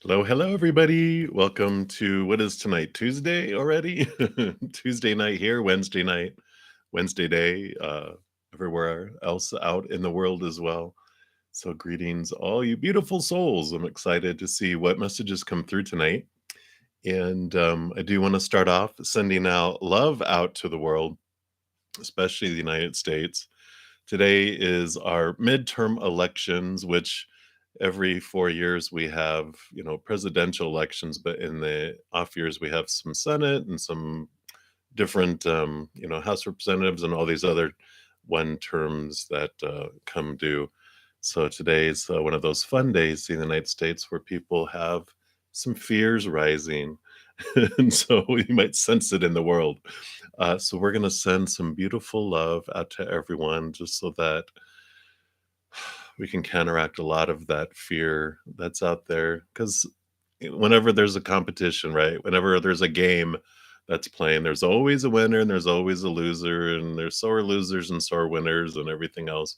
Hello, hello, everybody. Welcome to what is tonight? Tuesday already? Tuesday night here, Wednesday night, Wednesday day, everywhere else out in the world as well. So, greetings, all you beautiful souls. I'm excited to see what messages come through tonight. And I do want to start off sending out love out to the world, especially the United States. Today is our midterm elections, which every 4 years we have, presidential elections, but in the off years we have some Senate and some different, House representatives and all these other one terms that come due. So today's one of those fun days in the United States where people have some fears rising. And so you might sense it in the world. So we're going to send some beautiful love out to everyone just so that we can counteract a lot of that fear that's out there. Because whenever there's a competition, right? Whenever there's a game that's playing, there's always a winner and there's always a loser, and there's sore losers and sore winners and everything else.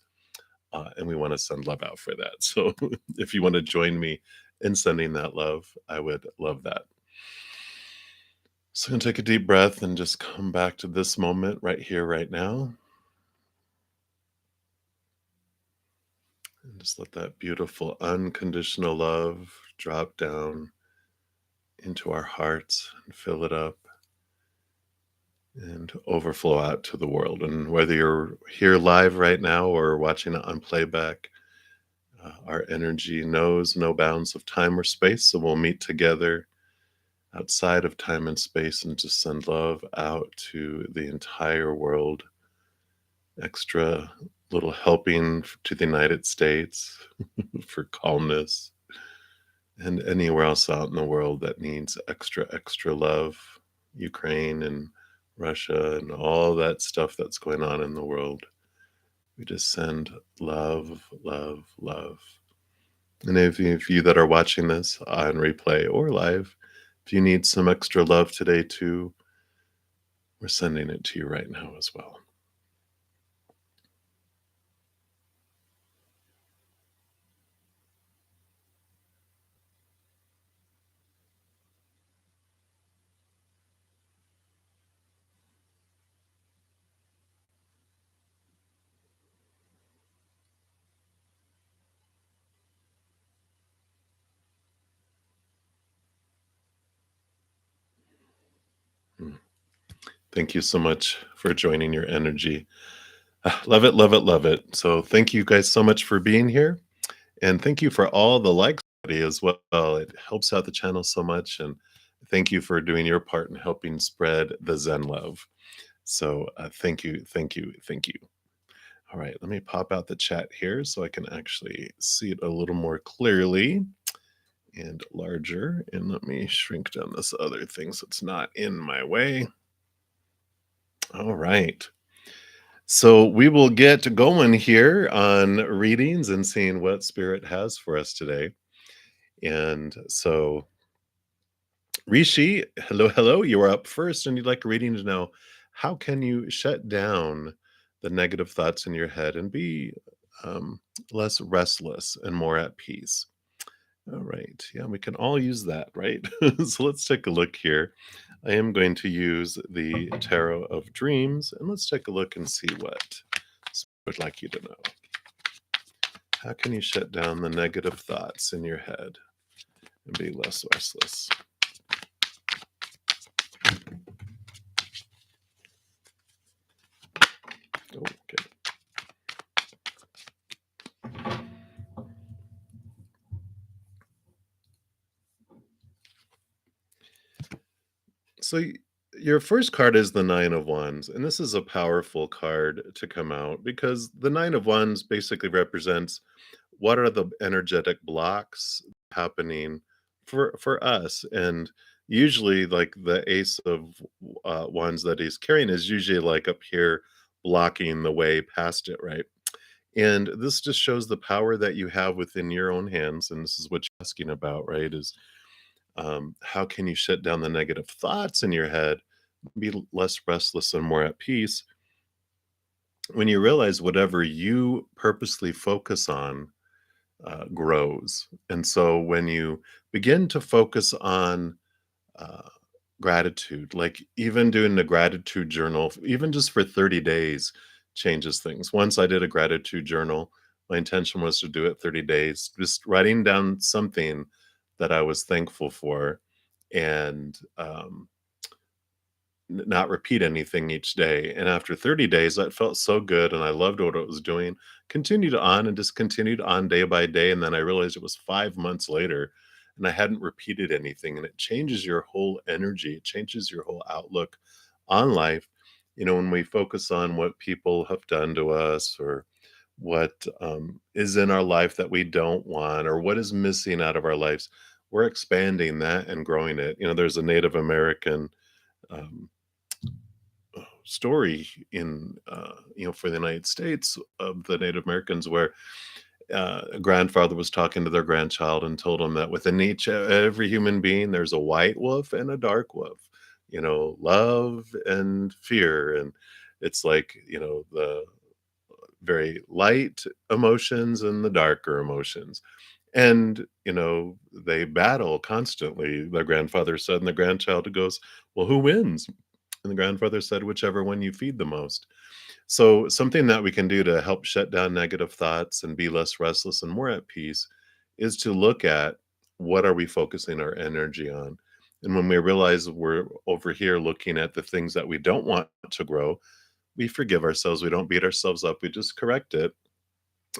And we want to send love out for that. So if you want to join me in sending that love, I would love that. So I'm going to take a deep breath and just come back to this moment right here, right now. And just let that beautiful unconditional love drop down into our hearts and fill it up and overflow out to the world. And whether you're here live right now or watching it on playback, our energy knows no bounds of time or space. So we'll meet together outside of time and space and just send love out to the entire world. Extra little helping to the United States for calmness, and anywhere else out in the world that needs extra, extra love. Ukraine and Russia and all that stuff that's going on in the world. We just send love, love, love. And if you that are watching this on replay or live, if you need some extra love today too, we're sending it to you right now as well. Mm. Thank you so much for joining your energy. Love it, love it, love it. So thank you guys so much for being here. And thank you for all the likes as well. It helps out the channel so much. And thank you for doing your part in helping spread the Zen love. So thank you, thank you, thank you. All right, let me pop out the chat here so I can actually see it a little more clearly and larger. And let me shrink down this other thing so it's not in my way. All right. So we will get going here on readings and seeing what Spirit has for us today. And so, Rishi, hello, hello. You are up first, and you'd like a reading to know how can you shut down the negative thoughts in your head and be less restless and more at peace. All right. Yeah, we can all use that, right? So let's take a look here. I am going to use the Tarot of Dreams, and let's take a look and see what I would like you to know. How can you shut down the negative thoughts in your head and be less restless? Oh, okay. So your first card is the Nine of Wands, and this is a powerful card to come out because the Nine of Wands basically represents what are the energetic blocks happening for us. And usually, like the Ace of Wands that he's carrying is usually like up here blocking the way past it, right? And this just shows the power that you have within your own hands. And this is what you're asking about, right? Is how can you shut down the negative thoughts in your head, be less restless and more at peace when you realize whatever you purposely focus on grows. And so when you begin to focus on uh, gratitude, like even doing the gratitude journal, even just for 30 days, changes things. Once I did a gratitude journal. My intention was to do it 30 days, just writing down something that I was thankful for and not repeat anything each day. And after 30 days, that felt so good and I loved what it was doing. Continued on and just continued on day by day. And then I realized it was 5 months later and I hadn't repeated anything. And it changes your whole energy, it changes your whole outlook on life. When we focus on what people have done to us or what is in our life that we don't want or what is missing out of our lives, we're expanding that and growing it. There's a Native American um, story in for the United States of the Native Americans where a grandfather was talking to their grandchild and told them that within each every human being there's a white wolf and a dark wolf, love and fear. And it's like, the very light emotions and the darker emotions. And they battle constantly, the grandfather said, and the grandchild goes, well, who wins? And the grandfather said, whichever one you feed the most. So, something that we can do to help shut down negative thoughts and be less restless and more at peace is to look at what are we focusing our energy on. And when we realize we're over here looking at the things that we don't want to grow, we forgive ourselves. We don't beat ourselves up. We just correct it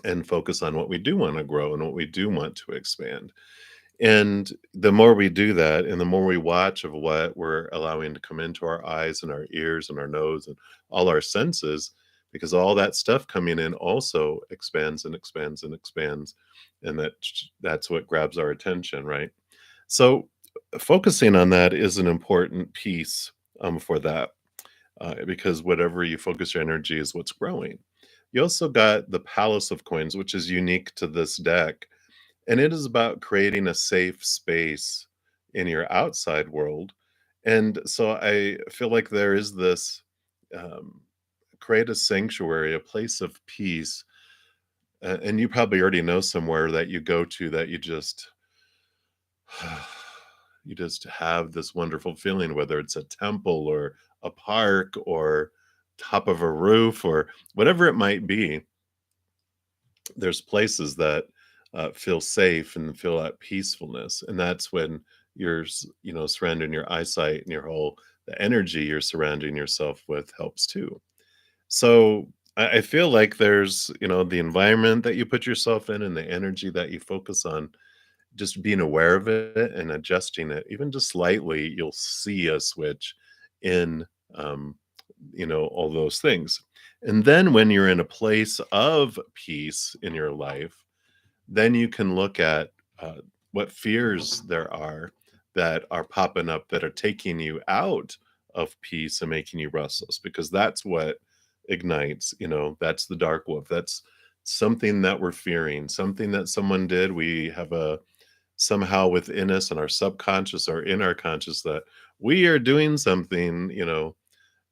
and focus on what we do want to grow and what we do want to expand. And the more we do that, and the more we watch of what we're allowing to come into our eyes and our ears and our nose and all our senses, because all that stuff coming in also expands and expands and expands, and that's what grabs our attention, right? So, focusing on that is an important piece for that, because whatever you focus your energy is what's growing. You also got the Palace of Coins, which is unique to this deck, and it is about creating a safe space in your outside world. And so I feel like there is this um, create a sanctuary, a place of peace. And you probably already know somewhere that you go to that you just have this wonderful feeling, whether it's a temple or a park or top of a roof or whatever it might be. There's places that feel safe and feel that peacefulness, and that's when surrounding your eyesight and your whole the energy you're surrounding yourself with helps too. So I feel like there's the environment that you put yourself in and the energy that you focus on, just being aware of it and adjusting it even just slightly, you'll see a switch in um, all those things. And then when you're in a place of peace in your life, then you can look at uh, what fears there are that are popping up that are taking you out of peace and making you restless, because that's what ignites, that's the dark wolf. That's something that we're fearing, something that someone did. We have a somehow within us and our subconscious or in our conscious that we are doing something,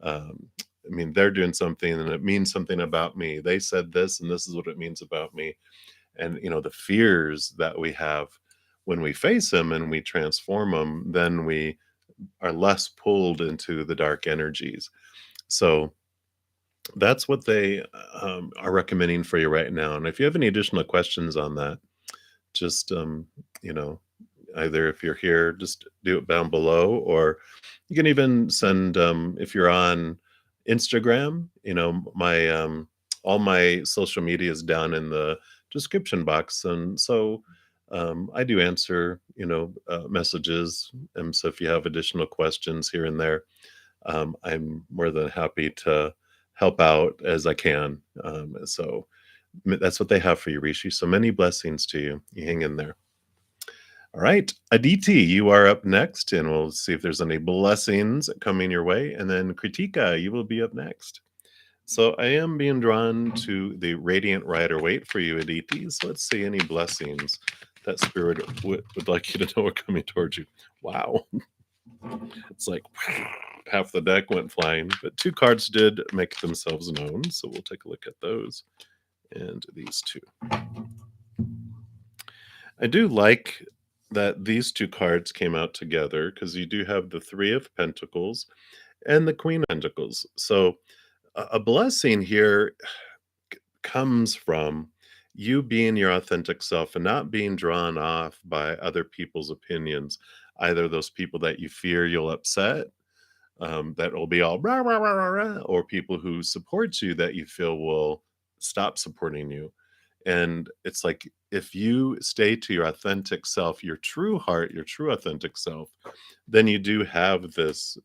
um, I mean, they're doing something and it means something about me. They said this and this is what it means about me. And, the fears that we have when we face them and we transform them, then we are less pulled into the dark energies. So that's what they are recommending for you right now. And if you have any additional questions on that, just, you know, either if you're here, just do it down below, or you can even send, if you're on Instagram, my all my social media is down in the description box, and so I do answer, messages. And so if you have additional questions here and there, I'm more than happy to help out as I can. So that's what they have for you, Rishi. So many blessings to you. You hang in there. All right, Aditi, you are up next, and we'll see if there's any blessings coming your way. And then Kritika, you will be up next. So I am being drawn to the Radiant Rider Waite for you, Aditi. So let's see any blessings that Spirit would like you to know are coming towards you. Wow. It's like half the deck went flying, but two cards did make themselves known. So we'll take a look at those and these two. I do like that these 2 cards came out together because you do have the 3 of Pentacles and the Queen of Pentacles. So, a blessing here comes from you being your authentic self and not being drawn off by other people's opinions, either those people that you fear you'll upset, that will be all rah, rah, rah, rah, rah, or people who support you that you feel will stop supporting you. And it's like if you stay to your authentic self, your true heart, your true authentic self, then you do have this,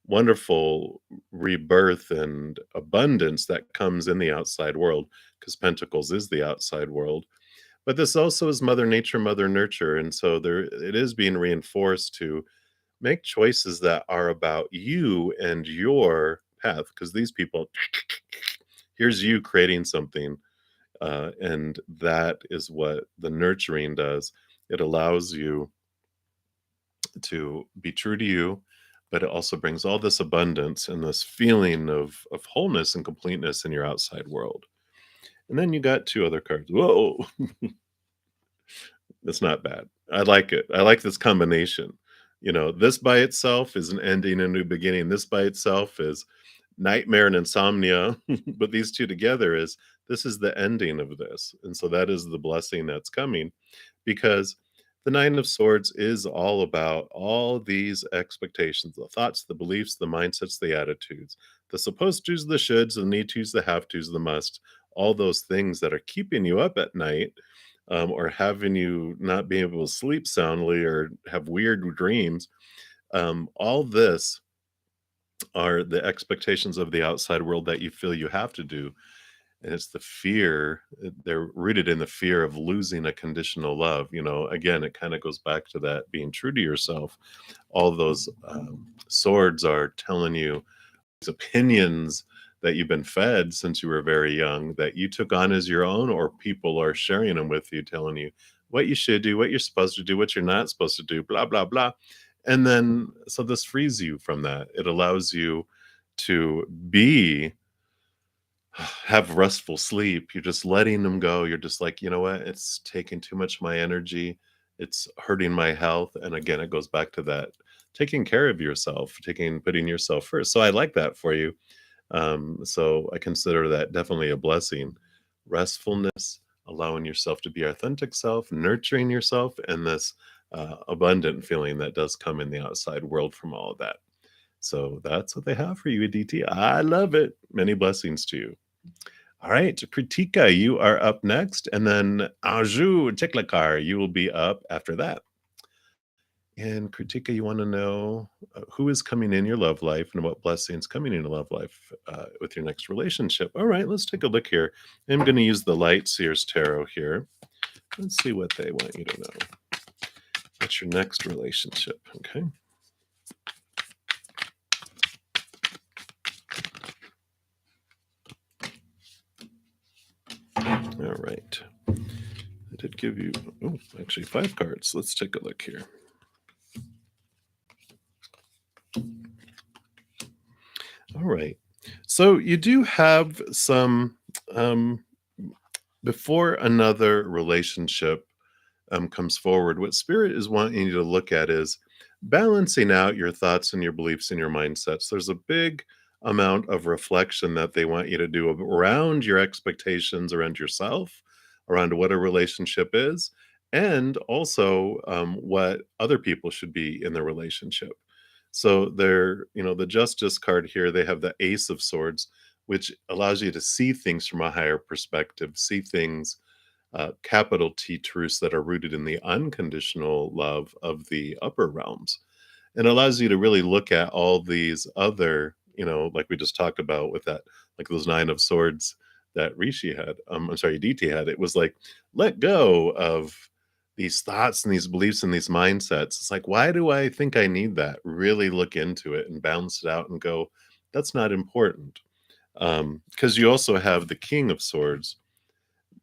wonderful rebirth and abundance that comes in the outside world because Pentacles is the outside world. But this also is Mother Nature, Mother Nurture. And so there it is being reinforced to make choices that are about you and your path because these people, here's you creating something. And that is what the nurturing does. It allows you to be true to you, but it also brings all this abundance and this feeling of wholeness and completeness in your outside world. And then you got 2 other cards. Whoa, that's not bad. I like it. I like this combination. This by itself is an ending, a new beginning. This by itself is nightmare and insomnia, but these 2 together is this is the ending of this. And so that is the blessing that's coming because the Nine of Swords is all about all these expectations, the thoughts, the beliefs, the mindsets, the attitudes, the supposed tos, the shoulds, the need tos, the have tos, the must, all those things that are keeping you up at night, or having you not be able to sleep soundly or have weird dreams. All this are the expectations of the outside world that you feel you have to do. And it's the fear, they're rooted in the fear of losing a conditional love. Again, it kind of goes back to that being true to yourself. All those swords are telling you these opinions that you've been fed since you were very young that you took on as your own, or people are sharing them with you, telling you what you should do, what you're supposed to do, what you're not supposed to do, blah, blah, blah. And then, so this frees you from that. It allows you to have restful sleep. You're just letting them go. You're just like, you know what? It's taking too much of my energy. It's hurting my health. And again, it goes back to that taking care of yourself, putting yourself first. So I like that for you. So I consider that definitely a blessing. Restfulness, allowing yourself to be your authentic self, nurturing yourself, and this abundant feeling that does come in the outside world from all of that. So that's what they have for you, Aditi. I love it. Many blessings to you. All right, Kritika, you are up next. And then Anju Chiklakar, you will be up after that. And Kritika, you want to know who is coming in your love life and what blessings coming in your love life with your next relationship. All right, let's take a look here. I'm going to use the Light Seers Tarot here. Let's see what they want you to know. What's your next relationship? Okay. All right. I did give you, actually 5 cards. Let's take a look here. All right. So you do have some, before another relationship comes forward, what Spirit is wanting you to look at is balancing out your thoughts and your beliefs and your mindsets. There's a big amount of reflection that they want you to do around your expectations, around yourself, around what a relationship is, and also what other people should be in the relationship. So they're, the Justice card here, they have the Ace of Swords, which allows you to see things from a higher perspective, see things capital T truths that are rooted in the unconditional love of the upper realms. And allows you to really look at all these other, like we just talked about with that, like those 9 of Swords that Rishi had. I'm sorry, DT had. It was like, let go of these thoughts and these beliefs and these mindsets. It's like, why do I think I need that? Really look into it and balance it out and go, that's not important. Because you also have the King of Swords,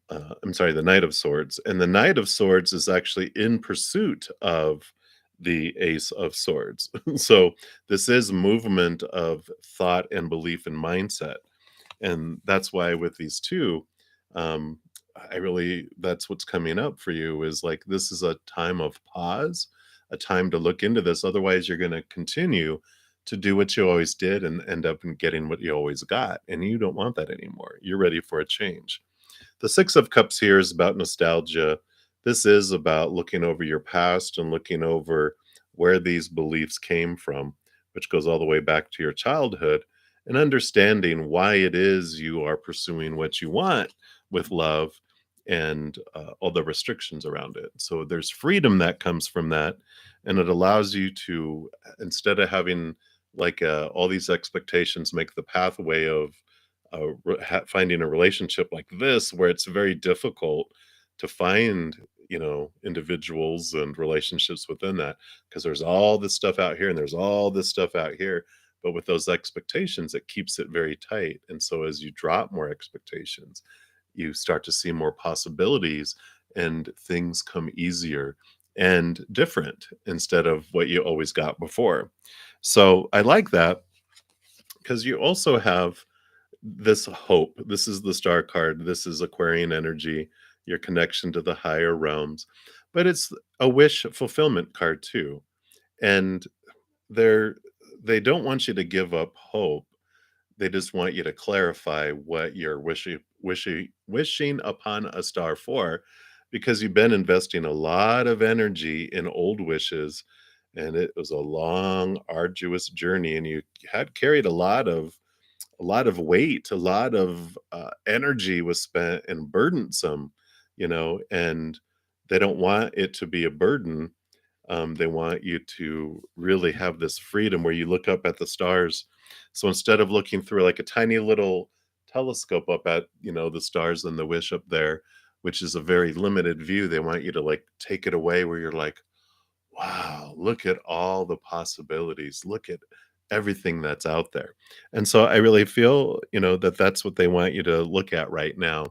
I'm sorry, the Knight of Swords. And the Knight of Swords is actually in pursuit of the Ace of Swords. So this is movement of thought and belief and mindset. And that's why with these two, um, I really that's what's coming up for you is like this is a time of pause, a time to look into this. Otherwise, you're going to continue to do what you always did and end up in getting what you always got. And you don't want that anymore. You're ready for a change. The Six of Cups here is about nostalgia. This is about looking over your past and looking over where these beliefs came from, which goes all the way back to your childhood, and understanding why it is you are pursuing what you want with love and all the restrictions around it. So there's freedom that comes from that. And it allows you to, instead of having like all these expectations, make the pathway of finding a relationship like this where it's very difficult to find individuals and relationships within that because there's all this stuff out here and there's all this stuff out here, but with those expectations it keeps it very tight. And so as you drop more expectations, you start to see more possibilities and things come easier and different instead of what you always got before. So I like that because you also have this hope. This is the star card. This is Aquarian energy, your connection to the higher realms. But it's a wish fulfillment card too. And they're they don't want you to give up hope. They just want you to clarify what you're wishing upon a star for, because you've been investing a lot of energy in old wishes, and it was a long, arduous journey, and you had carried a lot of weight, a lot of energy was spent and burdensome, and they don't want it to be a burden. They want you to really have this freedom where you look up at the stars. So instead of looking through like a tiny little telescope up at, the stars and the wish up there, which is a very limited view, they want you to like take it away where you're like, wow, look at all the possibilities. Look at everything that's out there. And so I really feel, that that's what they want you to look at right now.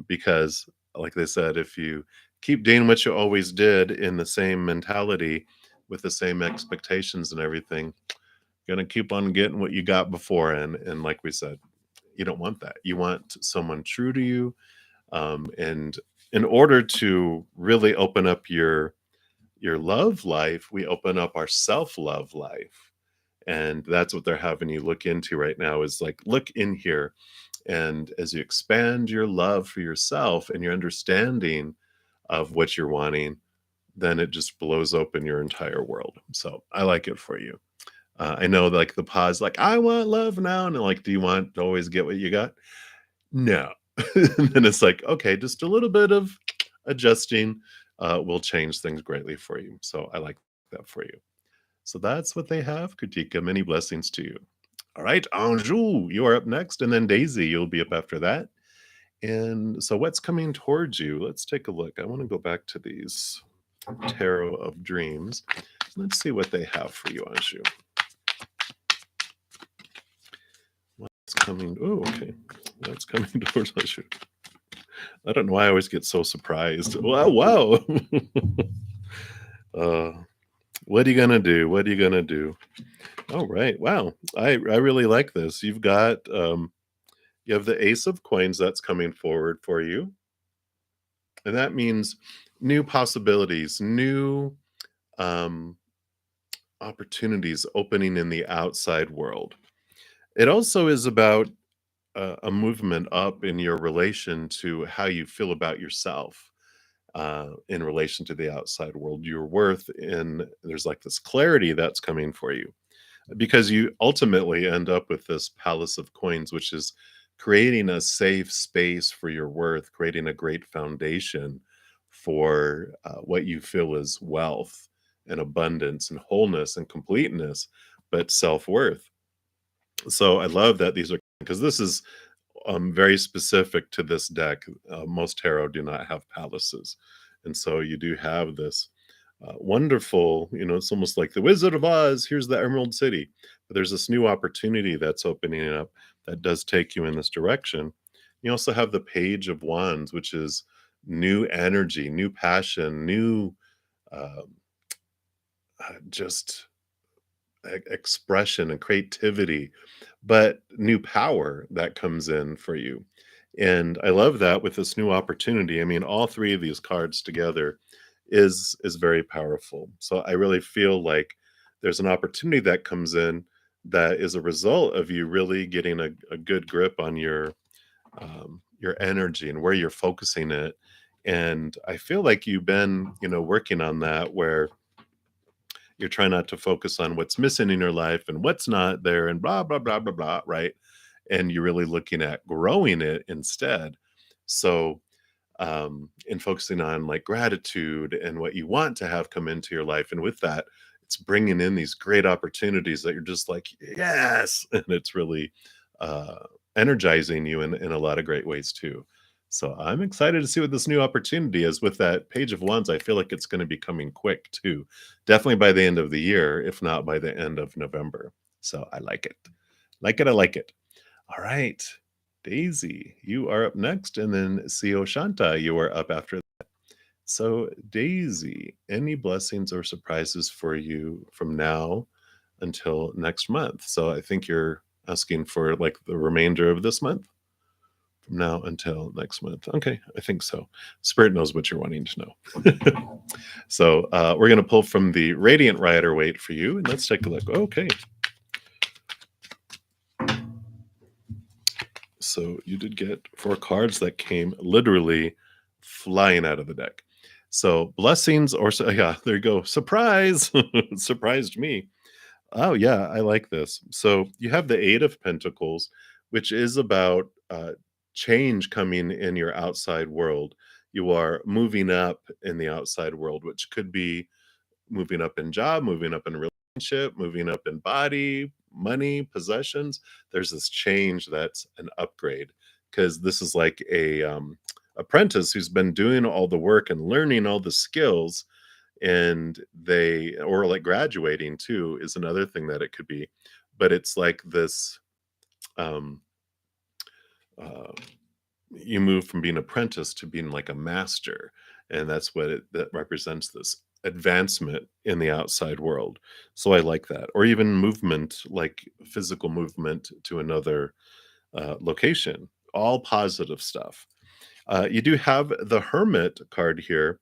Because, like they said, if you keep doing what you always did in the same mentality with the same expectations and everything, you're going to keep on getting what you got before. And like we said, you don't want that. You want someone true to you. And in order to really open up your love life, we open up our self-love life. And that's what they're having you look into right now is like, look in here. And as you expand your love for yourself and your understanding of what you're wanting, then it just blows open your entire world. So I like it for you. I know like the pause, like, I want love now. And like, do you want to always get what you got? No. And then it's like, okay, just a little bit of adjusting will change things greatly for you. So I like that for you. So that's what they have. Kritika, many blessings to you. All right, Anjou, you are up next, and then Daisy, you'll be up after that. And so what's coming towards you? Let's take a look. I want to go back to these Tarot of Dreams. Let's see what they have for you, Anjou. What's coming? Oh, okay. What's coming towards Anjou? I don't know why I always get so surprised. Wow, wow. uh, what are you gonna do? What are you gonna do? All right. Wow. I really like this. You have the Ace of Coins that's coming forward for you. And that means new possibilities, new um opportunities opening in the outside world. It also is about a movement up in your relation to how you feel about yourself in relation to the outside world, your worth. And there's like this clarity that's coming for you because you ultimately end up with this Palace of Coins, which is creating a safe space for your worth, creating a great foundation for what you feel is wealth and abundance and wholeness and completeness, but self worth. So I love that these are, because this is very specific to this deck. Most tarot do not have palaces. And so you do have this wonderful, it's almost like the Wizard of Oz. Here's the Emerald City. But there's this new opportunity that's opening up that does take you in this direction. You also have the Page of Wands, which is new energy, new passion, new uh, just expression and creativity, but new power that comes in for you. And I love that with this new opportunity. I mean, all three of these cards together is very powerful. So I really feel like there's an opportunity that comes in that is a result of you really getting a good grip on your energy and where you're focusing it. And I feel like you've been, working on that where you're trying not to focus on what's missing in your life and what's not there and blah, blah, blah, blah, blah, right? And you're really looking at growing it instead. So, and focusing on like gratitude and what you want to have come into your life. And with that, it's bringing in these great opportunities that you're just like, yes. And it's really uh, energizing you in a lot of great ways too. So I'm excited to see what this new opportunity is with that Page of Wands. I feel like it's going to be coming quick too. Definitely by the end of the year, if not by the end of November. So I like it. Like it. I like it. All right. Daisy, you are up next. And then Sio Shanta, you are up after that. So, Daisy, any blessings or surprises for you from now until next month? So, I think you're asking for like the remainder of this month from now until next month. Okay, I think so. Spirit knows what you're wanting to know. So, we're going to pull from the Radiant Rider Waite for you, and let's take a look. Okay. So you did get four cards that came literally flying out of the deck. So blessings or yeah, there you go. Surprise. Surprised me. Oh yeah, I like this. So you have the 8 of Pentacles, which is about change coming in your outside world. You are moving up in the outside world, which could be moving up in job, moving up in relationship, moving up in body, money, possessions. There's this change that's an upgrade because this is like a apprentice who's been doing all the work and learning all the skills, and they or like graduating too is another thing that it could be. But it's like this um uh, you move from being apprentice to being like a master, and that's what that represents, this advancement in the outside world. So I like that. Or even movement, like physical movement to another location. All positive stuff. You do have the Hermit card here,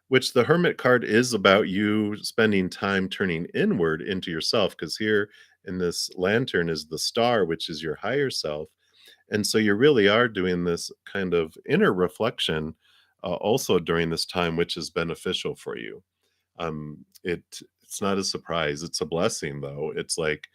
which the Hermit card is about you spending time turning inward into yourself, because here in this lantern is the star, which is your higher self. And so you really are doing this kind of inner reflection also during this time, which is beneficial for you. It's not a surprise. It's a blessing, though. It's like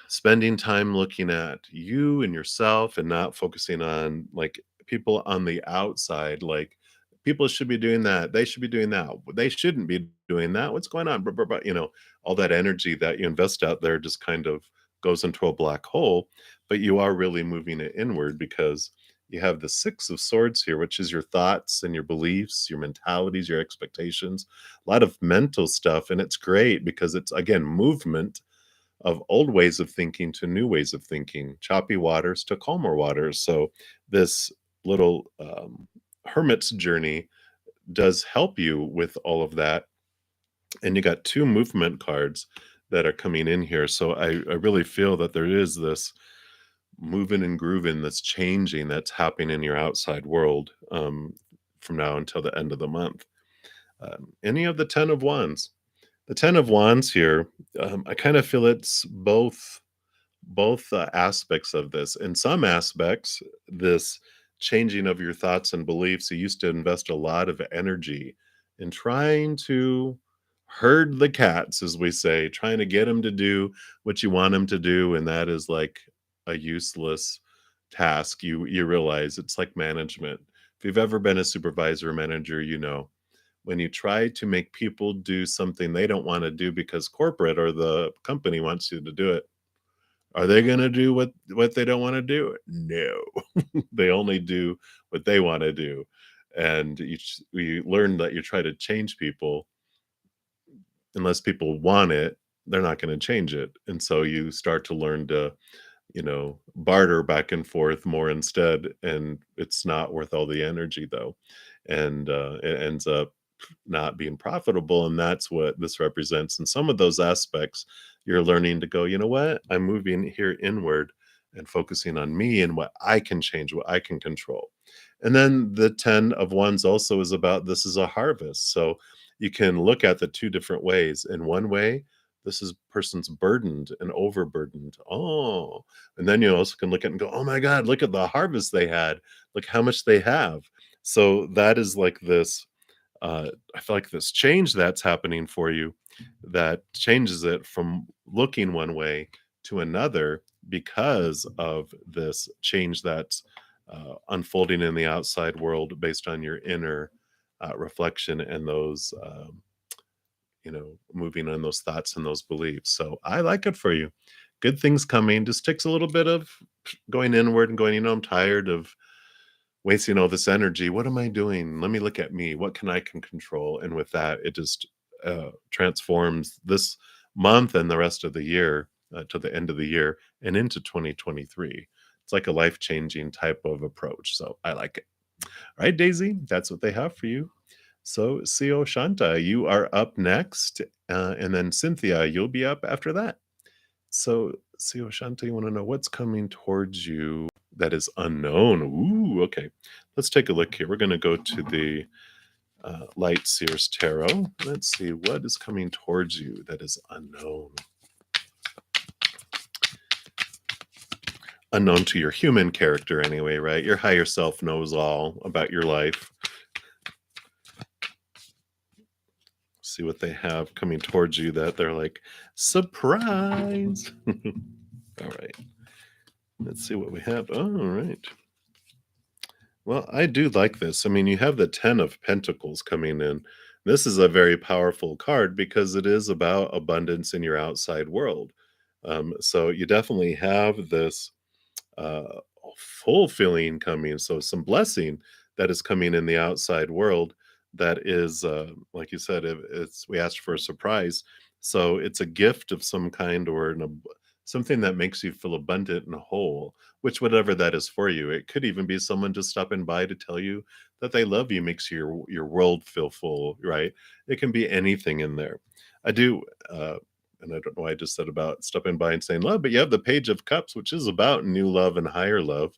spending time looking at you and yourself and not focusing on like people on the outside. Like people should be doing that. They should be doing that. They shouldn't be doing that. What's going on? Blah, blah, blah. All that energy that you invest out there just kind of goes into a black hole. But you are really moving it inward because you have the 6 of Swords here, which is your thoughts and your beliefs, your mentalities, your expectations, a lot of mental stuff. And it's great because it's, again, movement of old ways of thinking to new ways of thinking, choppy waters to calmer waters. So this little hermit's journey does help you with all of that. And you got 2 movement cards that are coming in here. So I really feel that there is this moving and grooving that's changing, that's happening in your outside world from now until the end of the month. Any of the 10 of Wands? The 10 of Wands here, I kind of feel it's both aspects of this. In some aspects, this changing of your thoughts and beliefs, you used to invest a lot of energy in trying to herd the cats, as we say, trying to get them to do what you want them to do, and that is like a useless task. You realize it's like management. If you've ever been a supervisor or manager, when you try to make people do something they don't want to do because corporate or the company wants you to do it, are they gonna do what they don't wanna do? No. They only do what they wanna do, and you learn that you try to change people, unless people want it, they're not gonna change it, and so you start to learn to, barter back and forth more instead, and it's not worth all the energy, though, and, it ends up not being profitable, and that's what this represents. In some of those aspects, you're learning to go, "You know what? I'm moving here inward, and focusing on me and what I can change, what I can control. And then the 10 of wands also is about this is a harvest. So you can look at the two different ways. In one way, this is person's burdened and overburdened. Oh, and then you also can look at it and go, oh my God, look at the harvest they had. Look how much they have. So that is like this I feel like this change that's happening for you that changes it from looking one way to another because of this change that's unfolding in the outside world based on your inner reflection and those, moving on those thoughts and those beliefs. So I like it for you. Good things coming. Just takes a little bit of going inward and going, I'm tired of wasting all this energy. What am I doing? Let me look at me. What can control? And with that, it just transforms this month and the rest of the year to the end of the year and into 2023. It's like a life changing type of approach. So I like it. All right, Daisy, that's what they have for you. So, Sio Shanta, you are up next. And then Cynthia, you'll be up after that. So, Sio Shanta, you want to know what's coming towards you that is unknown? Ooh, okay. Let's take a look here. We're going to go to the Light Seers Tarot. Let's see what is coming towards you that is unknown. Unknown to your human character, anyway, right? Your higher self knows all about your life. See what they have coming towards you that they're like, surprise. All right. Let's see what we have. All right. Well, I do like this. I mean, you have the 10 of Pentacles coming in. This is a very powerful card because it is about abundance in your outside world. So you definitely have this uh, full feeling coming. So some blessing that is coming in the outside world that is, like you said, it's we asked for a surprise. So it's a gift of some kind or something that makes you feel abundant and whole, which whatever that is for you. It could even be someone just stopping by to tell you that they love you, makes your world feel full, right? It can be anything in there. I do and I don't know why I just said about stopping by and saying love, but you have the Page of Cups, which is about new love and higher love.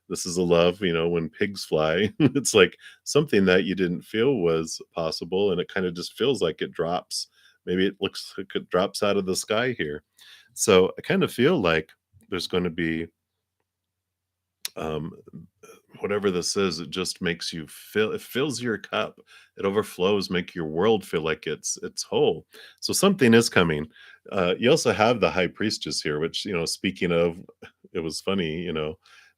This is a love, when pigs fly. It's like something that you didn't feel was possible, and it kind of just feels like it drops. Maybe it looks like it drops out of the sky here. So I kind of feel like there's going to be um, whatever this is, it just makes you feel it fills your cup. It overflows, make your world feel like it's whole. So something is coming. You also have the high priestess here, which, speaking of, it was funny,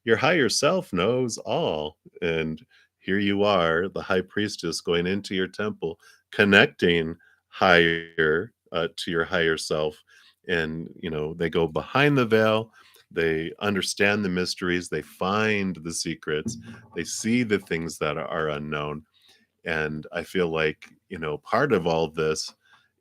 your higher self knows all. And here you are, the high priestess going into your temple, connecting higher to your higher self. And, they go behind the veil, they understand the mysteries, they find the secrets, they see the things that are unknown. And I feel like, part of all this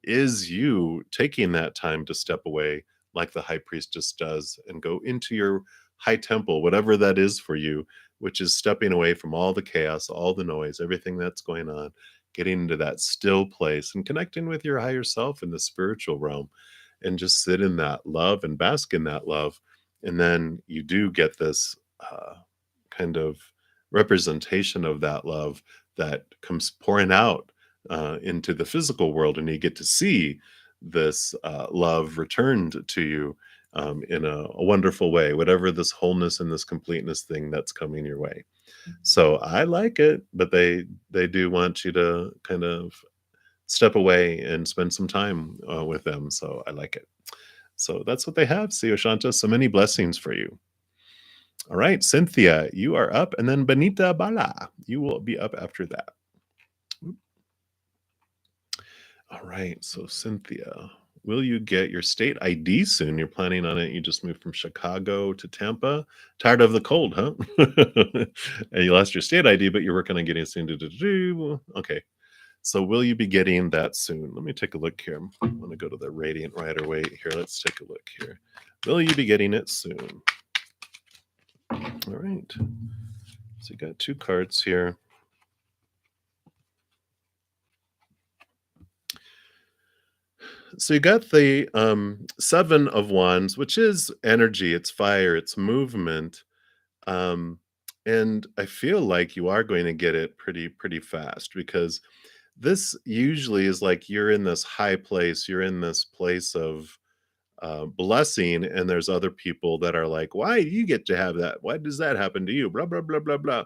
is you taking that time to step away, like the high priestess does, and go into your high temple, whatever that is for you, which is stepping away from all the chaos, all the noise, everything that's going on, getting into that still place and connecting with your higher self in the spiritual realm and just sit in that love and bask in that love. And then you do get this kind of representation of that love that comes pouring out into the physical world, and you get to see this love returned to you in a wonderful way, whatever this wholeness and this completeness thing that's coming your way. So I like it, but they do want you to kind of step away and spend some time with them. So I like it. So that's what they have, Sio Shanta. So many blessings for you. All right, Cynthia, you are up, and then Benita Bala, you will be up after that. All right, so Cynthia, will you get your state ID soon? You're planning on it. You just moved from Chicago to Tampa. Tired of the cold, huh? And you lost your state ID, but you're working on getting it soon. Okay, so will you be getting that soon? Let me take a look here. I'm going to go to the Radiant Rider Waite here. Let's take a look here. Will you be getting it soon? All right. So you got two cards here. So you got the seven of wands, which is energy, it's fire, it's movement. Um, and I feel like you are going to get it pretty fast because this usually is like you're in this high place, you're in this place of blessing, and there's other people that are like, "Why do you get to have that? Why does that happen to you?" Blah blah blah blah blah.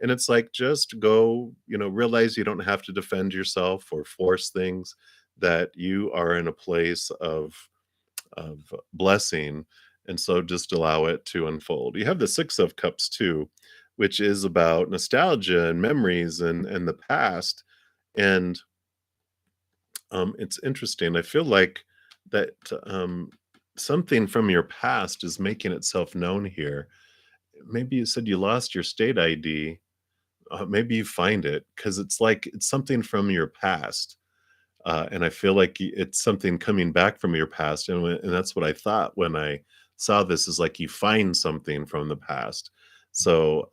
And it's like just go, realize you don't have to defend yourself or force things. That you are in a place of blessing, and so just allow it to unfold. You have the 6 of Cups too, which is about nostalgia and memories and the past, and, it's interesting. I feel like that, something from your past is making itself known here. Maybe you said you lost your state ID, maybe you find it because it's like it's something from your past. And I feel like it's something coming back from your past, and that's what I thought when I saw this is like you find something from the past. So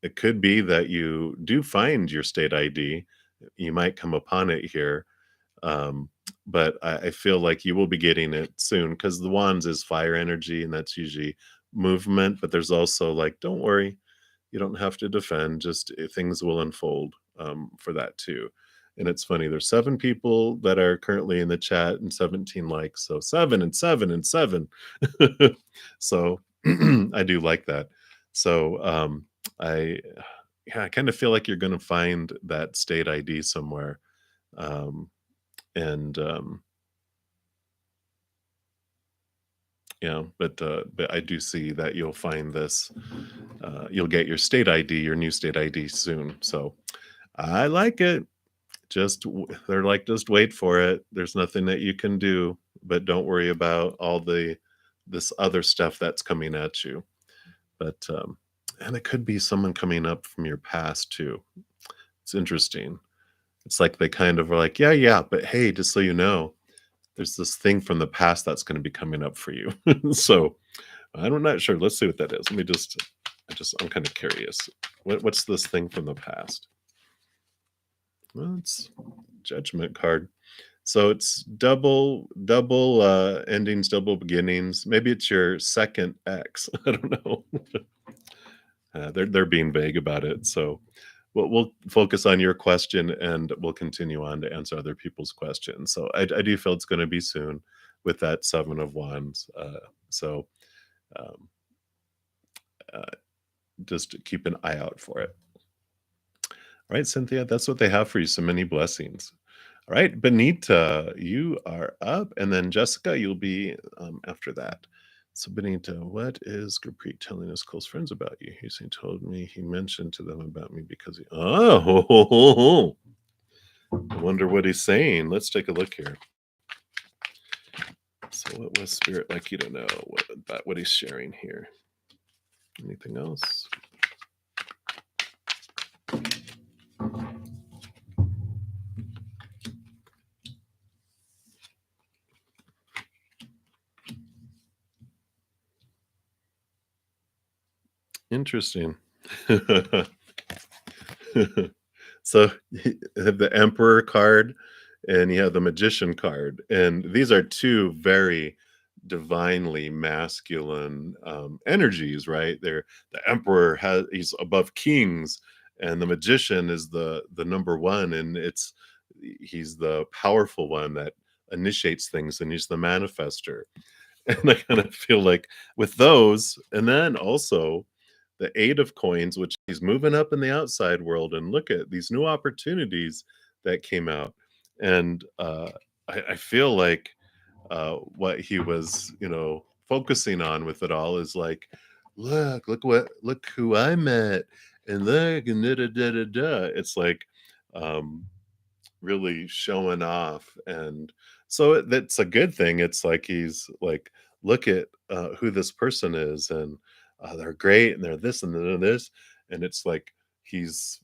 it could be that you do find your state ID. You might come upon it here, um, but I feel like you will be getting it soon because the wands is fire energy, and that's usually movement. But there's also like, don't worry, you don't have to defend, just things will unfold for that too. And it's funny, there's 7 people that are currently in the chat and 17 likes. So 7 and 7 and 7. So I do like that. So I yeah, I kind of feel like you're gonna find that state ID somewhere. Um, and but I do see that you'll find this. You'll get your state ID, your new state ID soon. So I like it. They're like, just wait for it. There's nothing that you can do, but don't worry about all this other stuff that's coming at you. But and it could be someone coming up from your past too. It's interesting. It's like they kind of are like, yeah, yeah, but hey, just so you know, there's this thing from the past that's going to be coming up for you. So I'm not sure. Let's see what that is. Let me I'm kind of curious. What's this thing from the past? Well, it's Judgment card. So it's double endings, double beginnings. Maybe it's your second ex. I don't know. They're being vague about it. So we'll focus on your question, and we'll continue on to answer other people's questions. So I do feel it's going to be soon with that 7 of Wands. So um, uh, just keep an eye out for it. All right, Cynthia, that's what they have for you. So many blessings. All right, Benita, you are up, and then Jessica, you'll be after that. So, Benita, what is Gurpreet telling his close friends about you? He told me he mentioned to them about me because he. Oh, I wonder what he's saying. Let's take a look here. So, what was Spirit like you to know about what he's sharing here? Anything else? Interesting. So you have the Emperor card and you have the Magician card, and these are two very divinely masculine energies, right? The Emperor he's above kings, and the Magician is the number one, and he's the powerful one that initiates things, and he's the manifester. And I kind of feel like with those, and then also the 8 of Coins, which he's moving up in the outside world, and look at these new opportunities that came out. And I feel like what he was, focusing on with it all is like, look who I met, and look, and da da da da da. It's like, um, really showing off, and so that's a good thing. It's like he's like, look at who this person is, and they're great, and they're this and they're this, and it's like he's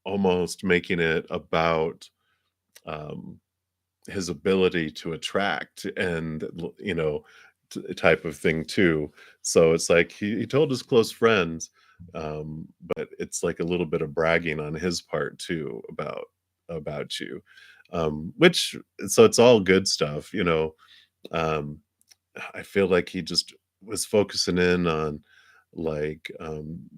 almost making it about um, his ability to attract, and type of thing too. So it's like he told his close friends, but it's like a little bit of bragging on his part too about you. Which so it's all good stuff, you know. Um, I feel like he just was focusing in on like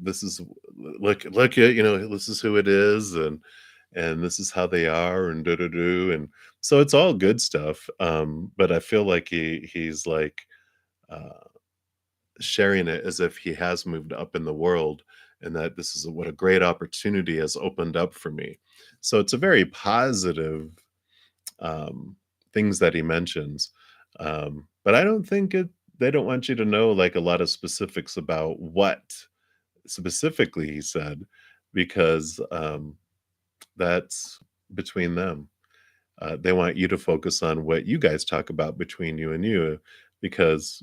this is look at this is who it is and this is how they are and do do do and so it's all good stuff. But I feel like he's like uh sharing it as if he has moved up in the world and that this is what a great opportunity has opened up for me. So it's a very positive um, things that he mentions. But I don't think they don't want you to know like a lot of specifics about what specifically he said because that's between them. They want you to focus on what you guys talk about between you and you because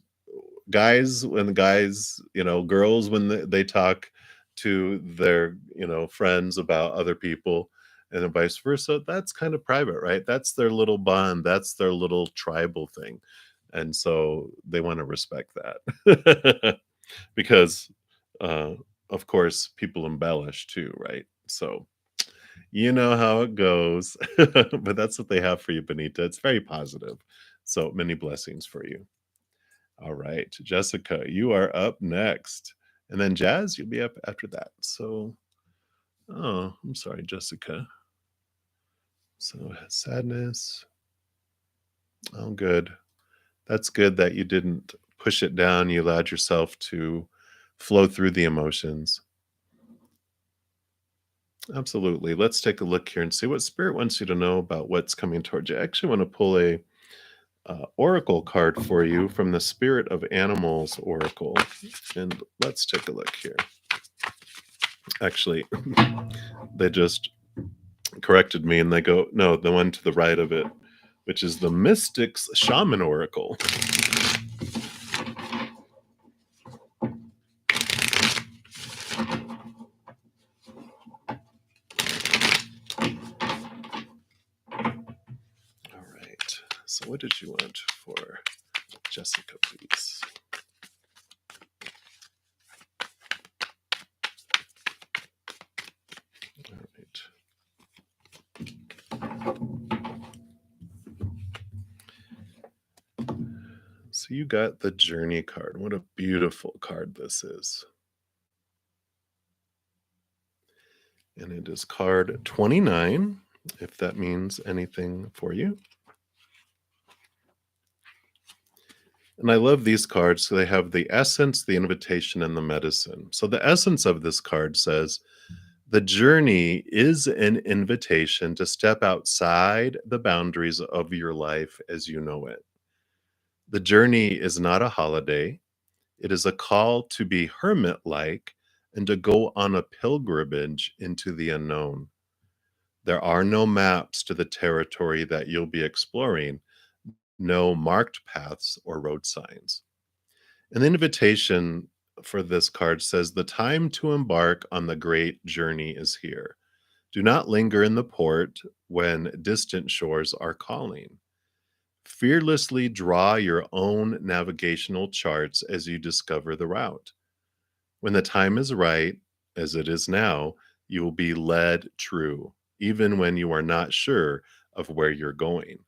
guys, girls when they talk to their, friends about other people and then vice versa, that's kind of private, right? That's their little bond, that's their little tribal thing. And so they want to respect that. Because uh of course people embellish too, right? So you know how it goes. But that's what they have for you, Benita. It's very positive. So many blessings for you. All right, Jessica, you are up next. And then Jazz, you'll be up after that. So, oh, I'm sorry, Jessica. So, sadness. Oh, good. That's good that you didn't push it down. You allowed yourself to flow through the emotions. Absolutely. Let's take a look here and see what Spirit wants you to know about what's coming towards you. I actually want to pull a oracle card for you from the Spirit of Animals Oracle. And let's take a look here. Actually, they just corrected me and they go, no, the one to the right of it, which is the Mystics Shaman Oracle. All right. So, what did you want for Jessica, please? All right. So, you got the Journey card. What a beautiful card this is. And it is card 29, if that means anything for you. And I love these cards. So they have the essence, the invitation, and the medicine. So the essence of this card says, the journey is an invitation to step outside the boundaries of your life as you know it. The journey is not a holiday, it is a call to be hermit like and to go on a pilgrimage into the unknown. There are no maps to the territory that you'll be exploring, no marked paths or road signs. An invitation for this card says, the time to embark on the great journey is here. Do not linger in the port when distant shores are calling. Fearlessly draw your own navigational charts as you discover the route. When the time is right, as it is now, you will be led true, even when you are not sure of where you're going.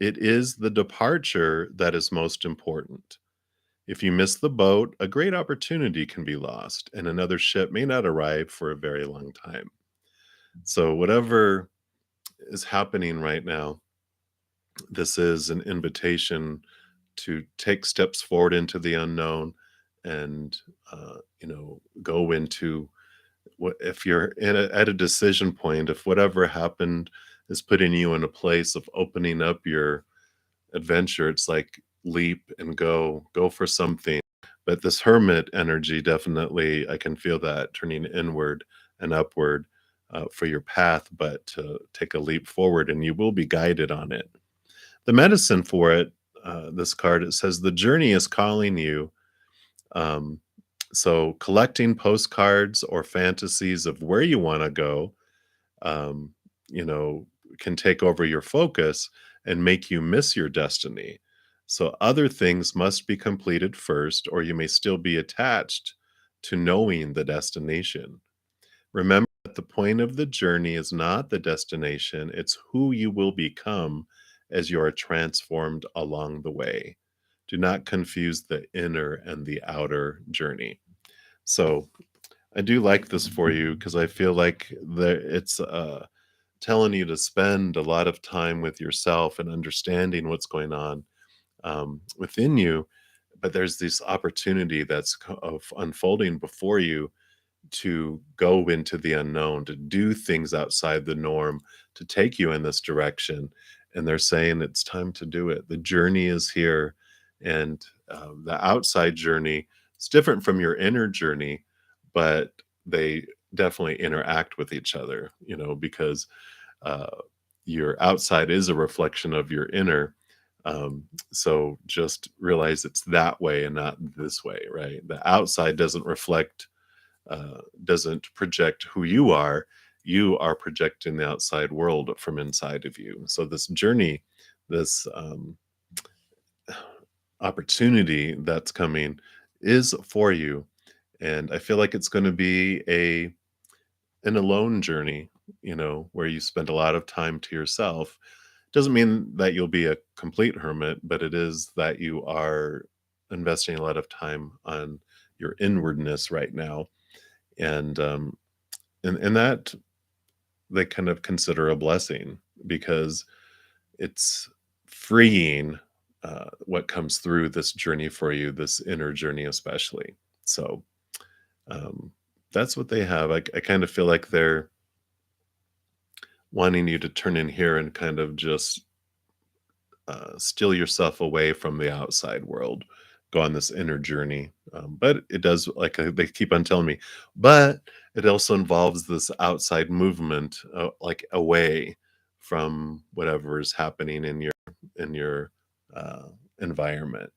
It is the departure that is most important. If you miss the boat, a great opportunity can be lost, and another ship may not arrive for a very long time. So, whatever is happening right now, this is an invitation to take steps forward into the unknown and, go into what if you're at a decision point, if whatever happened is putting you in a place of opening up your adventure, it's like leap and go for something. But this hermit energy, definitely, I can feel that turning inward and upward for your path, but to take a leap forward and you will be guided on it. The medicine for it, this card, it says the journey is calling you. Um, so collecting postcards or fantasies of where you want to go, um, you know, can take over your focus and make you miss your destiny. So other things must be completed first, or you may still be attached to knowing the destination. Remember that the point of the journey is not the destination, it's who you will become as you are transformed along the way. Do not confuse the inner and the outer journey. So, I do like this for you because I feel like it's telling you to spend a lot of time with yourself and understanding what's going on within you. But there's this opportunity that's of unfolding before you to go into the unknown, to do things outside the norm, to take you in this direction. And they're saying it's time to do it. The journey is here. And the outside journey is different from your inner journey, but they definitely interact with each other, because uh, your outside is a reflection of your inner. So just realize it's that way and not this way, right? The outside doesn't project who you are projecting the outside world from inside of you. So this journey, this opportunity that's coming is for you, and I feel like it's going to be an alone journey, where you spend a lot of time to yourself. Doesn't mean that you'll be a complete hermit, but it is that you are investing a lot of time on your inwardness right now. And that they kind of consider a blessing because it's freeing what comes through this journey for you, this inner journey, especially. So um, that's what they have. I kind of feel like they're wanting you to turn in here and kind of just steal yourself away from the outside world, go on this inner journey. But it does, like they keep on telling me, but it also involves this outside movement, like away from whatever is happening in your uh, environment.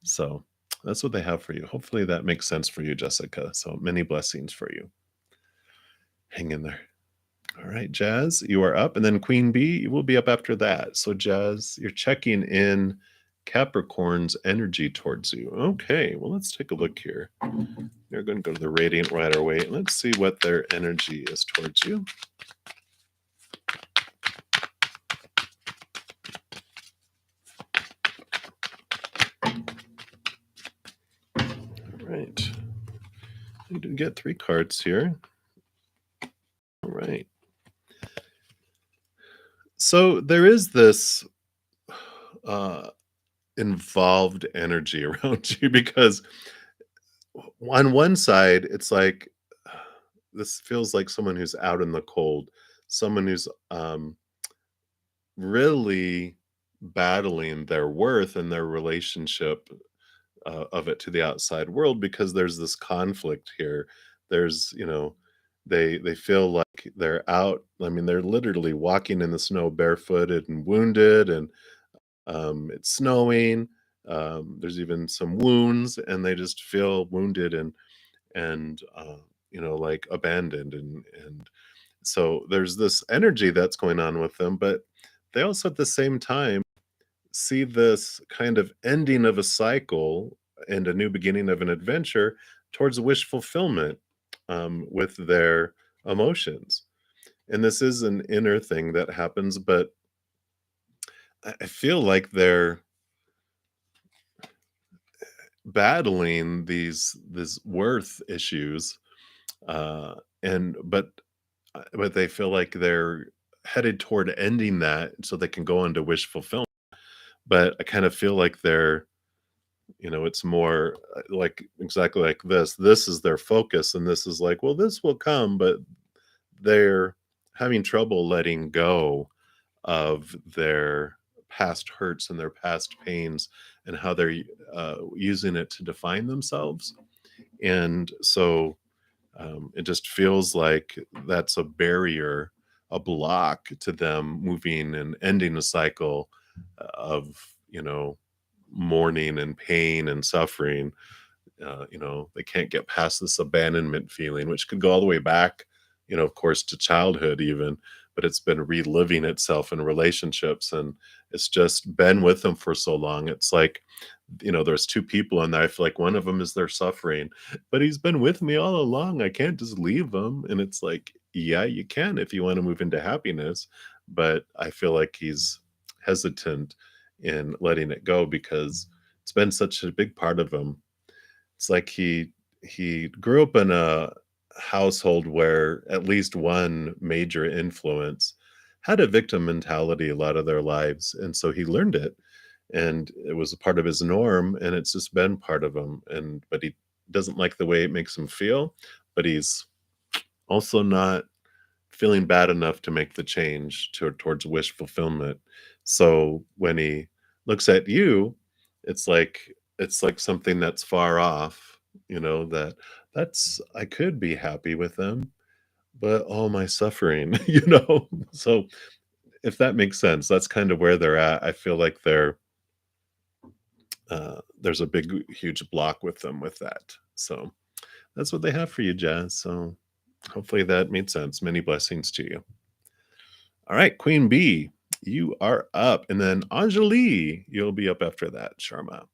So that's what they have for you. Hopefully that makes sense for you, Jessica. So many blessings for you. Hang in there. All right, Jazz, you are up, and then Queen Bee, you will be up after that. So, Jazz, you're checking in Capricorn's energy towards you. Okay, well, let's take a look here. You're going to go to the Radiant Rider Waite. Let's see what their energy is towards you. All right. You do get 3 cards here. All right. So there is this uh, involved energy around you because on one side, it's like this feels like someone who's out in the cold, someone who's really battling their worth and their relationship of it to the outside world because there's this conflict here. There's, they feel like they're out. I mean, they're literally walking in the snow barefooted and wounded, and it's snowing. There's even some wounds, and they just feel wounded and like abandoned, and so there's this energy that's going on with them, but they also at the same time see this kind of ending of a cycle and a new beginning of an adventure towards wish fulfillment with their emotions. And this is an inner thing that happens, but I feel like they're battling these worth issues, uh, and but they feel like they're headed toward ending that so they can go into wish fulfillment. But I kind of feel like it's more like exactly like this. This is their focus, and this is like, well, this will come, but they're having trouble letting go of their past hurts and their past pains and how they're using it to define themselves. And so it just feels like that's a barrier, a block to them moving and ending a cycle of, mourning and pain and suffering. They can't get past this abandonment feeling, which could go all the way back, of course, to childhood even, but it's been reliving itself in relationships, and it's just been with them for so long. It's like, there's two people in there. I feel like one of them is their suffering, but he's been with me all along. I can't just leave him. And it's like, yeah, you can if you want to move into happiness, but I feel like he's hesitant in letting it go because it's been such a big part of him. It's like he grew up in a household where at least one major influence had a victim mentality a lot of their lives, and so he learned it, and it was a part of his norm, and it's just been part of him, and but he doesn't like the way it makes him feel, but he's also not feeling bad enough to make the change towards wish fulfillment. So when he looks at you, it's like something that's far off, that I could be happy with them, but all my suffering, So if that makes sense, that's kind of where they're at. I feel like there's a big, huge block with them with that. So that's what they have for you, Jazz. So hopefully that made sense. Many blessings to you. All right, Queen B, you are up. And then Anjali, you'll be up after that, Sharma.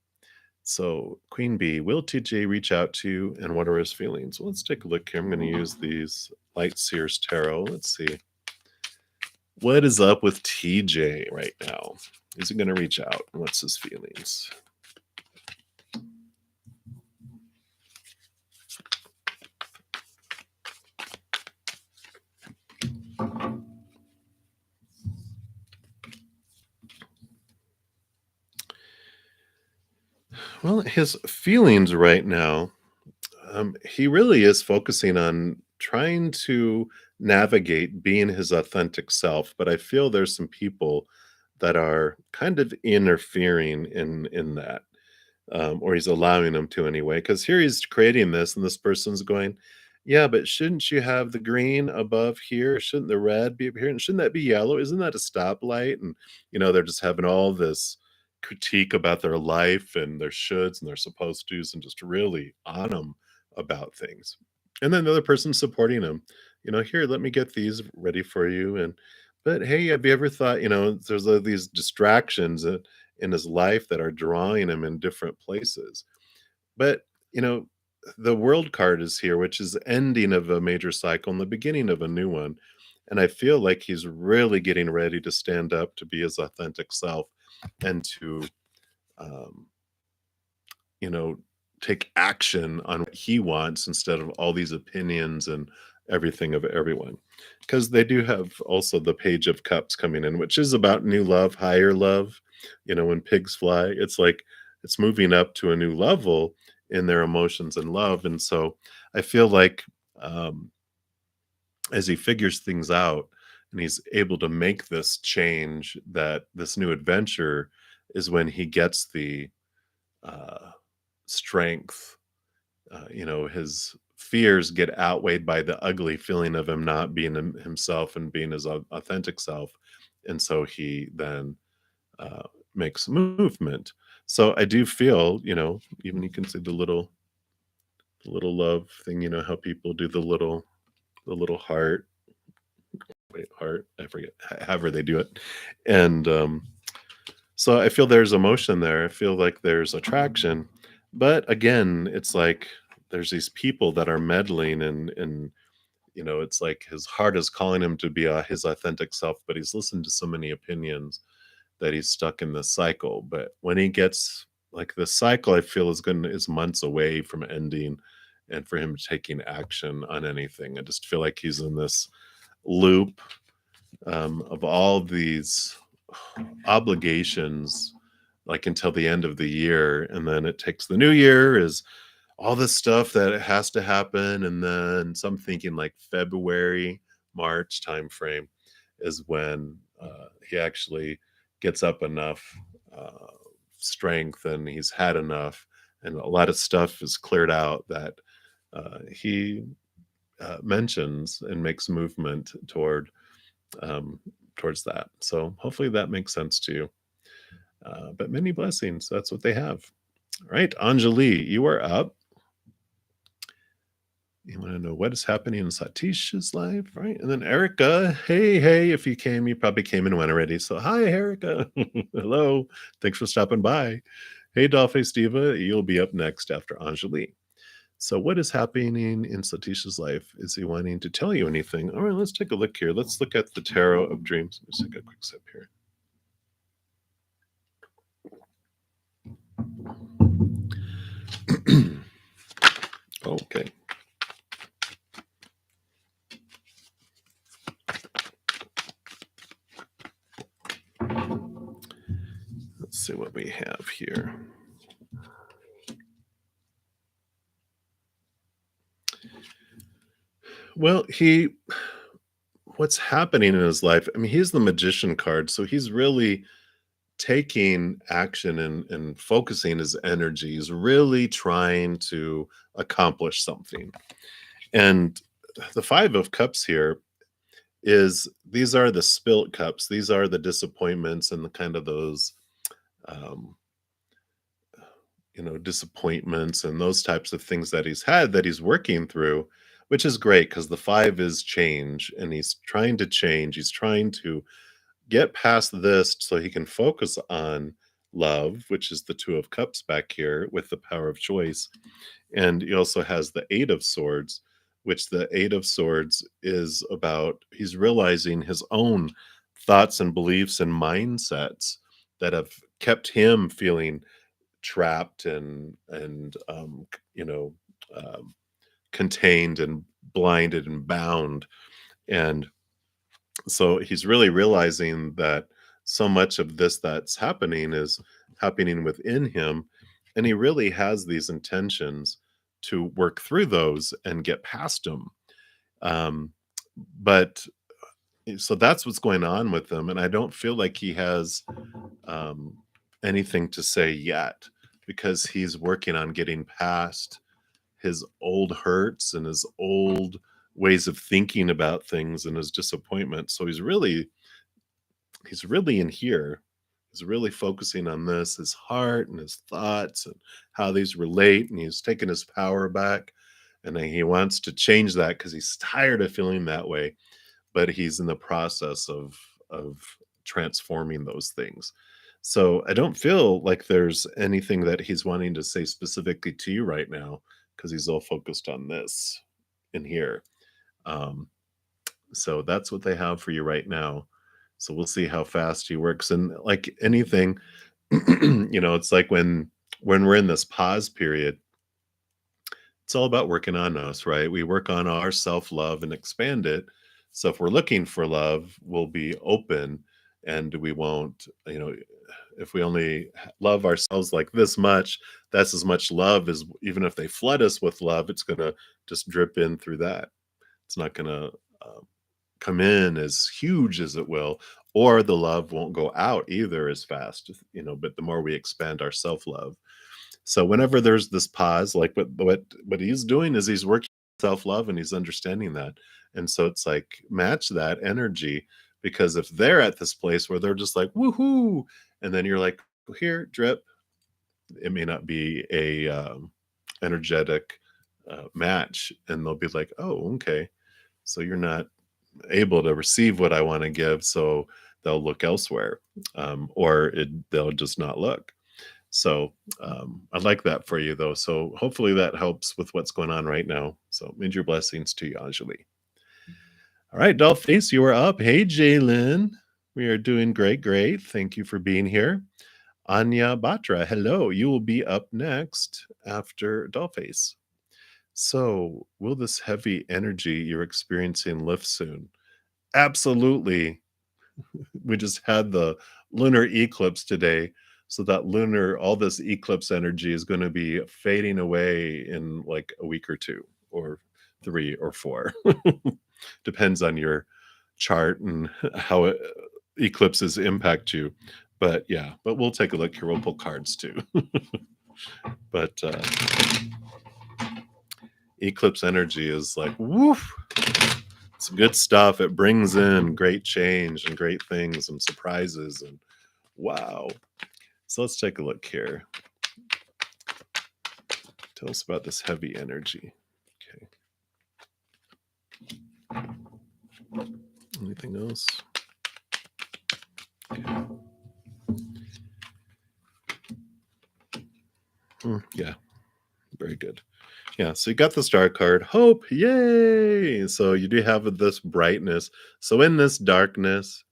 So, Queen B, will TJ reach out to you and what are his feelings? Well, let's take a look here. I'm going to use these Light Seers Tarot. Let's see. What is up with TJ right now? Is he going to reach out? What's his feelings? Well, his feelings right now, he really is focusing on trying to navigate being his authentic self, but I feel there's some people that are kind of interfering in that, or he's allowing them to anyway. Because here he's creating this, and this person's going, "Yeah, but shouldn't you have the green above here? Shouldn't the red be up here? And shouldn't that be yellow? Isn't that a stoplight?" And they're just having all this critique about their life and their shoulds and their supposed tos, and just really on them about things. And then the other person supporting them, here, let me get these ready for you. But hey, have you ever thought, there's these distractions in his life that are drawing him in different places. But, the world card is here, which is the ending of a major cycle and the beginning of a new one. And I feel like he's really getting ready to stand up to be his authentic self and to, um, you know, take action on what he wants instead of all these opinions and everything of everyone. Because they do have also the Page of Cups coming in, which is about new love, higher love. When pigs fly, it's like it's moving up to a new level in their emotions and love. And so I feel like um, as he figures things out and he's able to make this change, that this new adventure is when he gets the uh, strength. His fears get outweighed by the ugly feeling of him not being himself and being his authentic self. And so he then uh, makes movement. So I do feel, even you can see the little love thing, how people do the little heart, wait, heart, I forget, however they do it. And so I feel there's emotion there. I feel like there's attraction. But again, it's like there's these people that are meddling, and it's like his heart is calling him to be his authentic self, but he's listened to so many opinions that he's stuck in this cycle. But when he gets, like, the cycle, I feel is months away from ending, and for him taking action on anything. I just feel like he's in this loop of all these obligations, like until the end of the year, and then it takes the new year is all this stuff that has to happen, and then some thinking like February, March timeframe is when he actually gets up enough uh, strength, and he's had enough, and a lot of stuff is cleared out that he mentions and makes movement um, towards that. So hopefully that makes sense to you. But many blessings. That's what they have. All right, Anjali, you are up. You want to know what is happening in Satish's life, right? And then Erica, hey, if you came, you probably came and went already. So hi, Erica. Hello. Thanks for stopping by. Hey, Dollface Diva, you'll be up next after Anjali. So, what is happening in Satisha's life? Is he wanting to tell you anything? All right, let's take a look here. Let's look at the Tarot of Dreams. Let's take a quick sip here. Okay. Let's see what we have here. Well, what's happening in his life? I mean, he's the magician card, so he's really taking action and focusing his energy. He's really trying to accomplish something. And the 5 of Cups here is these are the spilt cups. These are the disappointments and the kind of those um, disappointments and those types of things that he's had that he's working through, which is great because the 5 is change and he's trying to change. He's trying to get past this so he can focus on love, which is the 2 of Cups back here with the power of choice. And he also has the 8 of Swords, which the 8 of Swords is about he's realizing his own thoughts and beliefs and mindsets that have kept him feeling trapped and um, contained and blinded and bound. And so he's really realizing that so much of this that's happening is happening within him, and he really has these intentions to work through those and get past them. um, but so that's what's going on with him, and I don't feel like he has um, anything to say yet because he's working on getting past his old hurts and his old ways of thinking about things and his disappointment. So he's really in here. He's really focusing on this, his heart and his thoughts and how these relate, and he's taking his power back. And then he wants to change that because he's tired of feeling that way, but he's in the process of transforming those things. So I don't feel like there's anything that he's wanting to say specifically to you right now because he's all focused on this in here. Um, so that's what they have for you right now. So we'll see how fast he works. And like anything, it's like when we're in this pause period, it's all about working on us, right? We work on our self-love and expand it. So if we're looking for love, we'll be open and we won't, if we only love ourselves like this much, that's as much love as even if they flood us with love, it's going to just drip in through that. It's not going to come in as huge as it will, or the love won't go out either as fast, but the more we expand our self-love. So whenever there's this pause, like what he's doing is he's working self-love and he's understanding that. And so it's like match that energy because if they're at this place where they're just like woohoo, and then you're like here drip, it may not be a energetic match, and they'll be like, oh, okay, so you're not able to receive what I want to give, so they'll look elsewhere, they'll just not look. So I like that for you, though. So hopefully that helps with what's going on right now. So major blessings to you, Anjali. All right, Dollface, you are up. Hey, Jalen. We are doing great, great. Thank you for being here. Anya Batra, hello. You will be up next after Dollface. So, will this heavy energy you're experiencing lift soon? Absolutely. We just had the lunar eclipse today. So that all this eclipse energy is going to be fading away in like a week or two, or 3 or 4. Depends on your chart and how eclipses impact you. But yeah, but we'll take a look here. We'll pull cards too. But eclipse energy is like, woof. It's good stuff. It brings in great change and great things and surprises and wow. So let's take a look here. Tell us about this heavy energy. Okay. Anything else? Okay. Yeah. Very good. Yeah, so you got the star card, hope, yay! So you do have this brightness. So in this darkness,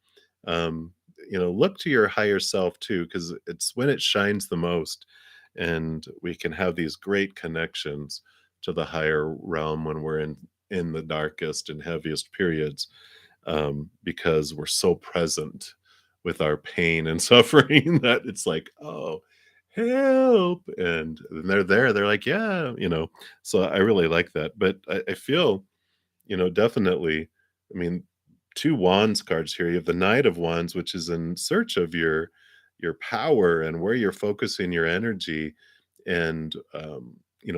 um, look to your higher self too, because it's when it shines the most, and we can have these great connections to the higher realm when we're in the darkest and heaviest periods, because we're so present with our pain and suffering that it's like, oh, help, and they're there. They're like, yeah. So I really like that, but I feel definitely. I mean, 2 wands cards here. You have the Knight of Wands, which is in search of your power and where you're focusing your energy, and,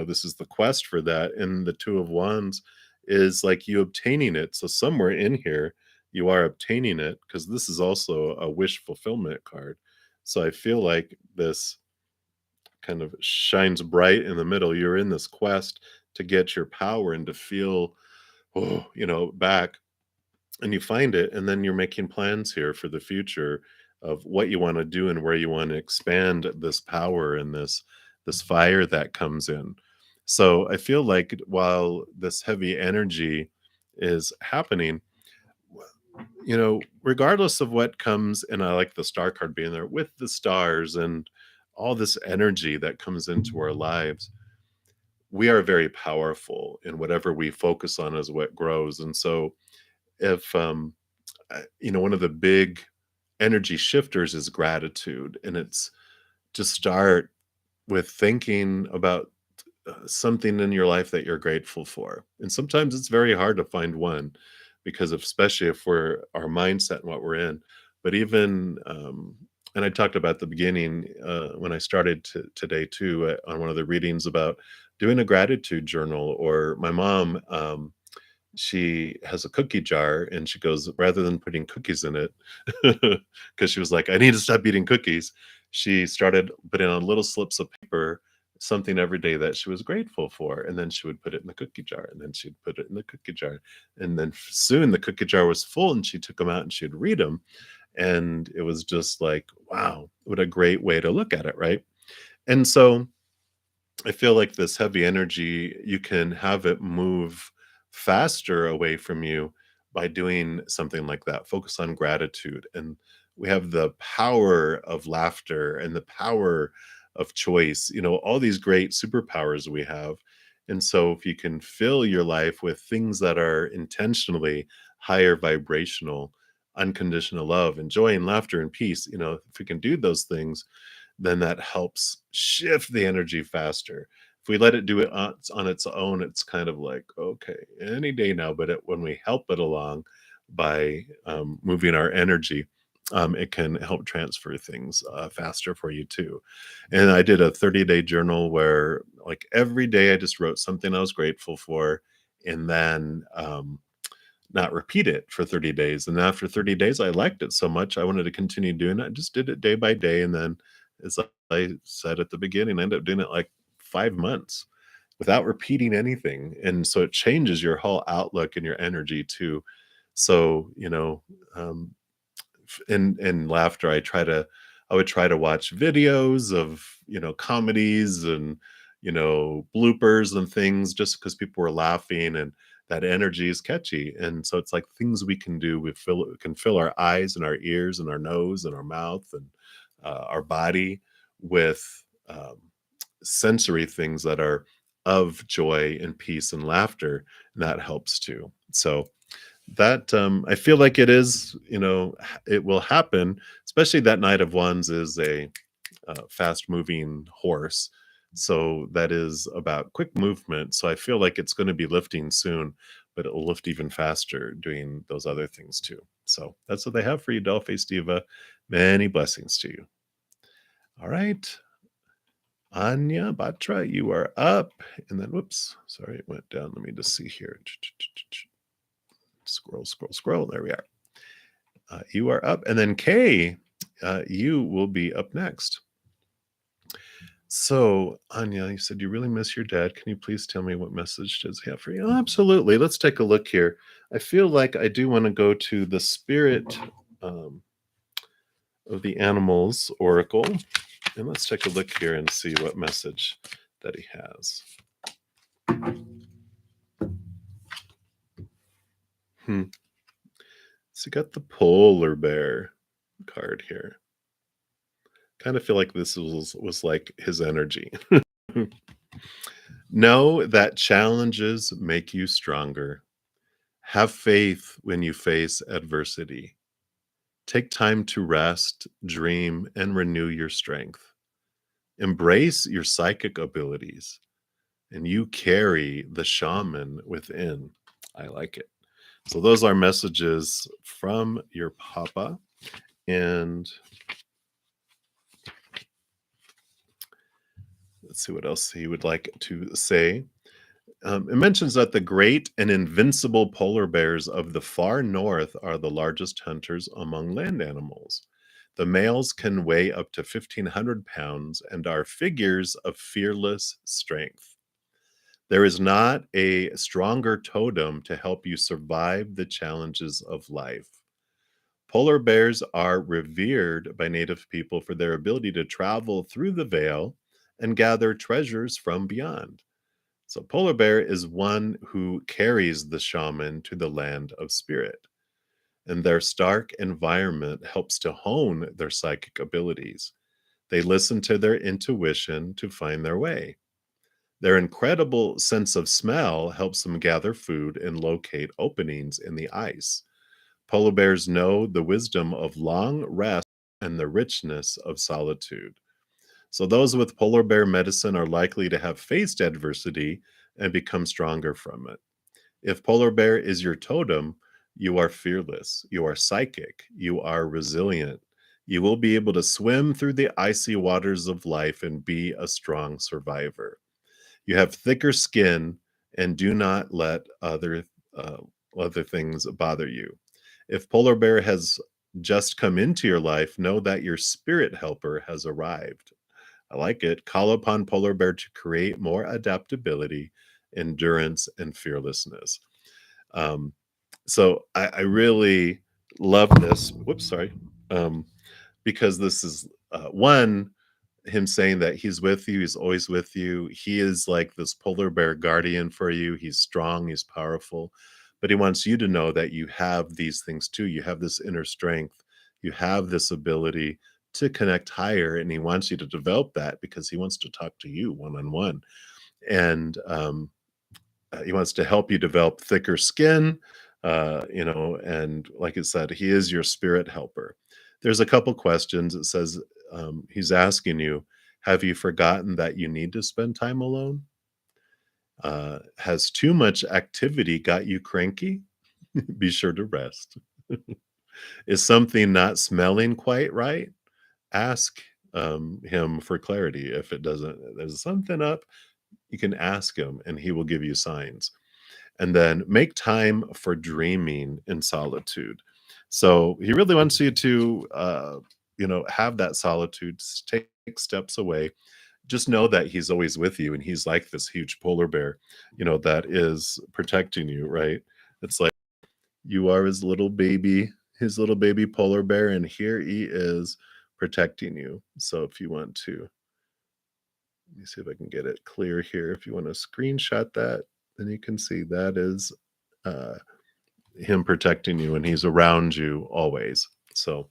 this is the quest for that, and the Two of Wands is, like, you obtaining it, so somewhere in here, you are obtaining it because this is also a wish fulfillment card. So I feel like this kind of shines bright in the middle. You're in this quest to get your power and to feel, oh, back, and you find it, and then you're making plans here for the future of what you want to do and where you want to expand this power and this fire that comes in. So I feel like while this heavy energy is happening, regardless of what comes, and I like the star card being there with the stars and all this energy that comes into our lives, we are very powerful, and whatever we focus on is what grows. And so if one of the big energy shifters is gratitude, and it's just start with thinking about something in your life that you're grateful for. And sometimes it's very hard to find one because of, especially if we're our mindset and what we're in. But even and I talked about at the beginning, when I started today too, on one of the readings, about doing a gratitude journal. Or my mom, she has a cookie jar, and she goes, rather than putting cookies in it, because she was like, I need to stop eating cookies, she started putting on little slips of paper something every day that she was grateful for, and then she would put it in the cookie jar, and then she'd put it in the cookie jar, and then soon the cookie jar was full, and she took them out and she'd read them, and it was just like, wow, what a great way to look at it, right? And so I feel like this heavy energy, you can have it move faster away from you by doing something like that. Focus on gratitude. And we have the power of laughter and the power of choice, all these great superpowers we have. And so if you can fill your life with things that are intentionally higher vibrational, unconditional love and joy and laughter and peace, if we can do those things, then that helps shift the energy faster. If we let it do it on its own, it's kind of like, okay, any day now. But when we help it along by moving our energy, it can help transfer things faster for you too. And I did a 30-day journal where, like, every day I just wrote something I was grateful for, and then not repeat it for 30 days. And after 30 days, I liked it so much, I wanted to continue doing it. I just did it day by day. And then, as I said at the beginning, I ended up doing it like 5 months without repeating anything. And so it changes your whole outlook and your energy too. So, um, in laughter, I would try to watch videos of, comedies and, bloopers and things, just because people were laughing, and that energy is catchy. And so it's like things we can do. We can fill our eyes and our ears and our nose and our mouth and our body with um, sensory things that are of joy and peace and laughter, and that helps too. So that, I feel like it is, it will happen, especially that Knight of Wands is a fast moving horse. So that is about quick movement. So I feel like it's going to be lifting soon, but it will lift even faster doing those other things too. So that's what they have for you, Dollface Diva. Many blessings to you. All right. Anya Batra, you are up. And then, whoops, sorry, it went down. Let me just see here. Scroll, scroll, scroll. There we are. You are up. And then Kay, you will be up next. So, Anya, you said you really miss your dad. Can you please tell me what message does he have for you? Oh, absolutely. Let's take a look here. I feel like I do want to go to the Spirit um, of the Animals Oracle. And let's take a look here and see what message that he has. Hmm. So you got the polar bear card here. Kind of feel like this was like his energy. Know that challenges make you stronger. Have faith when you face adversity. Take time to rest, dream, and renew your strength. Embrace your psychic abilities, and you carry the shaman within. I like it. So, those are messages from your papa. And let's see what else he would like to say. It mentions that the great and invincible polar bears of the far north are the largest hunters among land animals. The males can weigh up to 1,500 pounds and are figures of fearless strength. There is not a stronger totem to help you survive the challenges of life. Polar bears are revered by native people for their ability to travel through the veil and gather treasures from beyond. So, polar bear is one who carries the shaman to the land of spirit, and their stark environment helps to hone their psychic abilities. They listen to their intuition to find their way. Their incredible sense of smell helps them gather food and locate openings in the ice. Polar bears know the wisdom of long rest and the richness of solitude. So, those with polar bear medicine are likely to have faced adversity and become stronger from it. If polar bear is your totem, you are fearless, you are psychic, you are resilient. You will be able to swim through the icy waters of life and be a strong survivor. You have thicker skin and do not let uh, other things bother you. If polar bear has just come into your life, know that your spirit helper has arrived. I like it. Call upon polar bear to create more adaptability, endurance, and fearlessness. Um, so I really love this. Whoops, sorry. Um, because this is one, him saying that he's with you, he's always with you. He is like this polar bear guardian for you. He's strong, he's powerful, but he wants you to know that you have these things too. You have this inner strength, you have this ability to connect higher, and he wants you to develop that because he wants to talk to you one on one. And he wants to help you develop thicker skin, and like I said, he is your spirit helper. There's a couple questions. It says he's asking you, have you forgotten that you need to spend time alone? Has too much activity got you cranky? Be sure to rest. Is something not smelling quite right? Ask him for clarity. If it doesn't, there's something up, you can ask him and he will give you signs. And then make time for dreaming in solitude. So he really wants you to, have that solitude, take steps away. Just know that he's always with you, and he's like this huge polar bear, that is protecting you, right? It's like you are his little baby polar bear, and here he is protecting you. So if you want to, let me see if I can get it clear here. If you want to screenshot that, then you can see that is uh, him protecting you, and he's around you always. So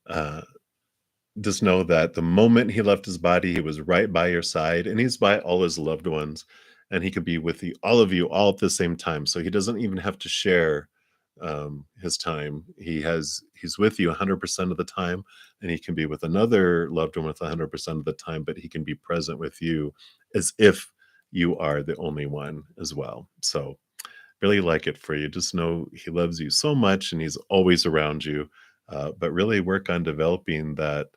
uh, just know that the moment he left his body, he was right by your side, and he's by all his loved ones, and he could be with all of you all at the same time. So he doesn't even have to share his time. He's with you 100% of the time, and he can be with another loved one with 100% of the time, but he can be present with you as if you are the only one as well. So really like it for you. Just know he loves you so much and he's always around you. But really work on developing that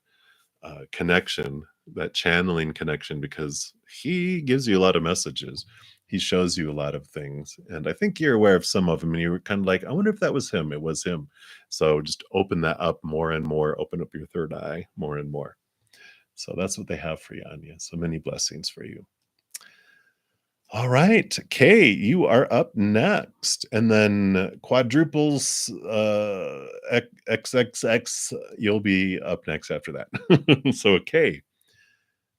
connection, that channeling connection, because he gives you a lot of messages. He shows you a lot of things. And I think you're aware of some of them. And you were kind of like, I wonder if that was him. It was him. So just open that up more and more. Open up your third eye more and more. So that's what they have for you, Anya. So many blessings for you. All right, Kay, you are up next, and then quadruples, XXX, you'll be up next after that. So, Kay,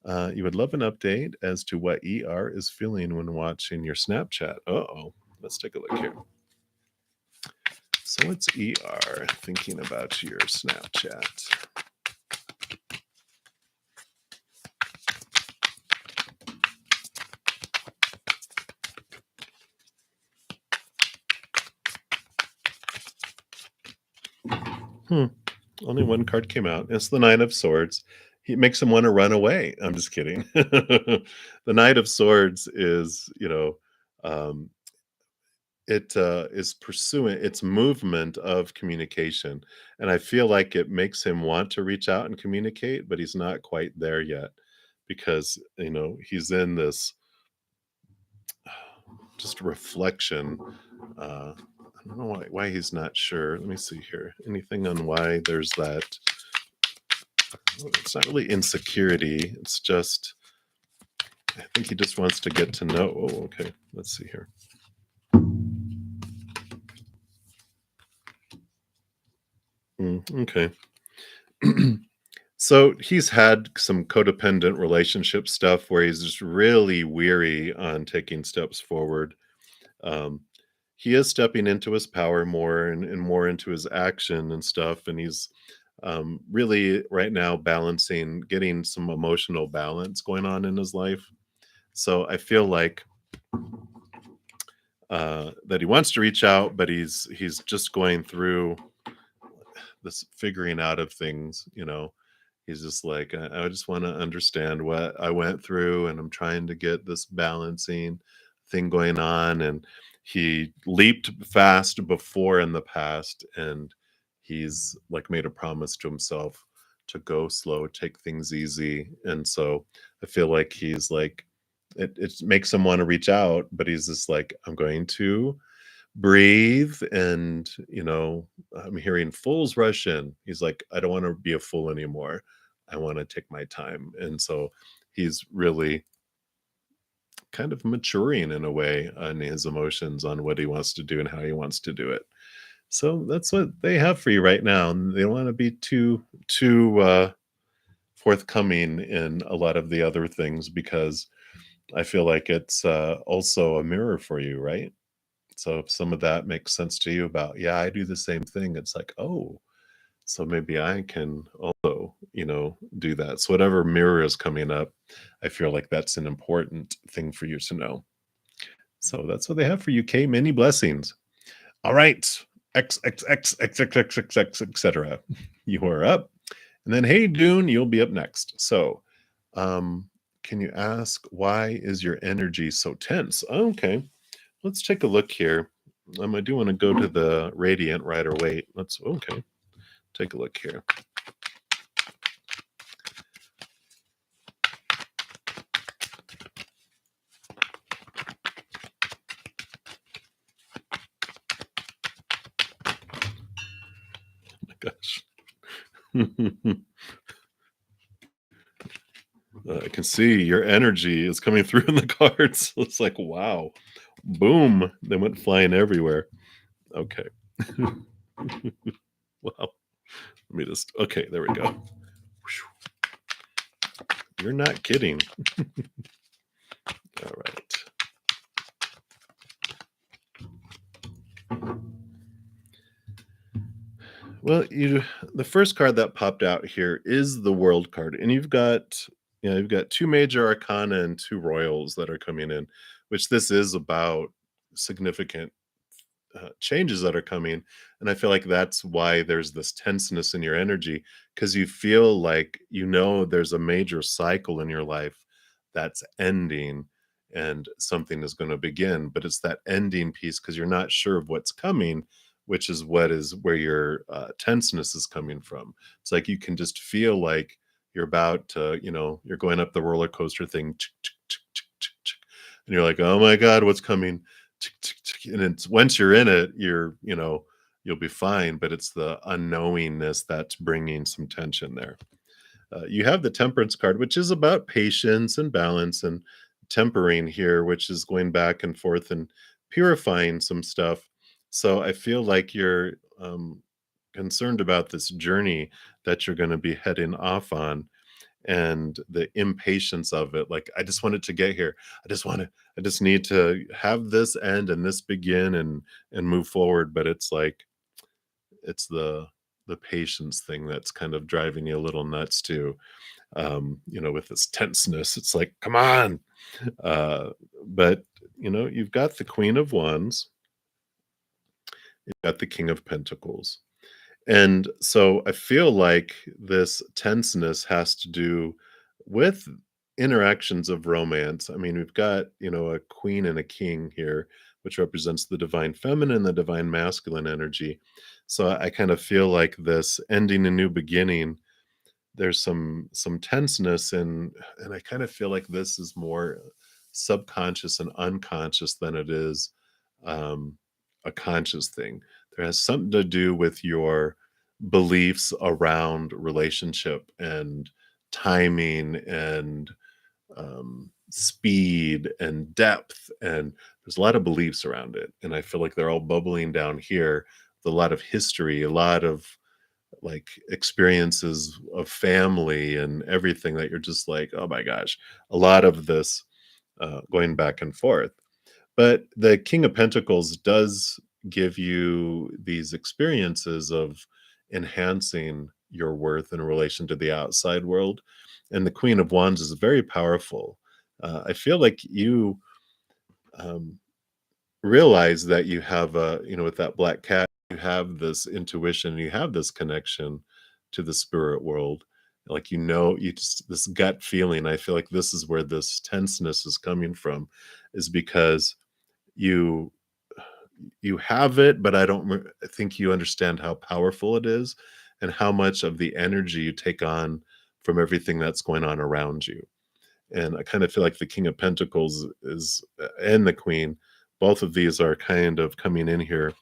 You would love an update as to what ER is feeling when watching your Snapchat. Uh-oh. Let's take a look here. So what's ER thinking about your Snapchat? Hmm. Only one card came out. It's the Knight of Swords. He makes him want to run away. I'm just kidding. The Knight of Swords is, um, it is pursuing its movement of communication, and I feel like it makes him want to reach out and communicate, but he's not quite there yet because he's in this just reflection. I don't know why he's not sure. Let me see here. Anything on why there's that? It's not really insecurity. It's just I think he just wants to get to know. Oh, okay. Let's see here. Okay. So he's had some codependent relationship stuff where he's just really weary on taking steps forward. Um, he is stepping into his power more and more into his action and stuff. And he's really right now balancing, getting some emotional balance going on in his life. So I feel like that he wants to reach out, but he's just going through this figuring out of things. He's just like, I just want to understand what I went through, and I'm trying to get this balancing thing going on. And he leaped fast before in the past, and he's like made a promise to himself to go slow, take things easy. And so I feel like he's like, it makes him want to reach out, but he's just like, I'm going to breathe. And I'm hearing fools rush in. He's like, I don't want to be a fool anymore. I want to take my time. And so he's really kind of maturing in a way on his emotions, on what he wants to do and how he wants to do it. So that's what they have for you right now. And they don't want to be too forthcoming in a lot of the other things, because I feel like it's also a mirror for you, right? So if some of that makes sense to you about, yeah, I do the same thing, it's like, oh, so maybe I can also, do that. So whatever mirror is coming up, I feel like that's an important thing for you to know. So that's what they have for you, Kay. Many blessings. All right. X X X X X X X X etc. You are up. And then hey Dune, you'll be up next. So can you ask, why is your energy so tense? Okay. Let's take a look here. I do want to go to the radiant rider. Wait, let's okay. Take a look here. Oh my gosh. I can see your energy is coming through in the cards. It's like, wow. Boom. They went flying everywhere. Okay. Wow. Let me just okay, there we go. You're not kidding. All right. Well, the first card that popped out here is the World card, and you've got two major arcana and two royals that are coming in, which this is about significant changes that are coming. And I feel like that's why there's this tenseness in your energy, because you feel like there's a major cycle in your life that's ending and something is going to begin, but it's that ending piece because you're not sure of what's coming, which is where your tenseness is coming from. It's like you can just feel like you're about to, you're going up the roller coaster thing, and you're like, oh my god, what's coming? And it's once you're in it, you'll be fine, but it's the unknowingness that's bringing some tension there. You have the temperance card, which is about patience and balance and tempering here, which is going back and forth and purifying some stuff. So I feel like you're concerned about this journey that you're going to be heading off on. and the impatience of it. Like, I just want it to get here. I just need to have this end and this begin and move forward. But it's like it's the patience thing that's kind of driving you a little nuts too. With this tenseness, it's like, come on. Uh, but you've got the Queen of Wands, you've got the King of Pentacles. And so I feel like this tenseness has to do with interactions of romance. I mean, we've got, a queen and a king here, which represents the divine feminine and the divine masculine energy. So I kind of feel like this ending a new beginning, there's some tenseness, and I kind of feel like this is more subconscious and unconscious than it is um, a conscious thing. There has something to do with your beliefs around relationship and timing and speed and depth, and there's a lot of beliefs around it, and I feel like they're all bubbling down here with a lot of history, a lot of like experiences of family and everything that you're just like, oh my gosh, a lot of this going back and forth. But the King of Pentacles does give you these experiences of enhancing your worth in relation to the outside world. And the Queen of Wands is very powerful. I feel like you um, realize that you have with that black cat, you have this intuition, you have this connection to the spirit world. Like, you just, this gut feeling. I feel like this is where this tenseness is coming from, is because you you have it, but I think you understand how powerful it is and how much of the energy you take on from everything that's going on around you. And I kind of feel like the King of Pentacles is and the Queen, both of these are kind of coming in here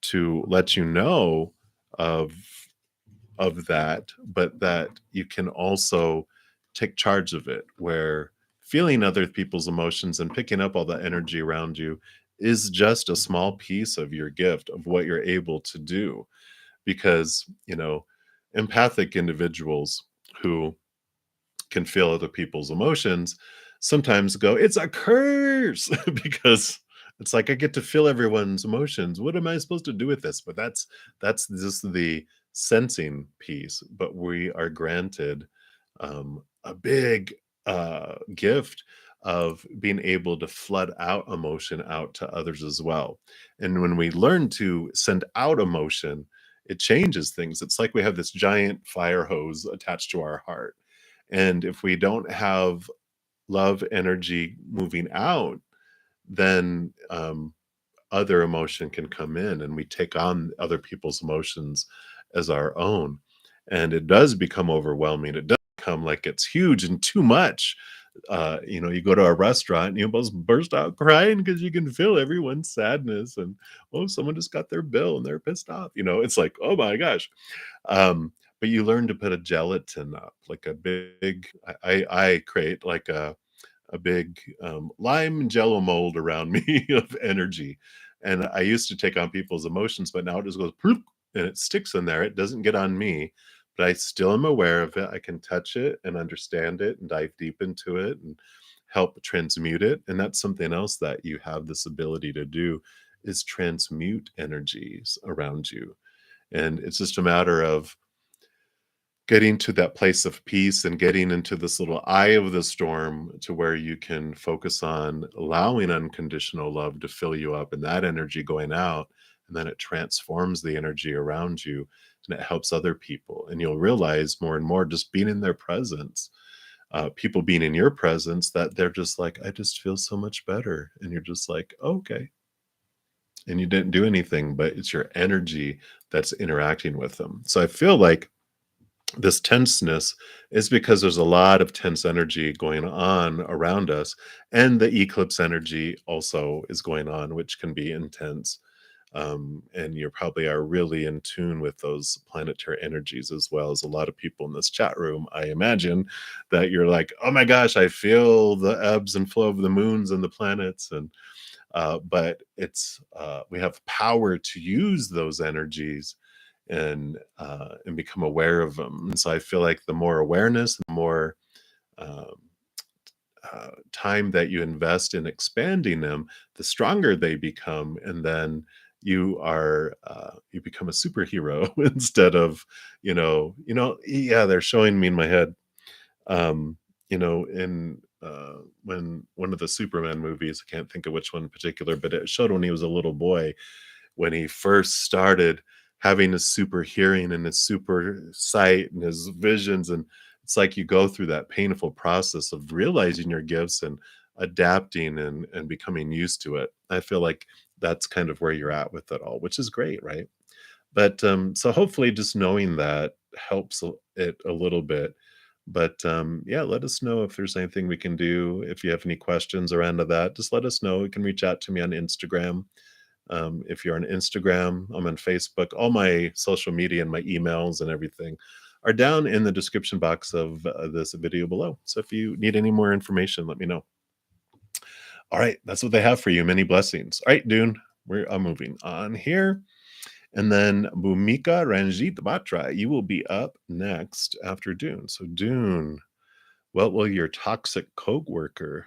to let you know of that, but that you can also take charge of it, where feeling other people's emotions and picking up all the energy around you is just a small piece of your gift of what you're able to do. Because empathic individuals who can feel other people's emotions sometimes go, it's a curse, because it's like, I get to feel everyone's emotions. What am I supposed to do with this? But that's just the sensing piece. But we are granted a big gift of being able to flood out emotion out to others as well. And when we learn to send out emotion, it changes things. It's like we have this giant fire hose attached to our heart, and if we don't have love energy moving out, then other emotion can come in and we take on other people's emotions as our own. And it does become overwhelming. It does become like it's huge and too much. You go to a restaurant and you almost burst out crying because you can feel everyone's sadness, and oh, someone just got their bill and they're pissed off. It's like, oh my gosh. But you learn to put a gelatin up, like a big. I create like a big lime jello mold around me of energy, and I used to take on people's emotions, but now it just goes "Ploop," and it sticks in there. It doesn't get on me, but I still am aware of it. I can touch it and understand it and dive deep into it and help transmute it. And that's something else that you have this ability to do, is transmute energies around you. And it's just a matter of getting to that place of peace and getting into this little eye of the storm, to where you can focus on allowing unconditional love to fill you up and that energy going out. And then it transforms the energy around you and it helps other people. And you'll realize more and more, just being in their presence, people being in your presence, that they're just like, I just feel so much better. And you're just like, okay. And you didn't do anything, but it's your energy that's interacting with them. So I feel like this tenseness is because there's a lot of tense energy going on around us, and the eclipse energy also is going on, which can be intense. And you probably are really in tune with those planetary energies, as well as a lot of people in this chat room. I imagine that you're like, oh my gosh, I feel the ebbs and flow of the moons and the planets. And but it's we have power to use those energies and become aware of them. And so I feel like the more awareness, the more um, time that you invest in expanding them, the stronger they become, and then you become a superhero instead of yeah, they're showing me in my head, um, in when one of the Superman movies, I can't think of which one in particular, but it showed when he was a little boy, when he first started having his super hearing and his super sight and his visions. And it's like you go through that painful process of realizing your gifts and adapting and becoming used to it. I feel like that's kind of where you're at with it all, which is great, right? But so hopefully just knowing that helps it a little bit. But yeah, let us know if there's anything we can do. If you have any questions around to that, just let us know. You can reach out to me on Instagram. If you're on Instagram, I'm on Facebook. All my social media and my emails and everything are down in the description box of this video below. So if you need any more information, let me know. All right, that's what they have for you. Many blessings. All right, Dune, we're moving on here. And then Bhumika Ranjit Batra, you will be up next after Dune. So, Dune, what will your toxic coworker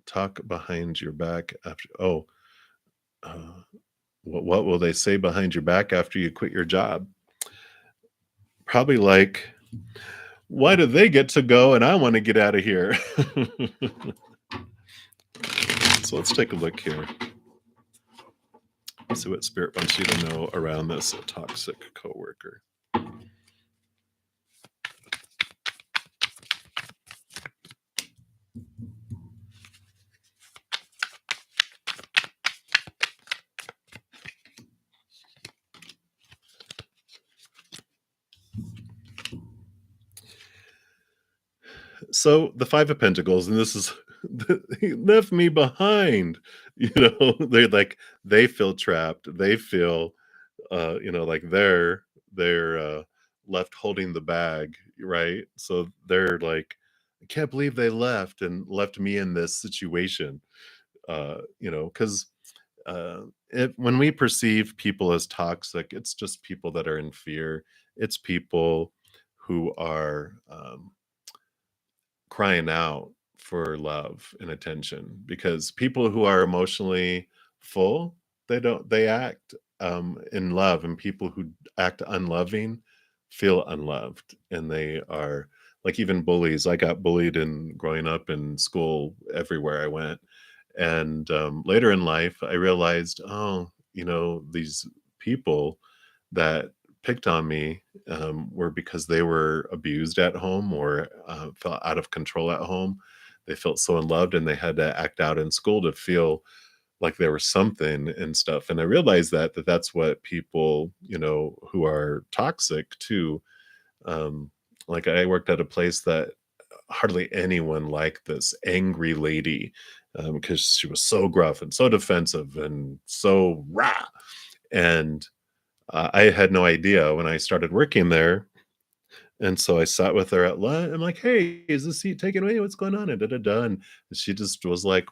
talk behind your back after? Oh, uh, what will they say behind your back after you quit your job? Probably like, why do they get to go and I want to get out of here? So let's take a look here. See what spirit wants you to know around this toxic coworker. So the Five of Pentacles, and this is he left me behind. They're like they feel trapped. They feel like they're left holding the bag, right? So they're like, I can't believe they left and left me in this situation. Because when we perceive people as toxic, it's just people that are in fear. It's people who are crying out for love and attention, because people who are emotionally full, they act in love, and people who act unloving feel unloved, and they are like, even bullies. I got bullied in growing up in school everywhere I went, and later in life I realized, oh, these people that picked on me were because they were abused at home, or felt out of control at home. They felt so unloved and they had to act out in school to feel like there was something and stuff. And I realized that's what people, who are toxic too. Um, like, I worked at a place that hardly anyone liked this angry lady, because she was so gruff and so defensive and so rah. And I had no idea when I started working there, and so I sat with her at lunch. I'm like, "Hey, is this seat taken away? What's going on?" And da da da. And she just was like,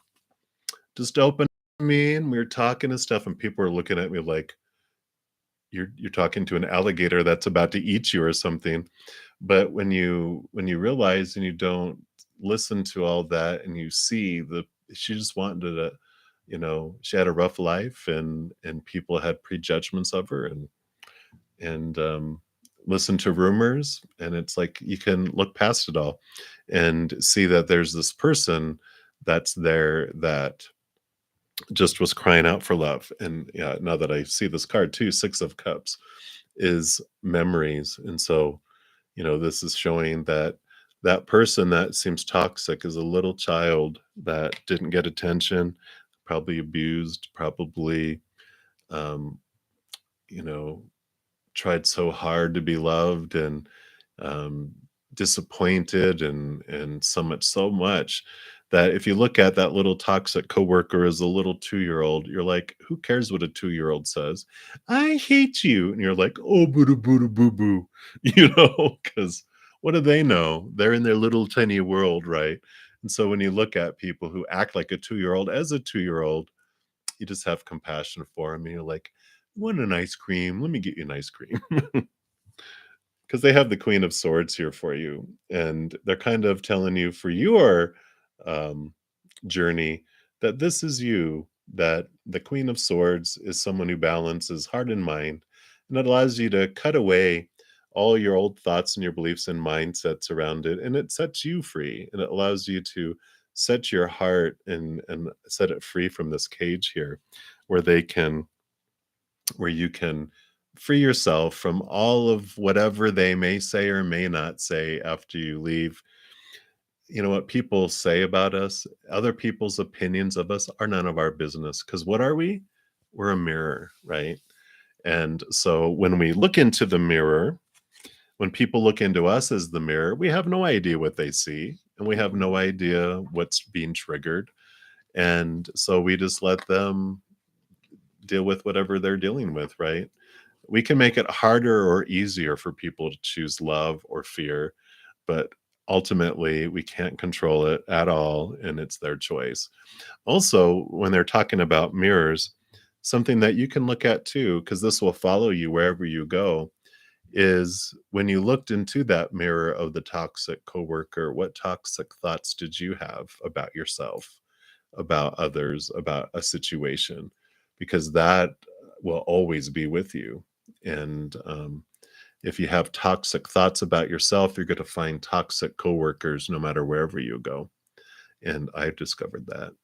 just open to me, and we were talking and stuff, and people were looking at me like, "You're talking to an alligator that's about to eat you or something." But when you realize and you don't listen to all that, and you see she just wanted to, she had a rough life, and people had prejudgments of her, and listen to rumors, and it's like you can look past it all and see that there's this person that's there that just was crying out for love. And yeah, now that I see this card too, Six of Cups is memories. And so, this is showing that that person that seems toxic is a little child that didn't get attention, probably abused, probably um you know tried so hard to be loved, and um, disappointed, and so much that if you look at that little toxic coworker as a little 2-year-old, you're like, who cares what a 2-year-old says? I hate you. And you're like, oh, boo doo boo doo boo boo, because what do they know? They're in their little tiny world, right? And so when you look at people who act like a 2-year-old as a 2-year-old, you just have compassion for them, and you're like, Want an ice cream? Let me get you an ice cream. Because they have the Queen of Swords here for you, and they're kind of telling you for your um, journey that this is you, that the Queen of Swords is someone who balances heart and mind, and it allows you to cut away all your old thoughts and your beliefs and mindsets around it, and it sets you free, and it allows you to set your heart and set it free from this cage here, where they can where you can free yourself from all of whatever they may say or may not say after you leave. You know what people say about us, other people's opinions of us are none of our business, because what are we? We're a mirror, right? And so when we look into the mirror, when people look into us as the mirror, we have no idea what they see, and we have no idea what's being triggered. And so we just let them deal with whatever they're dealing with, right? We can make it harder or easier for people to choose love or fear, but ultimately we can't control it at all, and it's their choice. Also, when they're talking about mirrors, something that you can look at too, because this will follow you wherever you go, is when you looked into that mirror of the toxic coworker, what toxic thoughts did you have about yourself, about others, about a situation? Because that will always be with you. And if you have toxic thoughts about yourself, you're going to find toxic coworkers no matter wherever you go. And I've discovered that.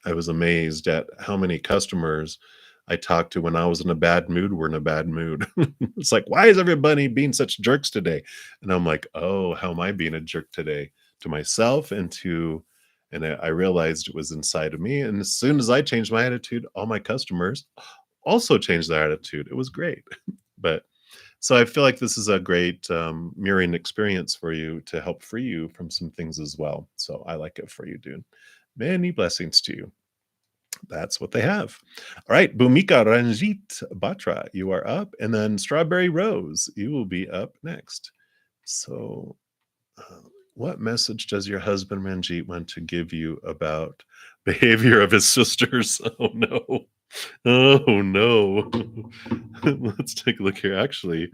I was amazed at how many customers I talked to when I was in a bad mood were in a bad mood. It's like, why is everybody being such jerks today? And I'm like, oh, how am I being a jerk today to myself and I realized it was inside of me. And as soon as I changed my attitude, all my customers also changed their attitude. It was great. But so I feel like this is a great mirroring experience for you to help free you from some things as well. So I like it for you, dude. Many blessings to you. That's what they have. All right, Bhumika Ranjit Batra, you are up. And then Strawberry Rose, you will be up next. So, uh, what message does your husband Ranjit want to give you about behavior of his sisters? Oh no. Oh no. Let's take a look here. Actually,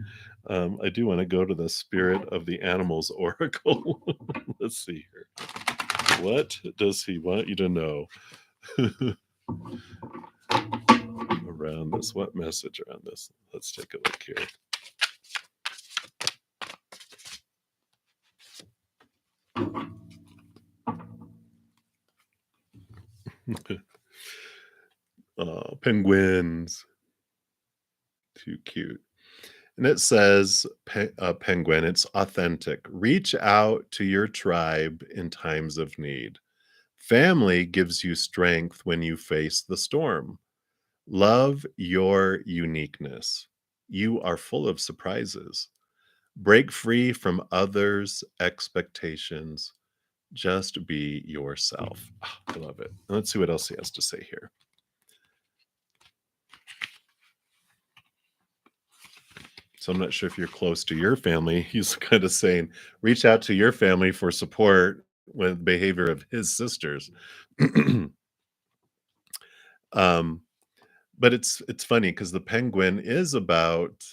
I do want to go to the Spirit of the Animals Oracle. Let's see here. What does he want you to know around this? What message around this? Let's take a look here. Penguins. Too cute. And it says, Penguin, it's authentic. Reach out to your tribe in times of need. Family gives you strength when you face the storm. Love your uniqueness. You are full of surprises. Break free from others' expectations. Just be yourself. Ah, I love it. Let's see what else he has to say here. So I'm not sure if you're close to your family. He's kind of saying, reach out to your family for support with behavior of his sisters. um, but it's funny because the penguin is about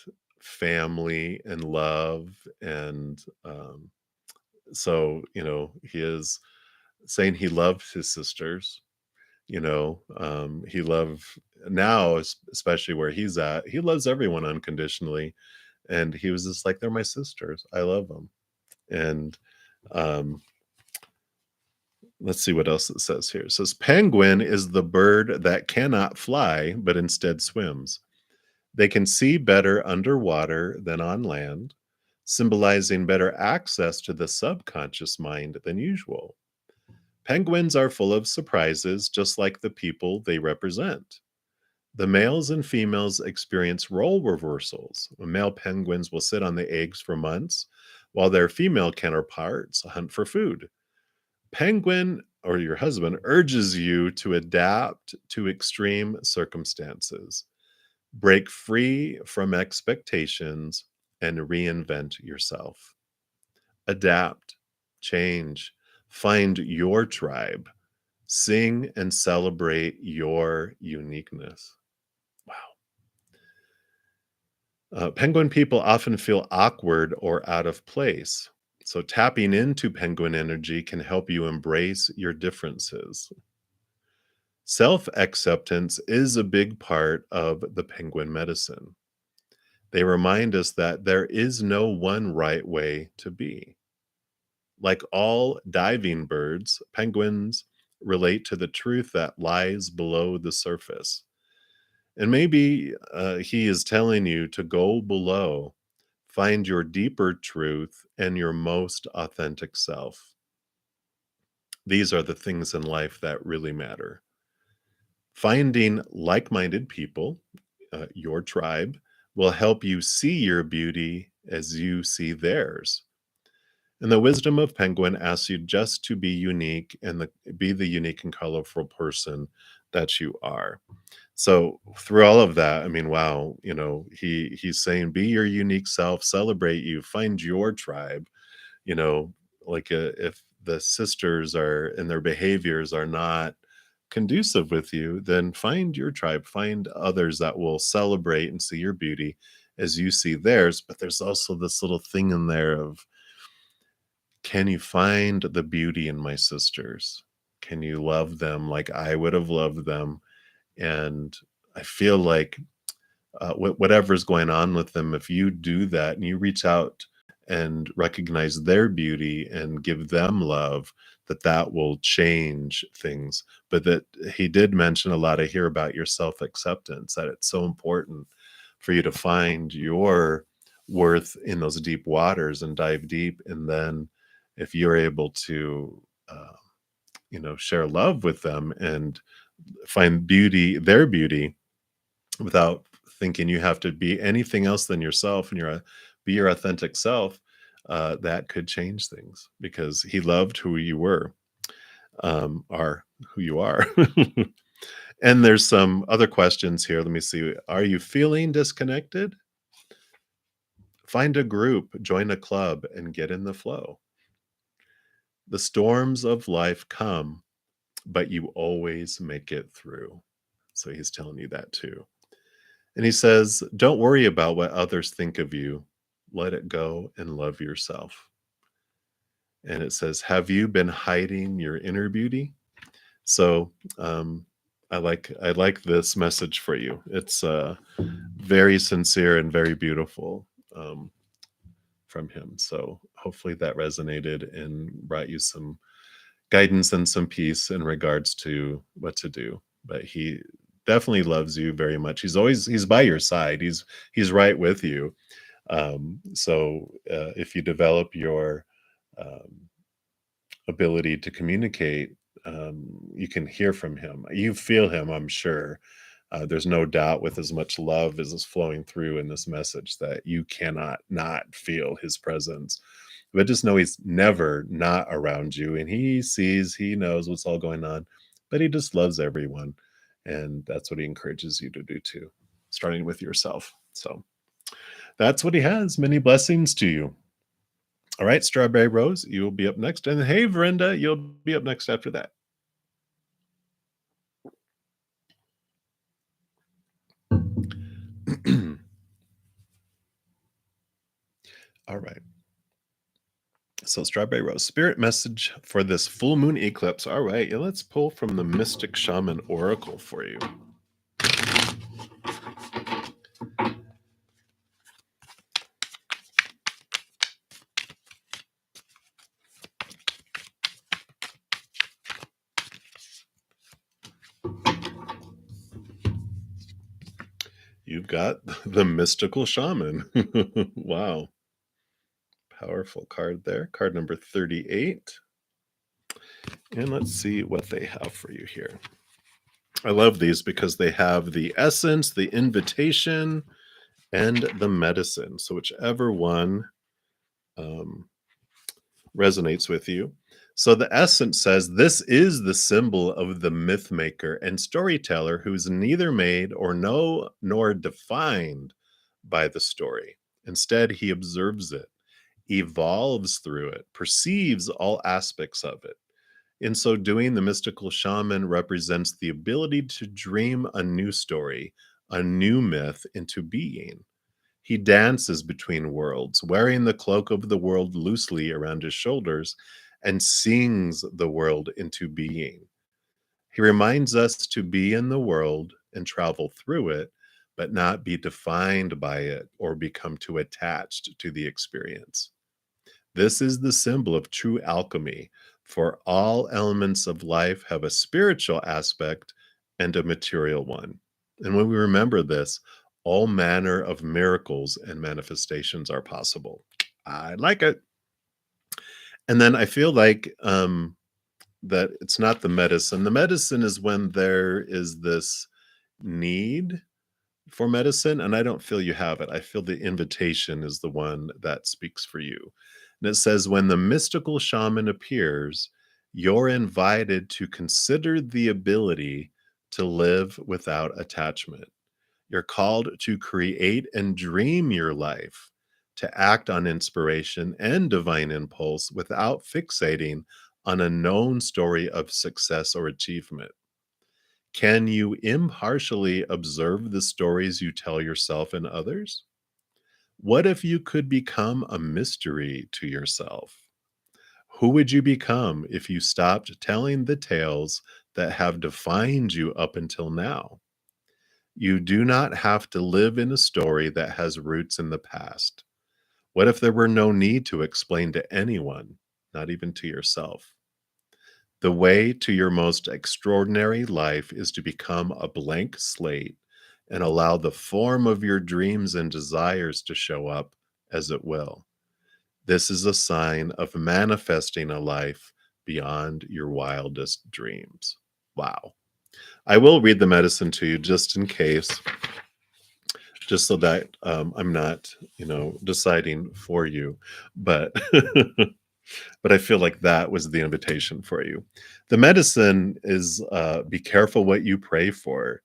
family and love, and so he is saying he loved his sisters. He loved now, especially where he's at. He loves everyone unconditionally, and he was just like, they're my sisters. I love them. And um, let's see what else it says here. It says, penguin is the bird that cannot fly, but instead swims. They can see better underwater than on land, symbolizing better access to the subconscious mind than usual. Penguins are full of surprises, just like the people they represent. The males and females experience role reversals. Male penguins will sit on the eggs for months, while their female counterparts hunt for food. Penguin, or your husband, urges you to adapt to extreme circumstances. Break free from expectations and reinvent yourself. Adapt, change, find your tribe, sing and celebrate your uniqueness. Wow. Penguin people often feel awkward or out of place. So, tapping into penguin energy can help you embrace your differences. Self acceptance is a big part of the penguin medicine. They remind us that there is no one right way to be. Like all diving birds, penguins relate to the truth that lies below the surface. And maybe he is telling you to go below, find your deeper truth and your most authentic self. These are the things in life that really matter. Finding like minded people, your tribe, will help you see your beauty as you see theirs. And the wisdom of Penguin asks you just to be unique and be the unique and colorful person that you are. So through all of that, I mean, wow, he's saying be your unique self, celebrate you, find your tribe, you know, like if the sisters are and their behaviors are not conducive with you, then find your tribe, find others that will celebrate and see your beauty as you see theirs. But there's also this little thing in there of, can you find the beauty in my sisters? Can you love them like I would have loved them? And I feel like whatever's going on with them, if you do that and you reach out and recognize their beauty and give them love, that will change things. But that he did mention a lot of here about your self acceptance, that it's so important for you to find your worth in those deep waters and dive deep. And then if you're able to, share love with them and find beauty, their beauty, without thinking you have to be anything else than yourself and be your authentic self, that could change things because he loved who you were, are who you are. And there's some other questions here. Let me see. Are you feeling disconnected? Find a group, join a club, and get in the flow. The storms of life come, but you always make it through. So he's telling you that too. And he says, don't worry about what others think of you. Let it go and love yourself. And it says, have you been hiding your inner beauty? So I like this message for you. It's very sincere and very beautiful, from him. So hopefully that resonated and brought you some guidance and some peace in regards to what to do. But he definitely loves you very much. He's by your side. He's right with you. So if you develop your um, ability to communicate, you can hear from him. You feel him, I'm sure. There's no doubt with as much love as is flowing through in this message that you cannot not feel his presence. But just know he's never not around you and he sees, he knows what's all going on, but he just loves everyone. And that's what he encourages you to do too, starting with yourself. So that's what he has. Many blessings to you. All right, Strawberry Rose, you will be up next. And hey, Verinda, you'll be up next after that. All right. So, Strawberry Rose, spirit message for this full moon eclipse. All right, yeah, let's pull from the Mystic Shaman Oracle for you. You've got the Mystical Shaman. Wow. Powerful card there. Card number 38. And let's see what they have for you here. I love these because they have the essence, the invitation, and the medicine. So, whichever one um, resonates with you. So the essence says this is the symbol of the myth maker and storyteller who's neither made or know nor defined by the story. Instead, he observes it, evolves through it, perceives all aspects of it. In so doing, the mystical shaman represents the ability to dream a new story, a new myth into being. He dances between worlds, wearing the cloak of the world loosely around his shoulders, and sings the world into being. He reminds us to be in the world and travel through it, but not be defined by it or become too attached to the experience. This is the symbol of true alchemy, for all elements of life have a spiritual aspect and a material one. And when we remember this, all manner of miracles and manifestations are possible. I like it. And then I feel like that it's not the medicine. The medicine is when there is this need for medicine, and I don't feel you have it. I feel the invitation is the one that speaks for you. And it says, when the mystical shaman appears, you're invited to consider the ability to live without attachment. You're called to create and dream your life, to act on inspiration and divine impulse without fixating on a known story of success or achievement. Can you impartially observe the stories you tell yourself and others? What if you could become a mystery to yourself? Who would you become if you stopped telling the tales that have defined you up until now? You do not have to live in a story that has roots in the past. What if there were no need to explain to anyone, not even to yourself? The way to your most extraordinary life is to become a blank slate and allow the form of your dreams and desires to show up as it will. This is a sign of manifesting a life beyond your wildest dreams. Wow. I will read the medicine to you just in case, just so that I'm not, deciding for you. But but I feel like that was the invitation for you. The medicine is be careful what you pray for.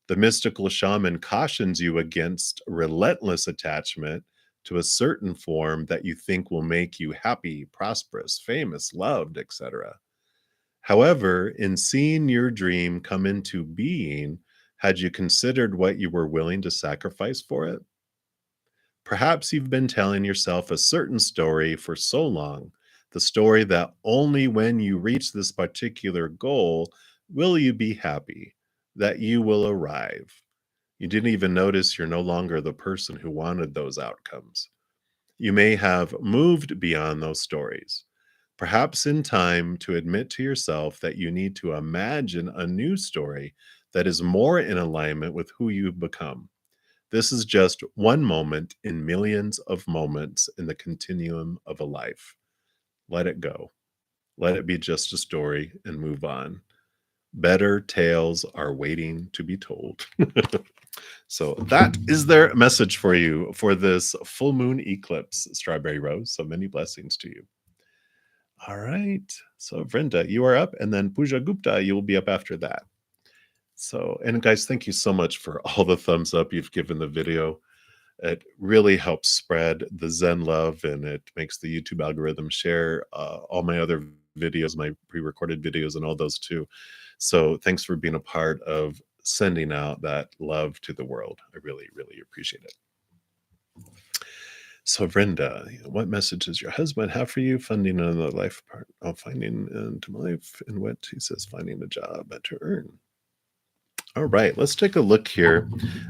The mystical shaman cautions you against relentless attachment to a certain form that you think will make you happy, prosperous, famous, loved, etc. However, in seeing your dream come into being, had you considered what you were willing to sacrifice for it? Perhaps you've been telling yourself a certain story for so long, the story that only when you reach this particular goal will you be happy, that you will arrive. You didn't even notice you're no longer the person who wanted those outcomes. You may have moved beyond those stories, perhaps in time to admit to yourself that you need to imagine a new story that is more in alignment with who you've become. This is just one moment in millions of moments in the continuum of a life. Let it go. Let it be just a story and move on. Better tales are waiting to be told. So that is their message for you for this full moon eclipse, Strawberry Rose. So many blessings to you. All right. So Vrinda, you are up, and then Pooja Gupta, you will be up after that. So, and guys, thank you so much for all the thumbs up you've given the video. It really helps spread the Zen love, and it makes the YouTube algorithm share all my other videos, my pre-recorded videos, and all those too. So thanks for being a part of sending out that love to the world. I really, really appreciate it. So Brenda, what message does your husband have for you? Funding another life part, finding into my life, and what he says, finding a job to earn. All right, let's take a look here.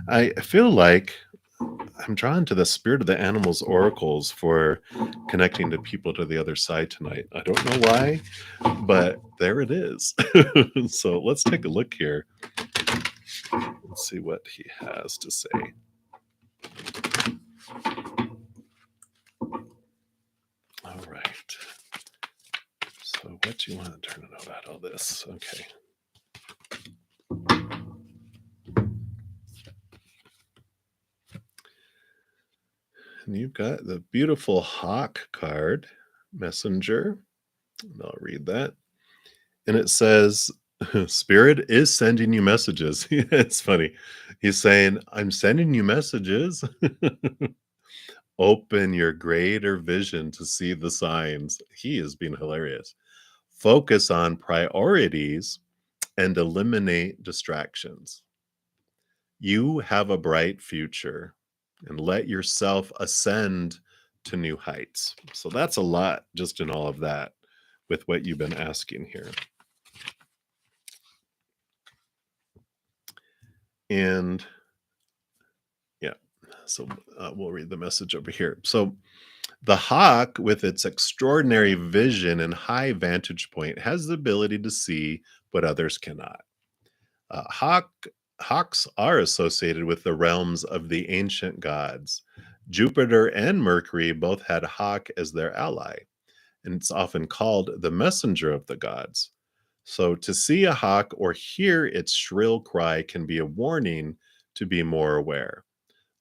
I feel like I'm drawn to the spirit of the animals oracles for connecting to people to the other side tonight. I don't know why, but there it is. So let's take a look here. Let's see what he has to say. All right. So what do you want to know about all this? Okay. And you've got the beautiful hawk card, messenger. And I'll read that. And it says, Spirit is sending you messages. It's funny. He's saying, I'm sending you messages. Open your greater vision to see the signs. He is being hilarious. Focus on priorities and eliminate distractions. You have a bright future. and let yourself ascend to new heights. So that's a lot just in all of that with what you've been asking here. And yeah, so we'll read the message over here. So the hawk, with its extraordinary vision and high vantage point, has the ability to see what others cannot. Uh, hawk Hawks are associated with the realms of the ancient gods. Jupiter and Mercury both had hawk as their ally, and it's often called the messenger of the gods. So to see a hawk or hear its shrill cry can be a warning to be more aware.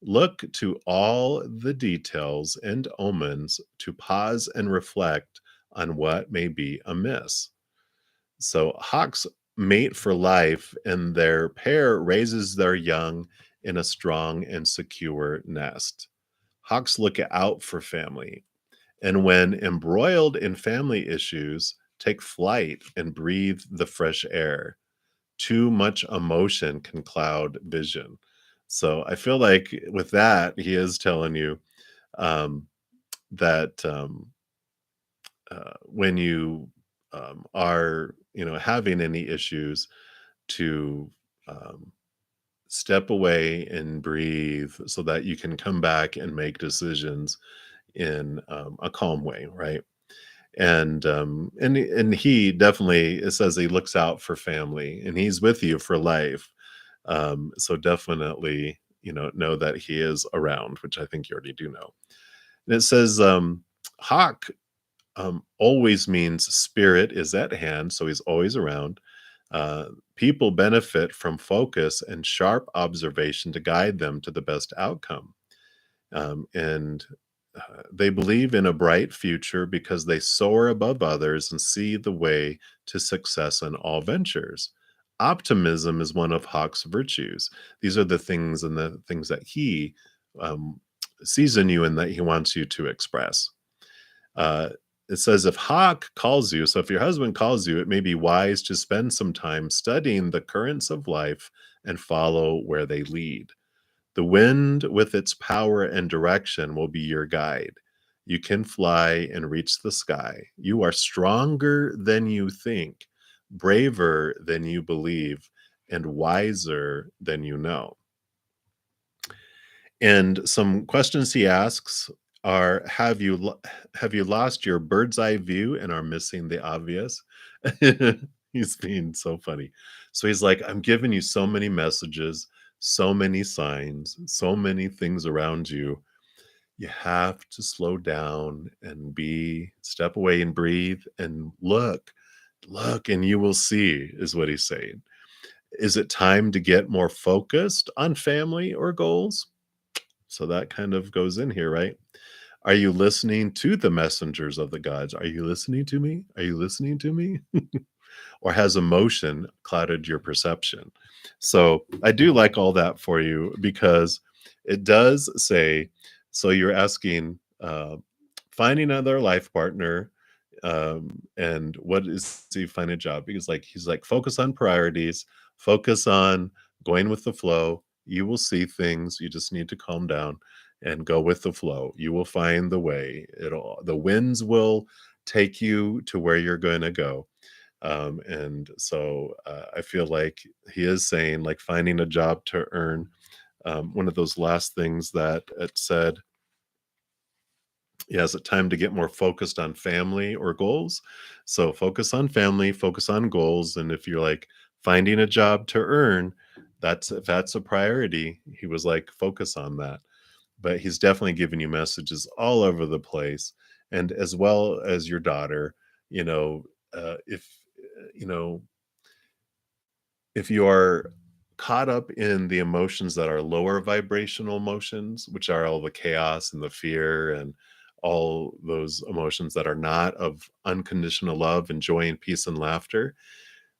Look to all the details and omens to pause and reflect on what may be amiss. So hawks mate for life, and their pair raises their young in a strong and secure nest. Hawks look out for family, and when embroiled in family issues, take flight and breathe the fresh air. Too much emotion can cloud vision. So I feel like with that, he is telling you um, that when you are, having any issues, to um, step away and breathe so that you can come back and make decisions in a calm way, right? And he definitely, it says he looks out for family and he's with you for life. So definitely, know that he is around, which I think you already do know. And it says hawk always means spirit is at hand, so he's always around. uh, People benefit from focus and sharp observation to guide them to the best outcome. And They believe in a bright future because they soar above others and see the way to success in all ventures. Optimism is one of Hawke's virtues. These are the things and the things that he um, sees in you and that he wants you to express. Uh, it says, if Hawk calls you, so if your husband calls you, it may be wise to spend some time studying the currents of life and follow where they lead. The wind, with its power and direction, will be your guide. You can fly and reach the sky. You are stronger than you think, braver than you believe, and wiser than you know. And some questions he asks are, have you lost your bird's eye view and are missing the obvious? He's being so funny. So he's like, I'm giving you so many messages, so many signs, so many things around you. You have to slow down and step away and breathe and look, and you will see, is what he's saying. Is it time to get more focused on family or goals? So that kind of goes in here, right? Are you listening to the messengers of the gods? Are you listening to me? Are you listening to me? Or has emotion clouded your perception? So I do like all that for you because it does say, so you're asking, finding another life partner, and what is he find a job? Because he's like, focus on priorities, focus on going with the flow. You will see things. You just need to calm down and go with the flow. You will find the way. The winds will take you to where you're going to go. And so I feel like he is saying, like, finding a job to earn. One of those last things that it said, yeah, is it time to get more focused on family or goals? So focus on family, focus on goals. And if you're like finding a job to earn, if that's a priority, he was like, focus on that. But he's definitely giving you messages all over the place. And as well as your daughter, you know, if you know, if you are caught up in the emotions that are lower vibrational emotions, which are all the chaos and the fear and all those emotions that are not of unconditional love and joy and peace and laughter,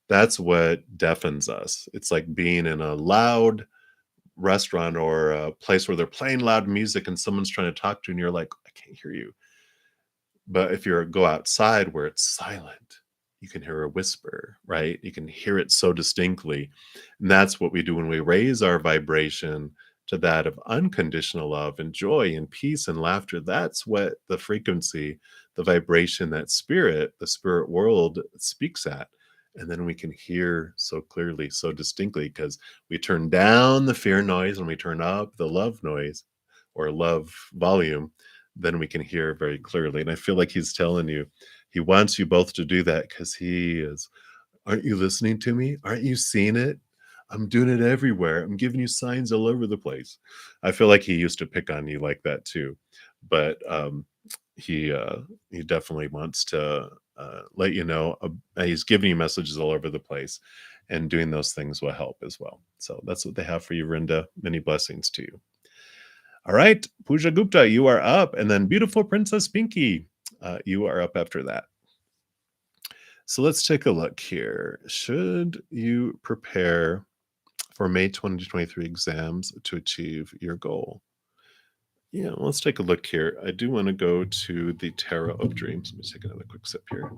that's what deafens us. It's like being in a loud restaurant or a place where they're playing loud music and someone's trying to talk to you and you're like, I can't hear you. But if you go outside where it's silent, you can hear a whisper, right? You can hear it so distinctly. And that's what we do when we raise our vibration to that of unconditional love and joy and peace and laughter. That's what the frequency, the vibration, that spirit, the spirit world speaks at. And then we can hear so clearly, so distinctly, because we turn down the fear noise and we turn up the love noise or love volume, then we can hear very clearly. And I feel like he's telling you, he wants you both to do that because he is, aren't you listening to me? Aren't you seeing it? I'm doing it everywhere. I'm giving you signs all over the place. I feel like he used to pick on you like that too. But he he definitely wants to let you know he's giving you messages all over the place, and doing those things will help as well. So that's what they have for you, Rinda. Many blessings to you. All right, Pooja Gupta, you are up, and then beautiful Princess Pinky, you are up after that. So let's take a look here. Should you prepare for May 2023 exams to achieve your goal? Yeah, let's take a look here. I do want to go to the Tarot of Dreams. Let me take another quick sip here.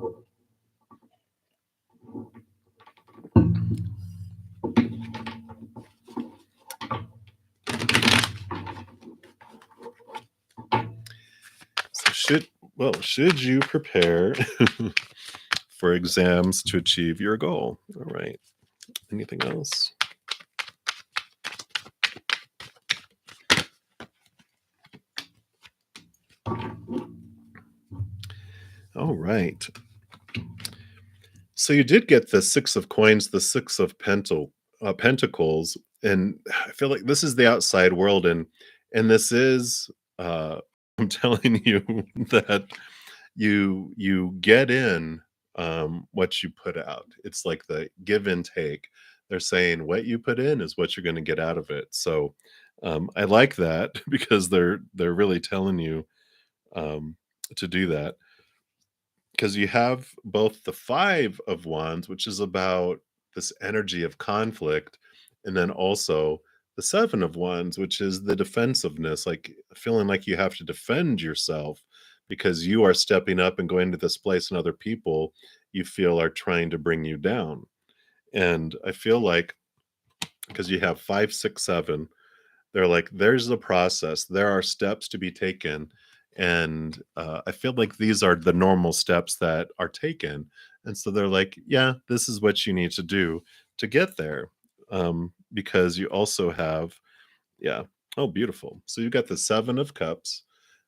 So should you prepare for exams to achieve your goal? All right. Anything else? All right. So you did get the 6 of coins, the 6 of pentacles, and I feel like this is the outside world, and this is, I'm telling you that you get in, what you put out. It's like the give and take. They're saying what you put in is what you're gonna get out of it. So, I like that because they're really telling you, um, to do that. Because you have both the 5 of wands, which is about this energy of conflict, and then also the 7 of wands, which is the defensiveness, like feeling like you have to defend yourself because you are stepping up and going to this place and other people you feel are trying to bring you down. And I feel like because you have 5, 6, 7, they're like, there's a process. There are steps to be taken. And I feel like these are the normal steps that are taken. And so they're like, yeah, this is what you need to do to get there. Because you also have, yeah, oh, beautiful. So you got the 7 of Cups,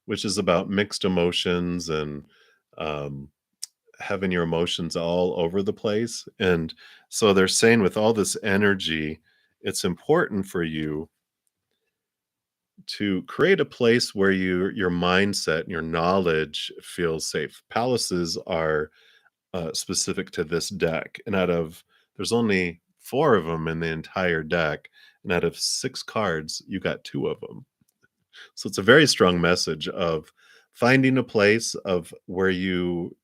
which is about mixed emotions and um, having your emotions all over the place. And so they're saying with all this energy, it's important for you to create a place where your mindset and your knowledge feels safe. Palaces are specific to this deck, and out of there's only 4 of them in the entire deck, and out of 6 cards, you got 2 of them. So it's a very strong message of finding a place of where you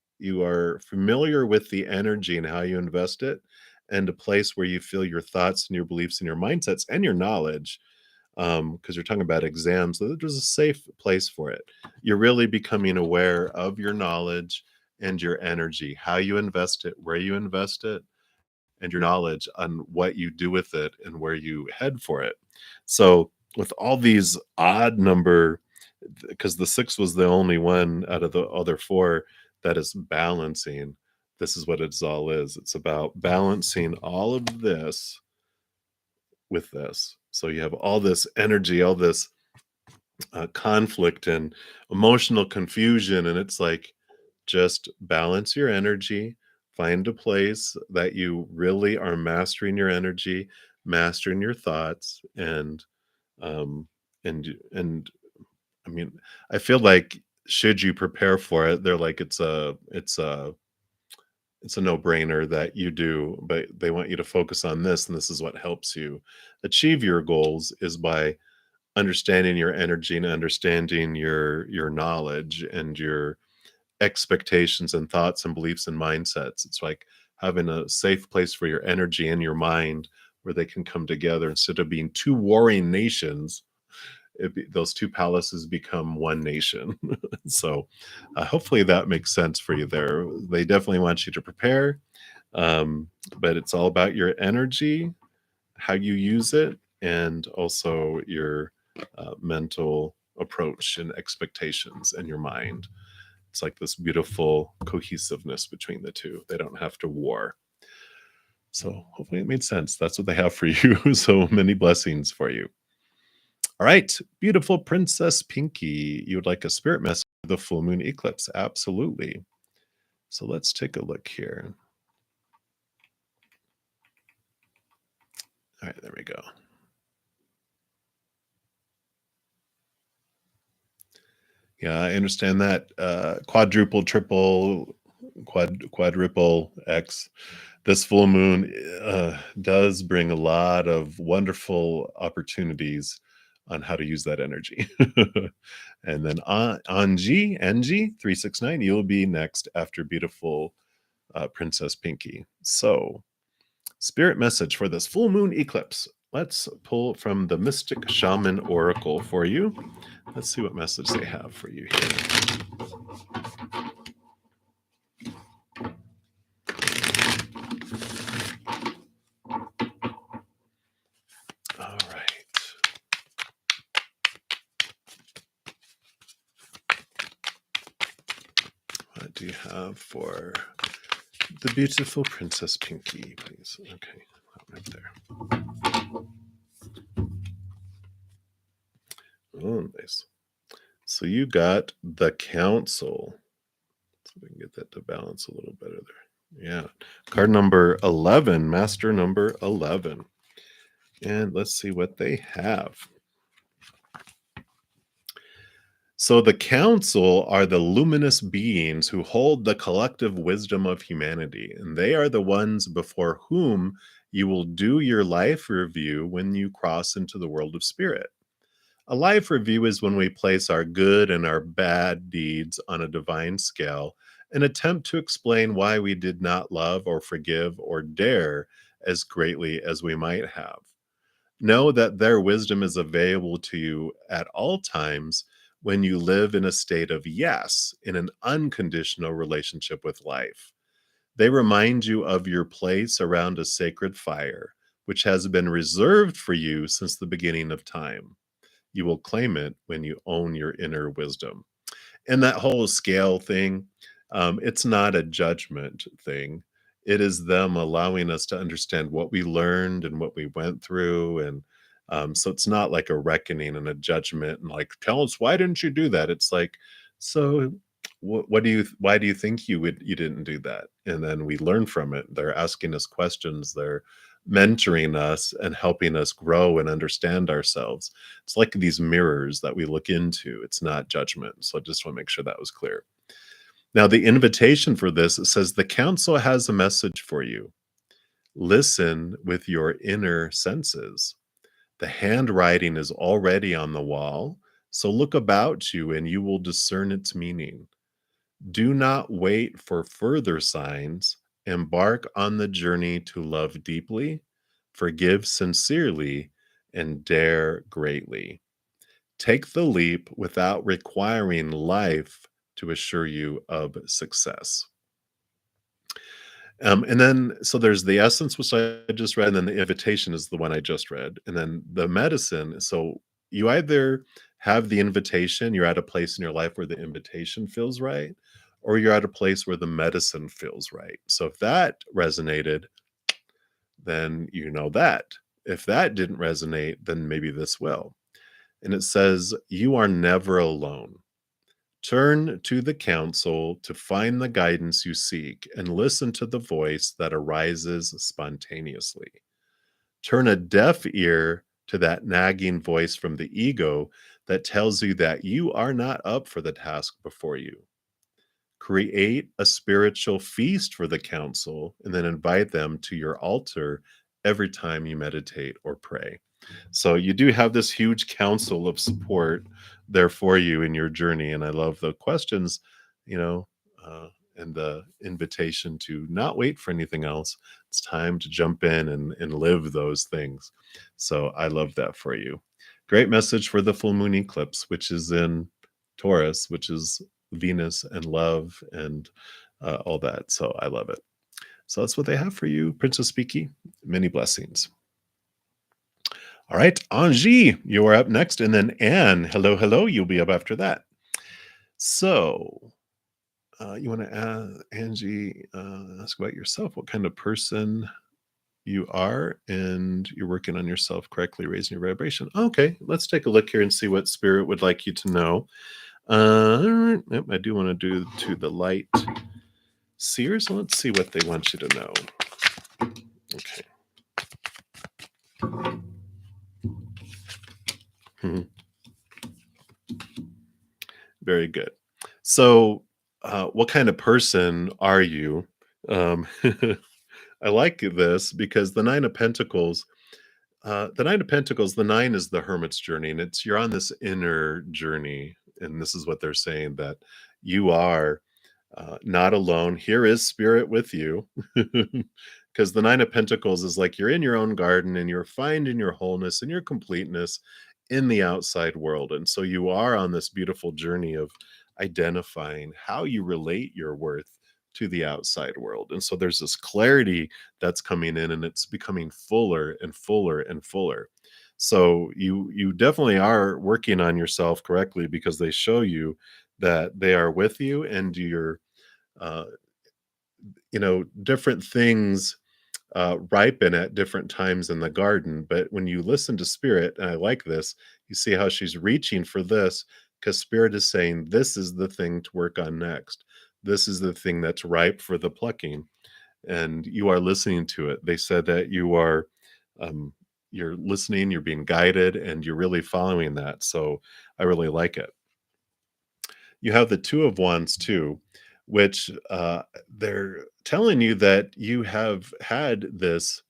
are familiar with the energy and how you invest it, and a place where you feel your thoughts and your beliefs and your mindsets and your knowledge, because you're talking about exams, so there's a safe place for it. You're really becoming aware of your knowledge and your energy, how you invest it, where you invest it, and your knowledge on what you do with it and where you head for it. So with all these odd number, because the 6 was the only one out of the other 4 that is balancing, this is what it's all is. It's about balancing all of this with this. So you have all this energy, all this conflict and emotional confusion, and it's like just balance your energy, find a place that you really are mastering your energy, mastering your thoughts, um and I mean, I feel like should you prepare for it, they're like it's a no-brainer that you do, but they want you to focus on this, and this is what helps you achieve your goals is by understanding your energy and understanding your knowledge and your expectations and thoughts and beliefs and mindsets. It's like having a safe place for your energy and your mind where they can come together instead of being 2 warring nations. Those 2 palaces become 1 nation. So hopefully that makes sense for you there. They definitely want you to prepare, but it's all about your energy, how you use it, and also your mental approach and expectations and your mind. It's like this beautiful cohesiveness between the two. They don't have to war. So hopefully it made sense. That's what they have for you. So many blessings for you. All right, beautiful Princess Pinky. You would like a spirit message for the full moon eclipse? Absolutely. So let's take a look here. All right, there we go. Yeah, I understand that. Quadruple, triple, quadruple X. This full moon does bring a lot of wonderful opportunities on how to use that energy. And then Anji, NG 369, you'll be next after beautiful Princess Pinky. So, spirit message for this full moon eclipse. Let's pull from the Mystic Shaman Oracle for you. Let's see what message they have for you here. All right. What do you have for the beautiful Princess Pinky, please? Okay, right there. Oh, nice. So you got the Council. So we can get that to balance a little better there. Yeah. Card number 11, master number 11. And let's see what they have. So the council are the luminous beings who hold the collective wisdom of humanity, and they are the ones before whom you will do your life review when you cross into the world of spirit. A life review is when we place our good and our bad deeds on a divine scale and attempt to explain why we did not love or forgive or dare as greatly as we might have. Know that their wisdom is available to you at all times when you live in a state of yes, in an unconditional relationship with life. They remind you of your place around a sacred fire, which has been reserved for you since the beginning of time. You will claim it when you own your inner wisdom. And that whole scale thing, it's not a judgment thing. It is them allowing us to understand what we learned and what we went through. And so it's not like a reckoning and a judgment and like, tell us, why didn't you do that? It's like, so what do you, why do you think you didn't do that? And then we learn from it. They're asking us questions. They're mentoring us and helping us grow and understand ourselves. It's like these mirrors that we look into. It's not judgment. So I just want to make sure that was clear. Now, the invitation for this, it says the council has a message for you. Listen with your inner senses. The handwriting is already on the wall, so look about you and you will discern its meaning. Do not wait for further signs. Embark on the journey to love deeply, forgive sincerely, and dare greatly. Take the leap without requiring life to assure you of success. And then, so there's the essence, which I just read, and then the invitation is the one I just read. And then the medicine. So you either have the invitation, you're at a place in your life where the invitation feels right, or you're at a place where the medicine feels right. So if that resonated, then you know that. If that didn't resonate, then maybe this will. And it says, you are never alone. Turn to the counsel to find the guidance you seek and listen to the voice that arises spontaneously. Turn a deaf ear to that nagging voice from the ego that tells you that you are not up for the task before you. Create a spiritual feast for the council and then invite them to your altar every time you meditate or pray. So you do have this huge council of support there for you in your journey. And I love the questions, you know, and the invitation to not wait for anything else. It's time to jump in and live those things. So I love that for you. Great message for the full moon eclipse, which is in Taurus, which is Venus and love and all that. So I love it. So that's what they have for you, Princess Speaky. Many blessings. All right, Angie, you are up next, and then Anne. Hello, hello. You'll be up after that. So, you want to Angie, ask about yourself, what kind of person you are, and you're working on yourself correctly, raising your vibration. Okay, let's take a look here and see what spirit would like you to know. All right, yep, I do want to do to the light seers. Let's see what they want you to know. Okay. Mhm. Very good. So, what kind of person are you? Um, I like this because the Nine of Pentacles, the nine is the hermit's journey, and it's you're on this inner journey, and this is what they're saying that you are not alone. Here is spirit with you, because the Nine of Pentacles is like you're in your own garden and you're finding your wholeness and your completeness in the outside world, and so you are on this beautiful journey of identifying how you relate your worth to the outside world. And so there's this clarity that's coming in, and it's becoming fuller and fuller and fuller. So you definitely are working on yourself correctly, because they show you that they are with you, and you're uh, different things ripen at different times in the garden. But when you listen to spirit, and I like this, you see how she's reaching for this, because spirit is saying this is the thing to work on next. This is the thing that's ripe for the plucking, and you are listening to it. They said that um, you're listening, you're being guided, and you're really following that. So I really like it. You have the Two of Wands too, which they're telling you that you have had this.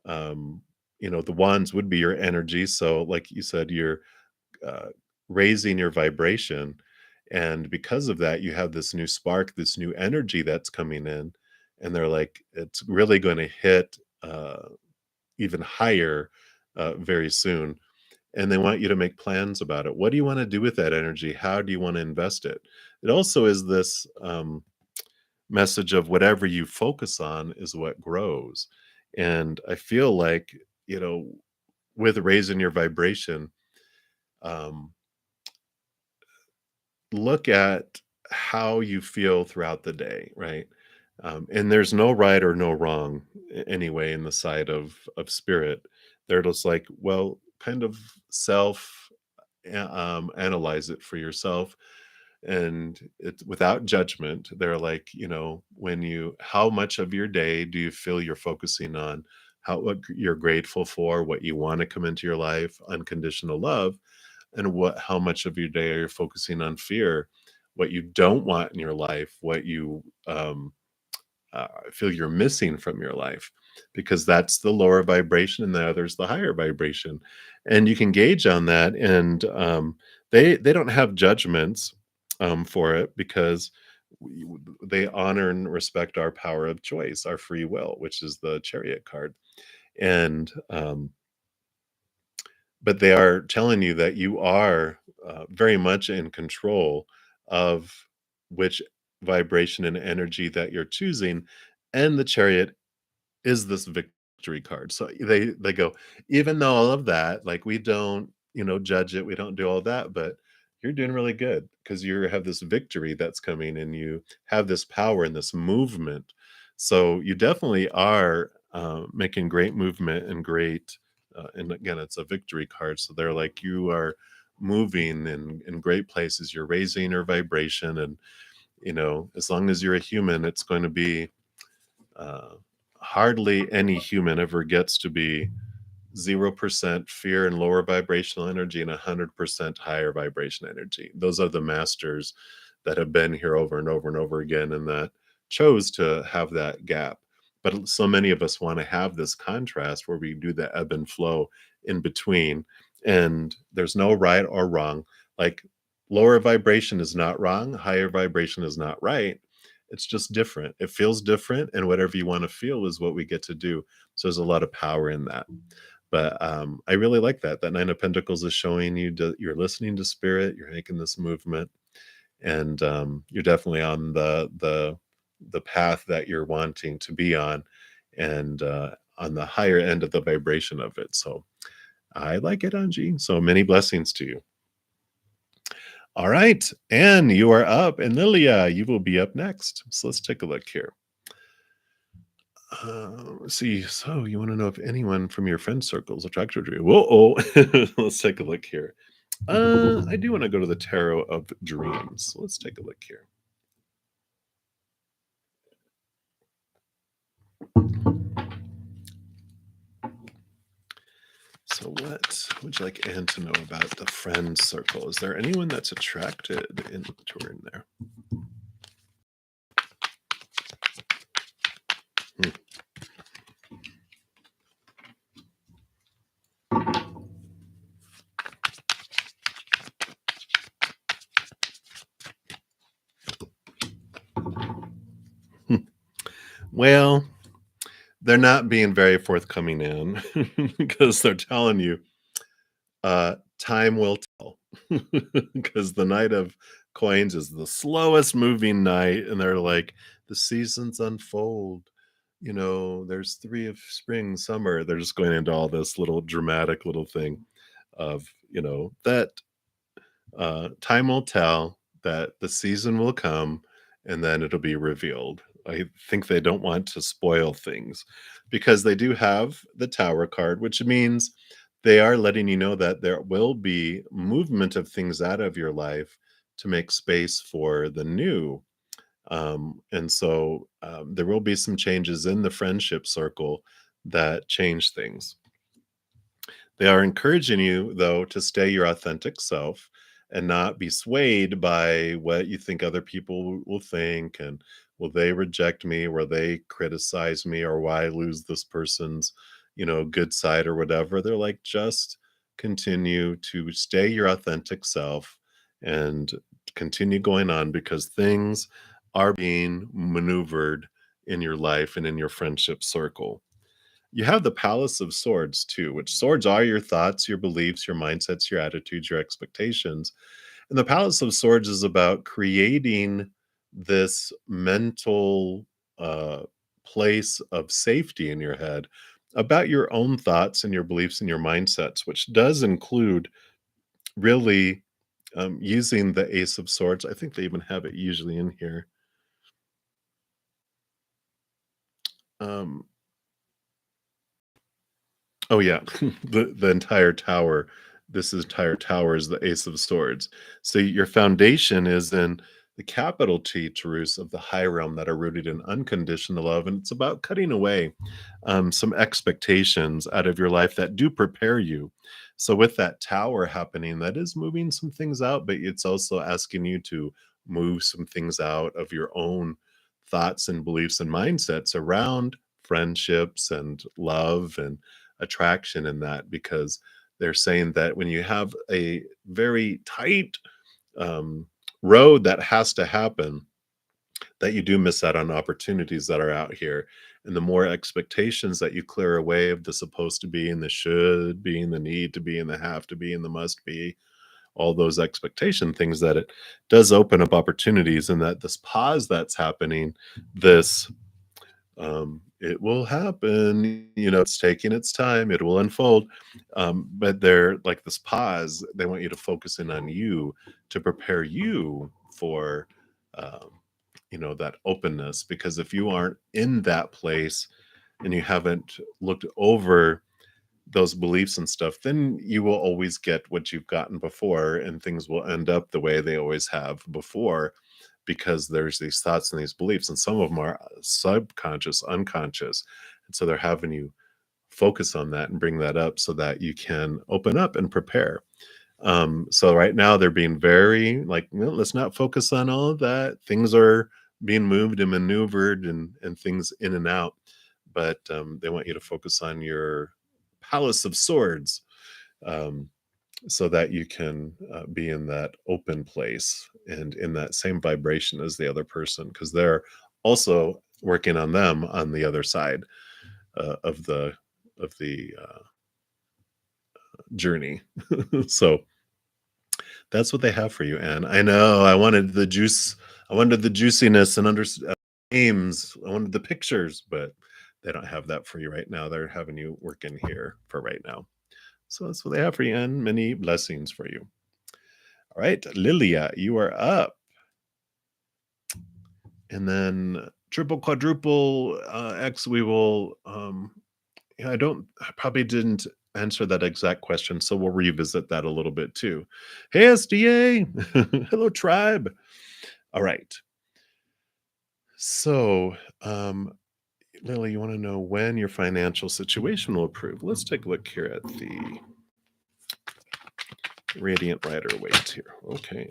Um, the wands would be your energy. So, like you said, you're uh, raising your vibration, and because of that, you have this new spark, this new energy that's coming in, and they're like, it's really going to hit even higher very soon, and they want you to make plans about it. What do you want to do with that energy? How do you want to invest it? It also is this message of whatever you focus on is what grows. And I feel like, you know, with raising your vibration, um, look at how you feel throughout the day, right? And there's no right or no wrong anyway in the side of spirit. They're just like, well, kind of self analyze it for yourself, and it's without judgment. They're like, when you how much of your day do you feel you're focusing on what you're grateful for, what you want to come into your life, unconditional love, and what how much of your day are you focusing on fear, what you don't want in your life, what you feel you're missing from your life, because that's the lower vibration and the other's the higher vibration, and you can gauge on that. And they don't have judgments for it, because they honor and respect our power of choice, our free will, which is the Chariot card. And but they are telling you that you are very much in control of which vibration and energy that you're choosing, and the Chariot is this victory card. So they go, even though all of that, like, we don't, judge it, we don't do all that, but you're doing really good, because you have this victory that's coming, and you have this power and this movement. So you definitely are making great movement and great. And again, it's a victory card. So they're like, you are moving in great places. You're raising your vibration, and as long as you're a human, it's going to be uh, hardly any human ever gets to be 0% fear and lower vibrational energy and 100% higher vibration energy. Those are the masters that have been here over and over and over again, and that chose to have that gap. But so many of us want to have this contrast where we do the ebb and flow in between, and there's no right or wrong. Like, lower vibration is not wrong, higher vibration is not right. It's just different. It feels different, and whatever you want to feel is what we get to do. So there's a lot of power in that. But I really like that. That Nine of Pentacles is showing you you're listening to spirit, you're making this movement, and you're definitely on the path that you're wanting to be on, and on the higher end of the vibration of it. So I like it, Angie. So many blessings to you. All right. And you are up. And Lilia, you will be up next. So let's take a look here. Let's see. So you want to know if anyone from your friend circles attracted you? Whoa, oh, let's take a look here. I do want to go to the tarot of dreams. So let's take a look here. So what would you like Anne to know about the friend circle? Is there anyone that's attracted in to her in there? Hmm. Hmm. Well, they're not being very forthcoming in because they're telling you time will tell. Because the Knight of Coins is the slowest moving knight, and they're like, the seasons unfold. You know, there's three of spring, summer. They're just going into all this little dramatic little thing of, that time will tell, that the season will come, and then it'll be revealed. I think they don't want to spoil things because they do have the Tower card, which means they are letting you know that there will be movement of things out of your life to make space for the new. And so there will be some changes in the friendship circle that change things. They are encouraging you, though, to stay your authentic self and not be swayed by what you think other people will think, and will they reject me, will they criticize me, or why lose this person's, good side or whatever. They're like, just continue to stay your authentic self and continue going on because things are being maneuvered in your life and in your friendship circle. You have the Palace of Swords too, which swords are your thoughts, your beliefs, your mindsets, your attitudes, your expectations. And the Palace of Swords is about creating this mental uh, place of safety in your head about your own thoughts and your beliefs and your mindsets, which does include really using the Ace of Swords. I think they even have it usually in here. Um, Oh yeah, the entire tower. This entire tower is the Ace of Swords. So your foundation is in the capital T truths of the high realm that are rooted in unconditional love, and it's about cutting away some expectations out of your life that do prepare you. So with that tower happening, that is moving some things out, but it's also asking you to move some things out of your own thoughts and beliefs and mindsets around friendships and love and attraction in that, because they're saying that when you have a very tight um, road that has to happen, that you do miss out on opportunities that are out here. And the more expectations that you clear away of the supposed to be and the should be and the need to be and the have to be and the must be, all those expectation things, that it does open up opportunities, and that this pause that's happening, this it will happen, it's taking its time, it will unfold. But they're like this pause, they want you to focus in on you to prepare you for um, that openness, because if you aren't in that place and you haven't looked over those beliefs and stuff, then you will always get what you've gotten before, and things will end up the way they always have before, because there's these thoughts and these beliefs, and some of them are subconscious, unconscious. And so they're having you focus on that and bring that up so that you can open up and prepare. So right now they're being very like, "No, let's not focus on all of that. Things are being moved and maneuvered and things in and out." But they want you to focus on your Palace of Swords, um, so that you can be in that open place and in that same vibration as the other person, because they're also working on them on the other side of the journey. So that's what they have for you, and I know I wanted the juice, I wanted the juiciness and names, I wanted the pictures, but they don't have that for you right now. They're having you work in here for right now. So that's what they have for you, and many blessings for you. All right, Lilia, you are up. And then triple, quadruple X, we will. Yeah, I probably didn't answer that exact question, so we'll revisit that a little bit too. Hey, SDA. Hello, tribe. All right. So, Lily, you want to know when your financial situation will improve? Let's take a look here at the Radiant Rider weight here. Okay.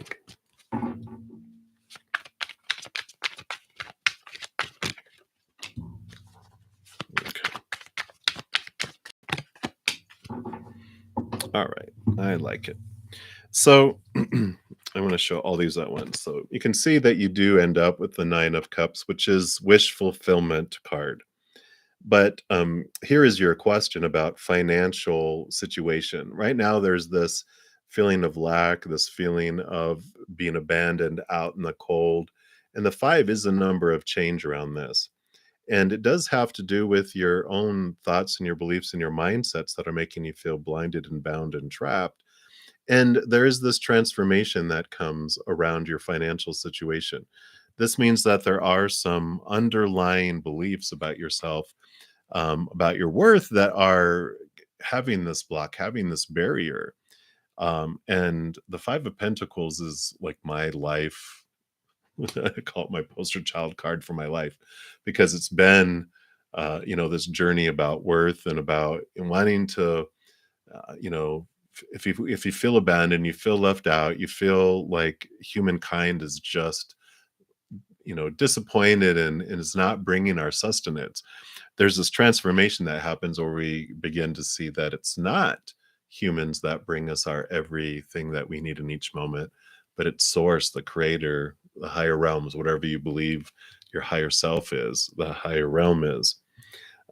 Okay. All right. I like it. So I want to show all these at once. So you can see that you do end up with the Nine of Cups, which is wish fulfillment card. But here is your question about financial situation. Right now, there's this feeling of lack, this feeling of being abandoned out in the cold. And the five is a number of change around this. And it does have to do with your own thoughts and your beliefs and your mindsets that are making you feel blinded and bound and trapped. And there is this transformation that comes around your financial situation. This means that there are some underlying beliefs about yourself, about your worth, that are having this block, having this barrier. And the Five of Pentacles is like my life. I call it my poster child card for my life because it's been, this journey about worth and about wanting to, you know, if you feel abandoned, you feel left out, you feel like humankind is just, disappointed and is not bringing our sustenance. There's this transformation that happens where we begin to see that it's not humans that bring us our everything that we need in each moment, but it's source, the creator, the higher realms, whatever you believe your higher self is, the higher realm is.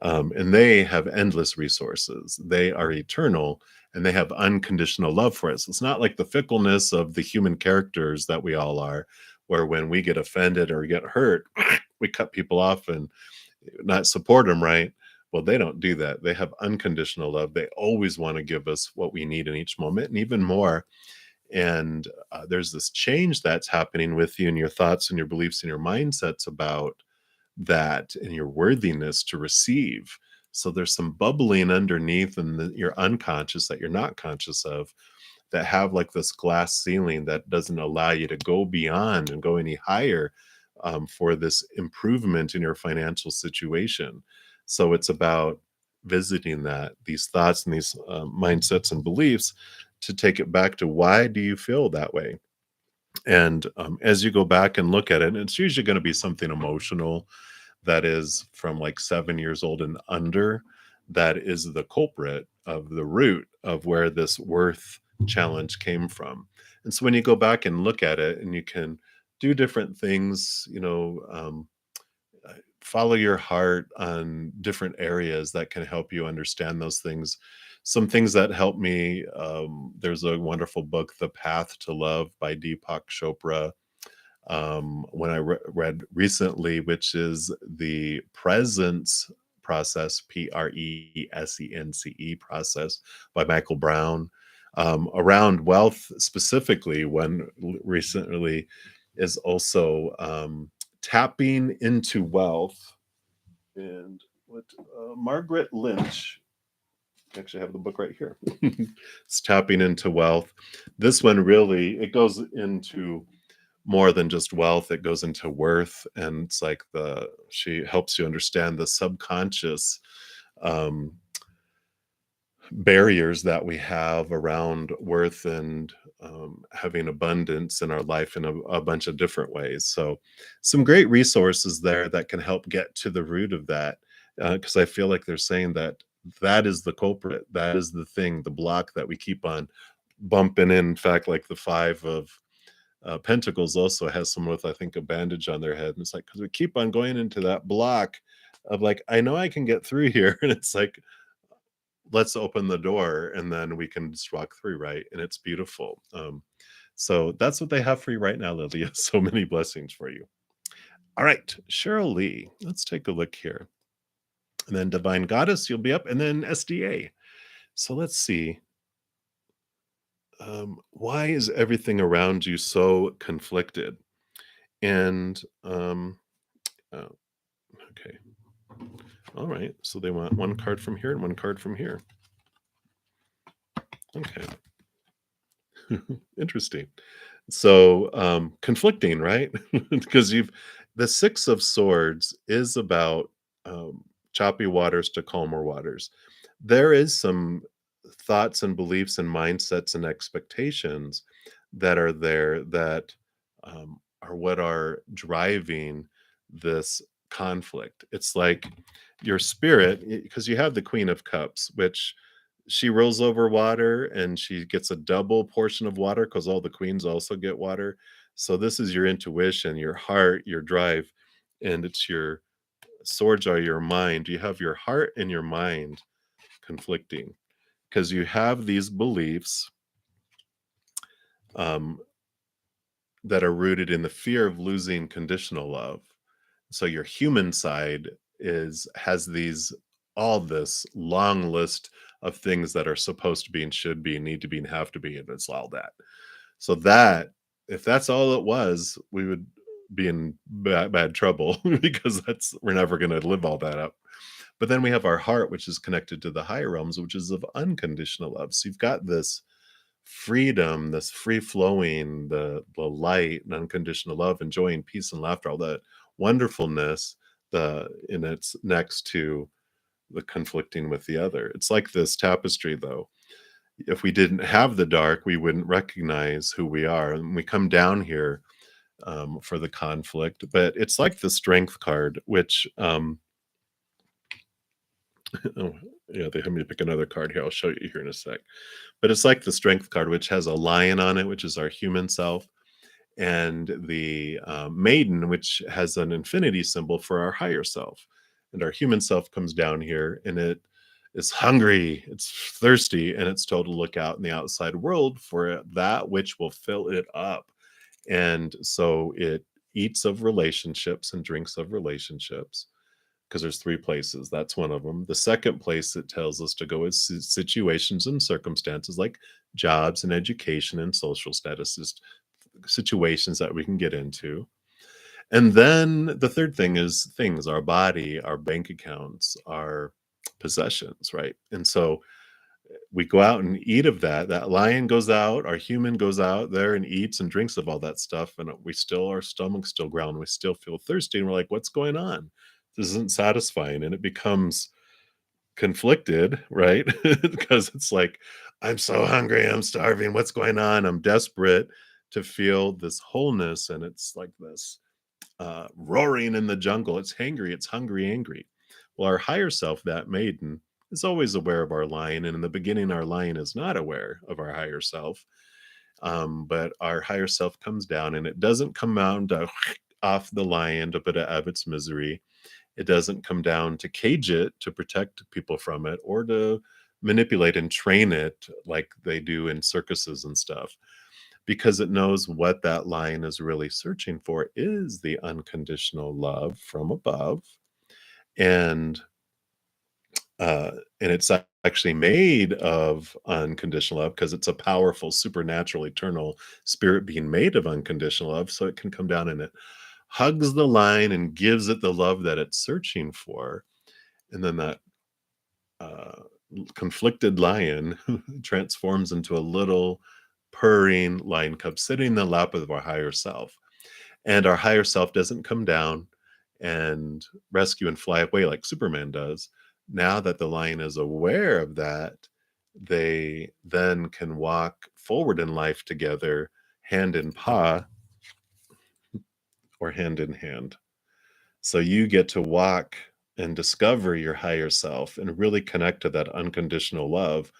And they have endless resources. They are eternal and they have unconditional love for us. It's not like the fickleness of the human characters that we all are, where when we get offended or get hurt, we cut people off and not support them, right? Well, they don't do that. They have unconditional love. They always want to give us what we need in each moment and even more. And there's this change that's happening with you and your thoughts and your beliefs and your mindsets about that and your worthiness to receive. So there's some bubbling underneath and your unconscious that you're not conscious of, that have like this glass ceiling that doesn't allow you to go beyond and go any higher, for this improvement in your financial situation. So it's about visiting these thoughts and these mindsets and beliefs, to take it back to why do you feel that way. And as you go back and look at it, and it's usually going to be something emotional that is from like 7 years old and under, that is the culprit of the root of where this worth challenge came from. And so when you go back and look at it, and you can do different things, follow your heart on different areas that can help you understand those things. Some things that help me, there's a wonderful book, The Path to Love by Deepak Chopra, when I read recently, which is the presence process, PRESENCE process by Michael Brown, around wealth specifically, when recently is also tapping into wealth. And what Margaret Lynch, actually have the book right here. It's tapping into wealth. This one really, it goes into more than just wealth. It goes into worth, and it's like she helps you understand the subconscious um barriers that we have around worth and having abundance in our life in a bunch of different ways. So some great resources there that can help get to the root of that, because I feel like they're saying that that is the culprit, that is the thing, the block that we keep on bumping in fact, like the Five of Pentacles also has someone with, I think, a bandage on their head. And it's like, because we keep on going into that block of like, I know I can get through here. And it's like, let's open the door and then we can just walk through, right? And it's beautiful. So that's what they have for you right now, Lilia. So many blessings for you. All right, Cheryl Lee, let's take a look here. And then Divine Goddess, you'll be up, and then SDA. So let's see. Why is everything around you so conflicted? And oh, okay, all right. So they want one card from here and one card from here. Okay, interesting. So conflicting, right? Because you've the Six of Swords is about choppy waters to calmer waters. There is some thoughts and beliefs and mindsets and expectations that are there that are what are driving this conflict. It's like your spirit, because you have the Queen of Cups, which she rolls over water and she gets a double portion of water because all the queens also get water. So this is your intuition, your heart, your drive, and it's your swords are your mind. You have your heart and your mind conflicting because you have these beliefs um, that are rooted in the fear of losing conditional love. So your human side is has these all this long list of things that are supposed to be and should be and need to be and have to be, and it's all that. So that if that's all it was, we would be in bad trouble because that's we're never going to live all that up. But then we have our heart, which is connected to the higher realms, which is of unconditional love. So you've got this freedom, this free flowing, the light and unconditional love and joy and peace and laughter, all that wonderfulness, the and it's next to the conflicting with the other. It's like this tapestry though. If we didn't have the dark, we wouldn't recognize who we are. And we come down here for the conflict, but it's like the strength card, which oh, yeah, they have me pick another card here. I'll show you here in a sec. But it's like the strength card, which has a lion on it, which is our human self, and the maiden, which has an infinity symbol for our higher self. And our human self comes down here and it is hungry, it's thirsty, and it's told to look out in the outside world for that which will fill it up. And so it eats of relationships and drinks of relationships because there's three places. That's one of them. The second place it tells us to go is situations and circumstances like jobs and education and social statuses, situations that we can get into. And then the third thing is things, our body, our bank accounts, our possessions, right? And so we go out and eat of that. That lion goes out, our human goes out there and eats and drinks of all that stuff. And we still, our stomach's still growling. We still feel thirsty. And we're like, what's going on? This isn't satisfying. And it becomes conflicted, right? Because it's like, I'm so hungry, I'm starving, what's going on? I'm desperate to feel this wholeness. And it's like this roaring in the jungle. It's hangry, it's hungry, angry. Well, our higher self, that maiden, is always aware of our lion. And in the beginning, our lion is not aware of our higher self. But our higher self comes down and it doesn't come out to off the lion to put it out of its misery. It doesn't come down to cage it to protect people from it or to manipulate and train it like they do in circuses and stuff, because it knows what that lion is really searching for is the unconditional love from above. And and it's actually made of unconditional love because it's a powerful, supernatural, eternal spirit being made of unconditional love. So it can come down and it hugs the lion and gives it the love that it's searching for. And then that uh, conflicted lion transforms into a little purring lion cub sitting in the lap of our higher self. And our higher self doesn't come down and rescue and fly away like Superman does. Now that the lion is aware of that, they then can walk forward in life together, hand in paw or hand in hand. So you get to walk and discover your higher self and really connect to that unconditional love.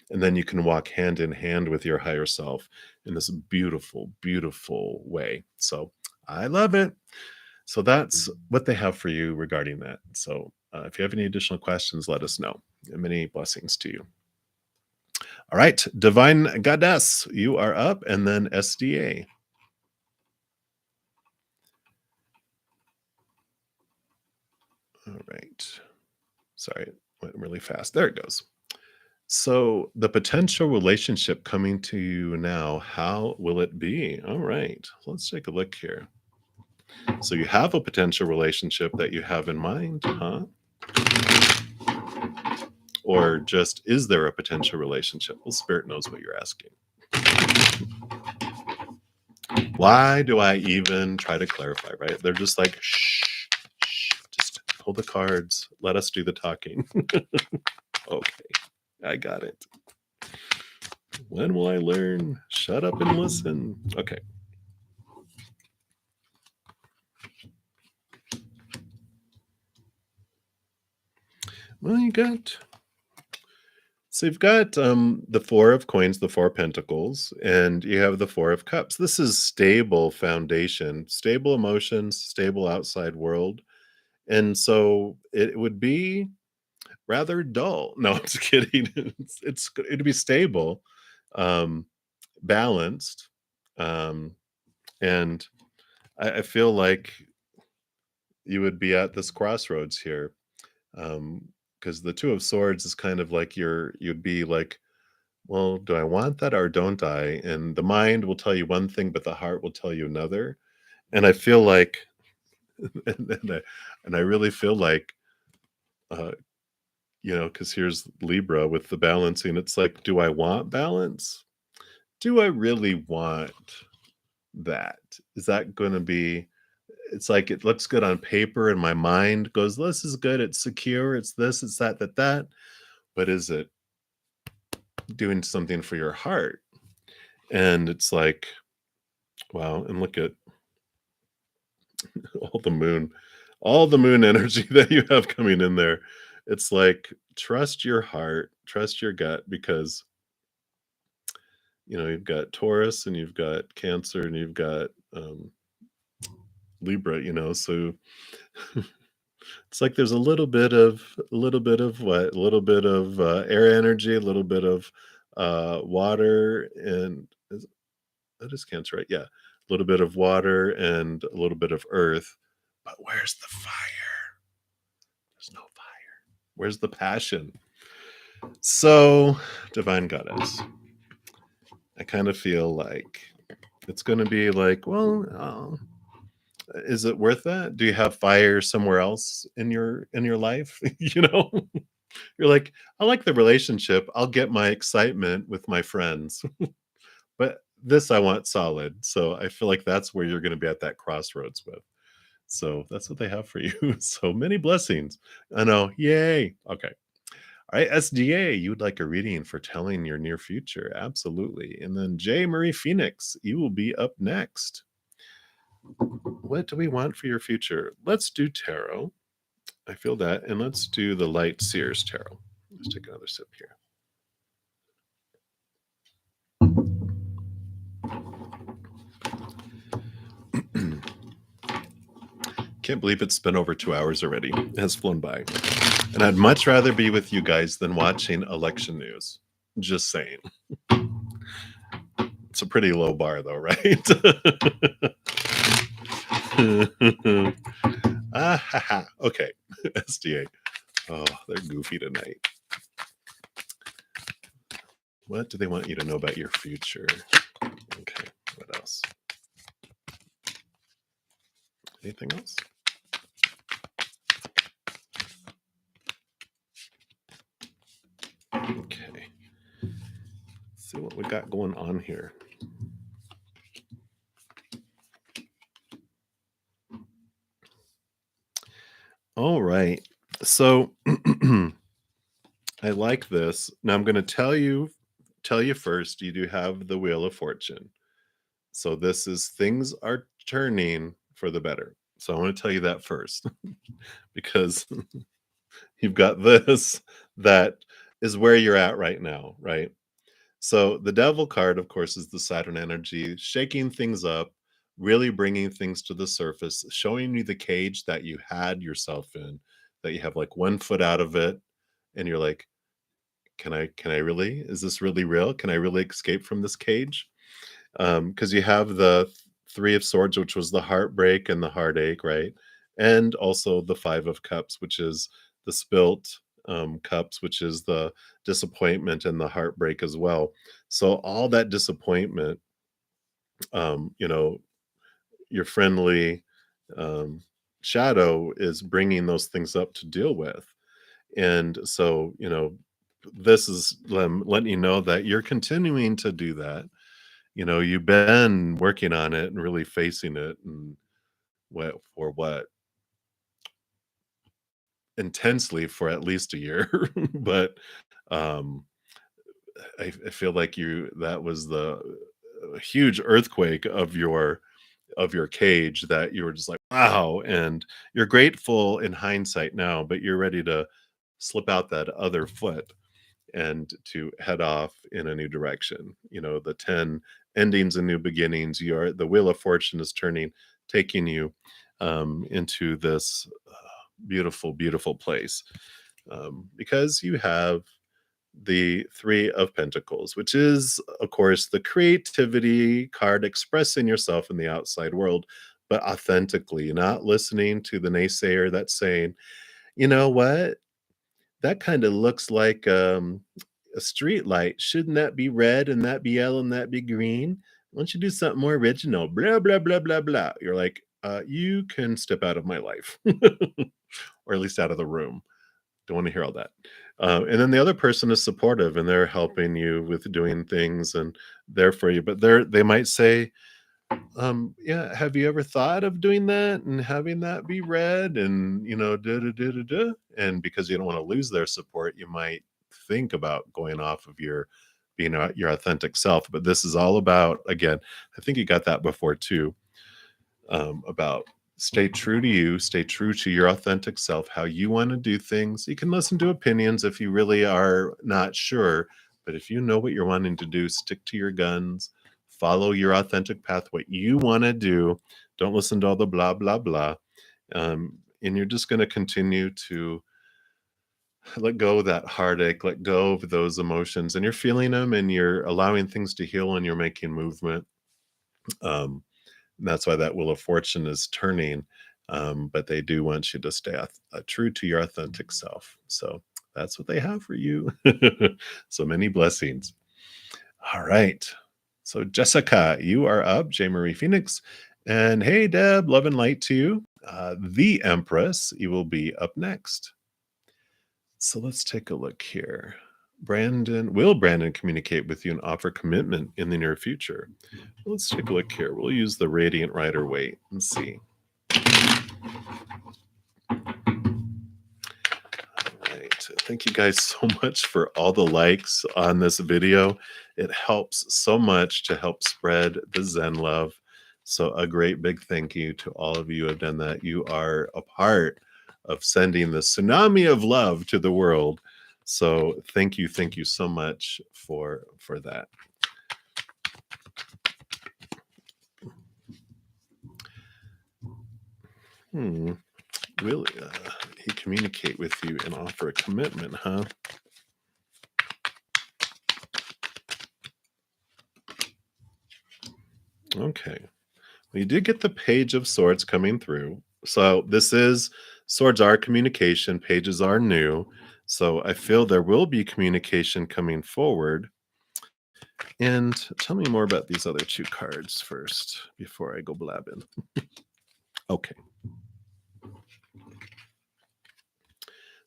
And then you can walk hand in hand with your higher self in this beautiful, beautiful way. So I love it. So that's what they have for you regarding that. So if you have any additional questions, let us know. And many blessings to you. All right, Divine Goddess, you are up, and then SDA. All right. Sorry, it went really fast. There it goes. So, the potential relationship coming to you now, how will it be? All right, let's take a look here. So, you have a potential relationship that you have in mind, huh? Or just is there a potential relationship? Well, Spirit knows what you're asking. Why do I even try to clarify, right? They're just like, shh, shh, just pull the cards. Let us do the talking. Okay, I got it. When will I learn? Shut up and listen. Okay. Well, you've got the four of coins, the four of pentacles, and you have the four of cups. This is stable foundation, stable emotions, stable outside world. And so it would be rather dull. No, I'm just kidding. It'd be stable, um, balanced, um, and I feel like you would be at this crossroads here, because the Two of Swords is kind of like you'd be like, well, do I want that or don't I? And the mind will tell you one thing, but the heart will tell you another. And I feel like, and I really feel like, uh, because here's Libra with the balancing. It's like, do I want balance? Do I really want that? Is that going to be? It's like it looks good on paper, and my mind goes, "This is good. It's secure. It's this. It's that. That. That." But is it doing something for your heart? And it's like, wow. And look at all the moon, all the moon energy that you have coming in there. It's like trust your heart, trust your gut, because you've got Taurus and you've got Cancer and you've got Libra, so it's like there's a little bit of what, a little bit of air energy, a little bit of water, and that is Cancer, right? Yeah, a little bit of water and a little bit of earth. But where's the fire? There's no fire. Where's the passion? So, Divine Goddess, I kind of feel like it's going to be like, well, is it worth that? Do you have fire somewhere else in your life? You're like, I like the relationship. I'll get my excitement with my friends, but this I want solid. So I feel like that's where you're going to be at that crossroads with. So that's what they have for you. So many blessings. I know. Yay. Okay. All right, SDA, you would like a reading for telling your near future. Absolutely. And then J. Marie Phoenix, you will be up next. What do we want for your future? Let's do tarot. I feel that. And let's do the Light Seers tarot. Let's take another sip here. Can't believe it's been over 2 hours already. It has flown by. And I'd much rather be with you guys than watching election news. Just saying. It's a pretty low bar, though, right? Ah, ha, ha. Okay. SDA. Oh, they're goofy tonight. What do they want you to know about your future? Okay. What else? Anything else? Okay. Let's see what we got going on here. All right. So I like this. Now I'm going to tell you first, you do have the Wheel of Fortune. So this is things are turning for the better. So I want to tell you that first because you've got this that is where you're at right now, right? So the Devil card, of course, is the Saturn energy, shaking things up, really bringing things to the surface, showing you the cage that you had yourself in, that you have like one foot out of it, and you're like, can I really? Is this really real? Can I really escape from this cage? Because you have the Three of Swords, which was the heartbreak and the heartache, right? And also the Five of Cups, which is the spilt cups, which is the disappointment and the heartbreak as well. So all that disappointment, you know, your friendly um, shadow is bringing those things up to deal with. And so, this is letting you know that you're continuing to do that. You've been working on it and really facing it, and what intensely for at least a year. But um, I feel like that was the huge earthquake of your cage that you were just like, wow. And you're grateful in hindsight now, but you're ready to slip out that other foot and to head off in a new direction. The 10 endings and new beginnings. The wheel of fortune is turning, taking you into this beautiful, beautiful place, because you have the Three of Pentacles, which is, of course, the creativity card expressing yourself in the outside world, but authentically, not listening to the naysayer that's saying, you know what, that kind of looks like a street light. Shouldn't that be red and that be yellow and that be green? Why don't you do something more original? Blah, blah, blah, blah, blah. You're like, you can step out of my life, or at least out of the room. Don't want to hear all that. And then the other person is supportive and they're helping you with doing things and there for you. But they might say, yeah, have you ever thought of doing that and having that be read and da da da da da? And because you don't want to lose their support, you might think about going off of your authentic self. But this is all about, again, I think you got that before too, about stay true to you, stay true to your authentic self, how you want to do things. You can listen to opinions if you really are not sure, but if you know what you're wanting to do, stick to your guns, follow your authentic path, what you want to do. Don't listen to all the blah, blah, blah. And you're just going to continue to let go of that heartache, let go of those emotions, and you're feeling them and you're allowing things to heal and you're making movement. Um, and that's why that wheel of fortune is turning. But they do want you to stay true to your authentic self. So that's what they have for you. So many blessings. All right. So, Jessica, you are up. J. Marie Phoenix. And hey, Deb, love and light to you. The Empress, you will be up next. So let's take a look here. Will Brandon communicate with you and offer commitment in the near future? Let's take a look here. We'll use the Radiant Rider weight and see. All right. Thank you guys so much for all the likes on this video. It helps so much to help spread the Zen love. So a great big thank you to all of you who have done that. You are a part of sending the tsunami of love to the world. So thank you so much for that. Will he communicate with you and offer a commitment, huh? Okay. Well, you did get the Page of Swords coming through. So swords are communication, pages are new. So I feel there will be communication coming forward. And tell me more about these other two cards first before I go blabbing. Okay.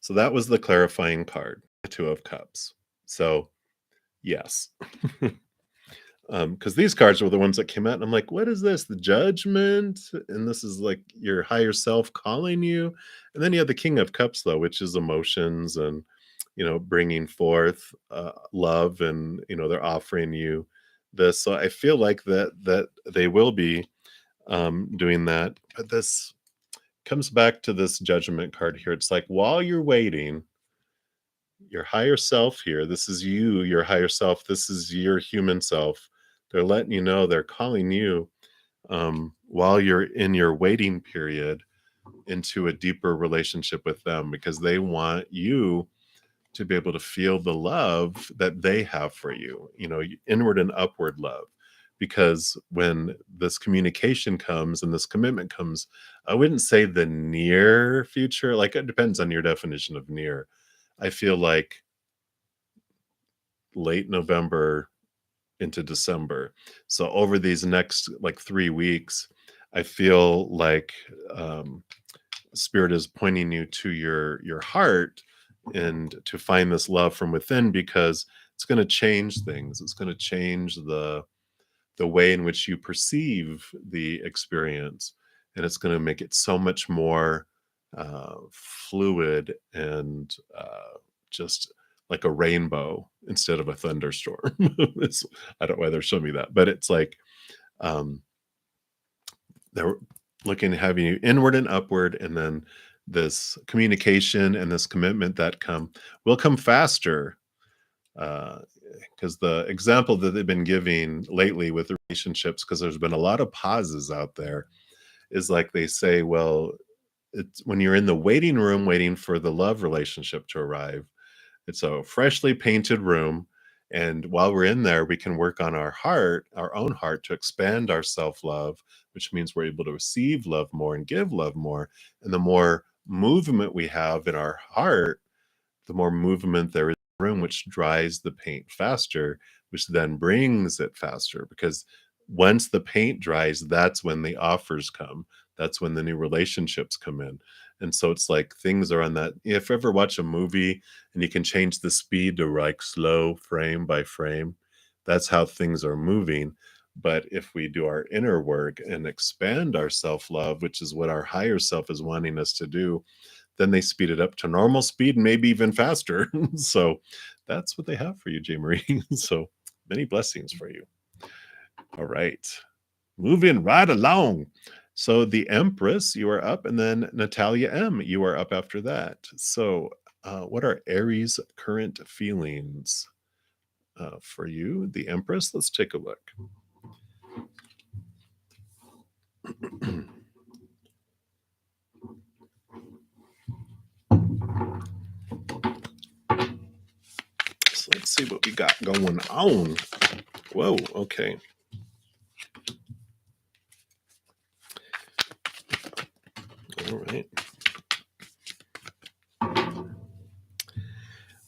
So that was the clarifying card, the Two of Cups. So yes. Because these cards were the ones that came out, and I'm like, what is this? The Judgment? And this is like your higher self calling you. And then you have the King of Cups, though, which is emotions and, bringing forth love, and, they're offering you this. So I feel like that they will be doing that. But this comes back to this Judgment card here. It's like, while you're waiting, your higher self here, this is you, your higher self, this is your human self. They're letting you know, they're calling you, while you're in your waiting period, into a deeper relationship with them, because they want you to be able to feel the love that they have for you, inward and upward love. Because when this communication comes and this commitment comes, I wouldn't say the near future, like it depends on your definition of near. I feel like late November into December. So over these next like 3 weeks, I feel like spirit is pointing you to your heart and to find this love from within, because it's going to change things. It's going to change the way in which you perceive the experience, and it's going to make it so much more fluid and just like a rainbow instead of a thunderstorm. I don't know why they're showing me that, but it's like um, they're looking at having you inward and upward, and then this communication and this commitment that will come faster, because the example that they've been giving lately with the relationships, because there's been a lot of pauses out there, is like they say, well, it's when you're in the waiting room waiting for the love relationship to arrive. It's a freshly painted room. And while we're in there, we can work on our heart, our own heart, to expand our self love, which means we're able to receive love more and give love more. And the more movement we have in our heart, the more movement there is in the room, which dries the paint faster, which then brings it faster. Because once the paint dries, that's when the offers come. That's when the new relationships come in. And so it's like things are on that. If you ever watch a movie and you can change the speed to like slow frame by frame, that's how things are moving. But if we do our inner work and expand our self love, which is what our higher self is wanting us to do, then they speed it up to normal speed and maybe even faster. So that's what they have for you, J. Marie. So many blessings for you. All right. Moving right along. So the Empress, you are up, and then Natalia M, you are up after that. So what are Aries' current feelings for you, the Empress? Let's take a look. So let's see what we got going on. Whoa, okay. All right.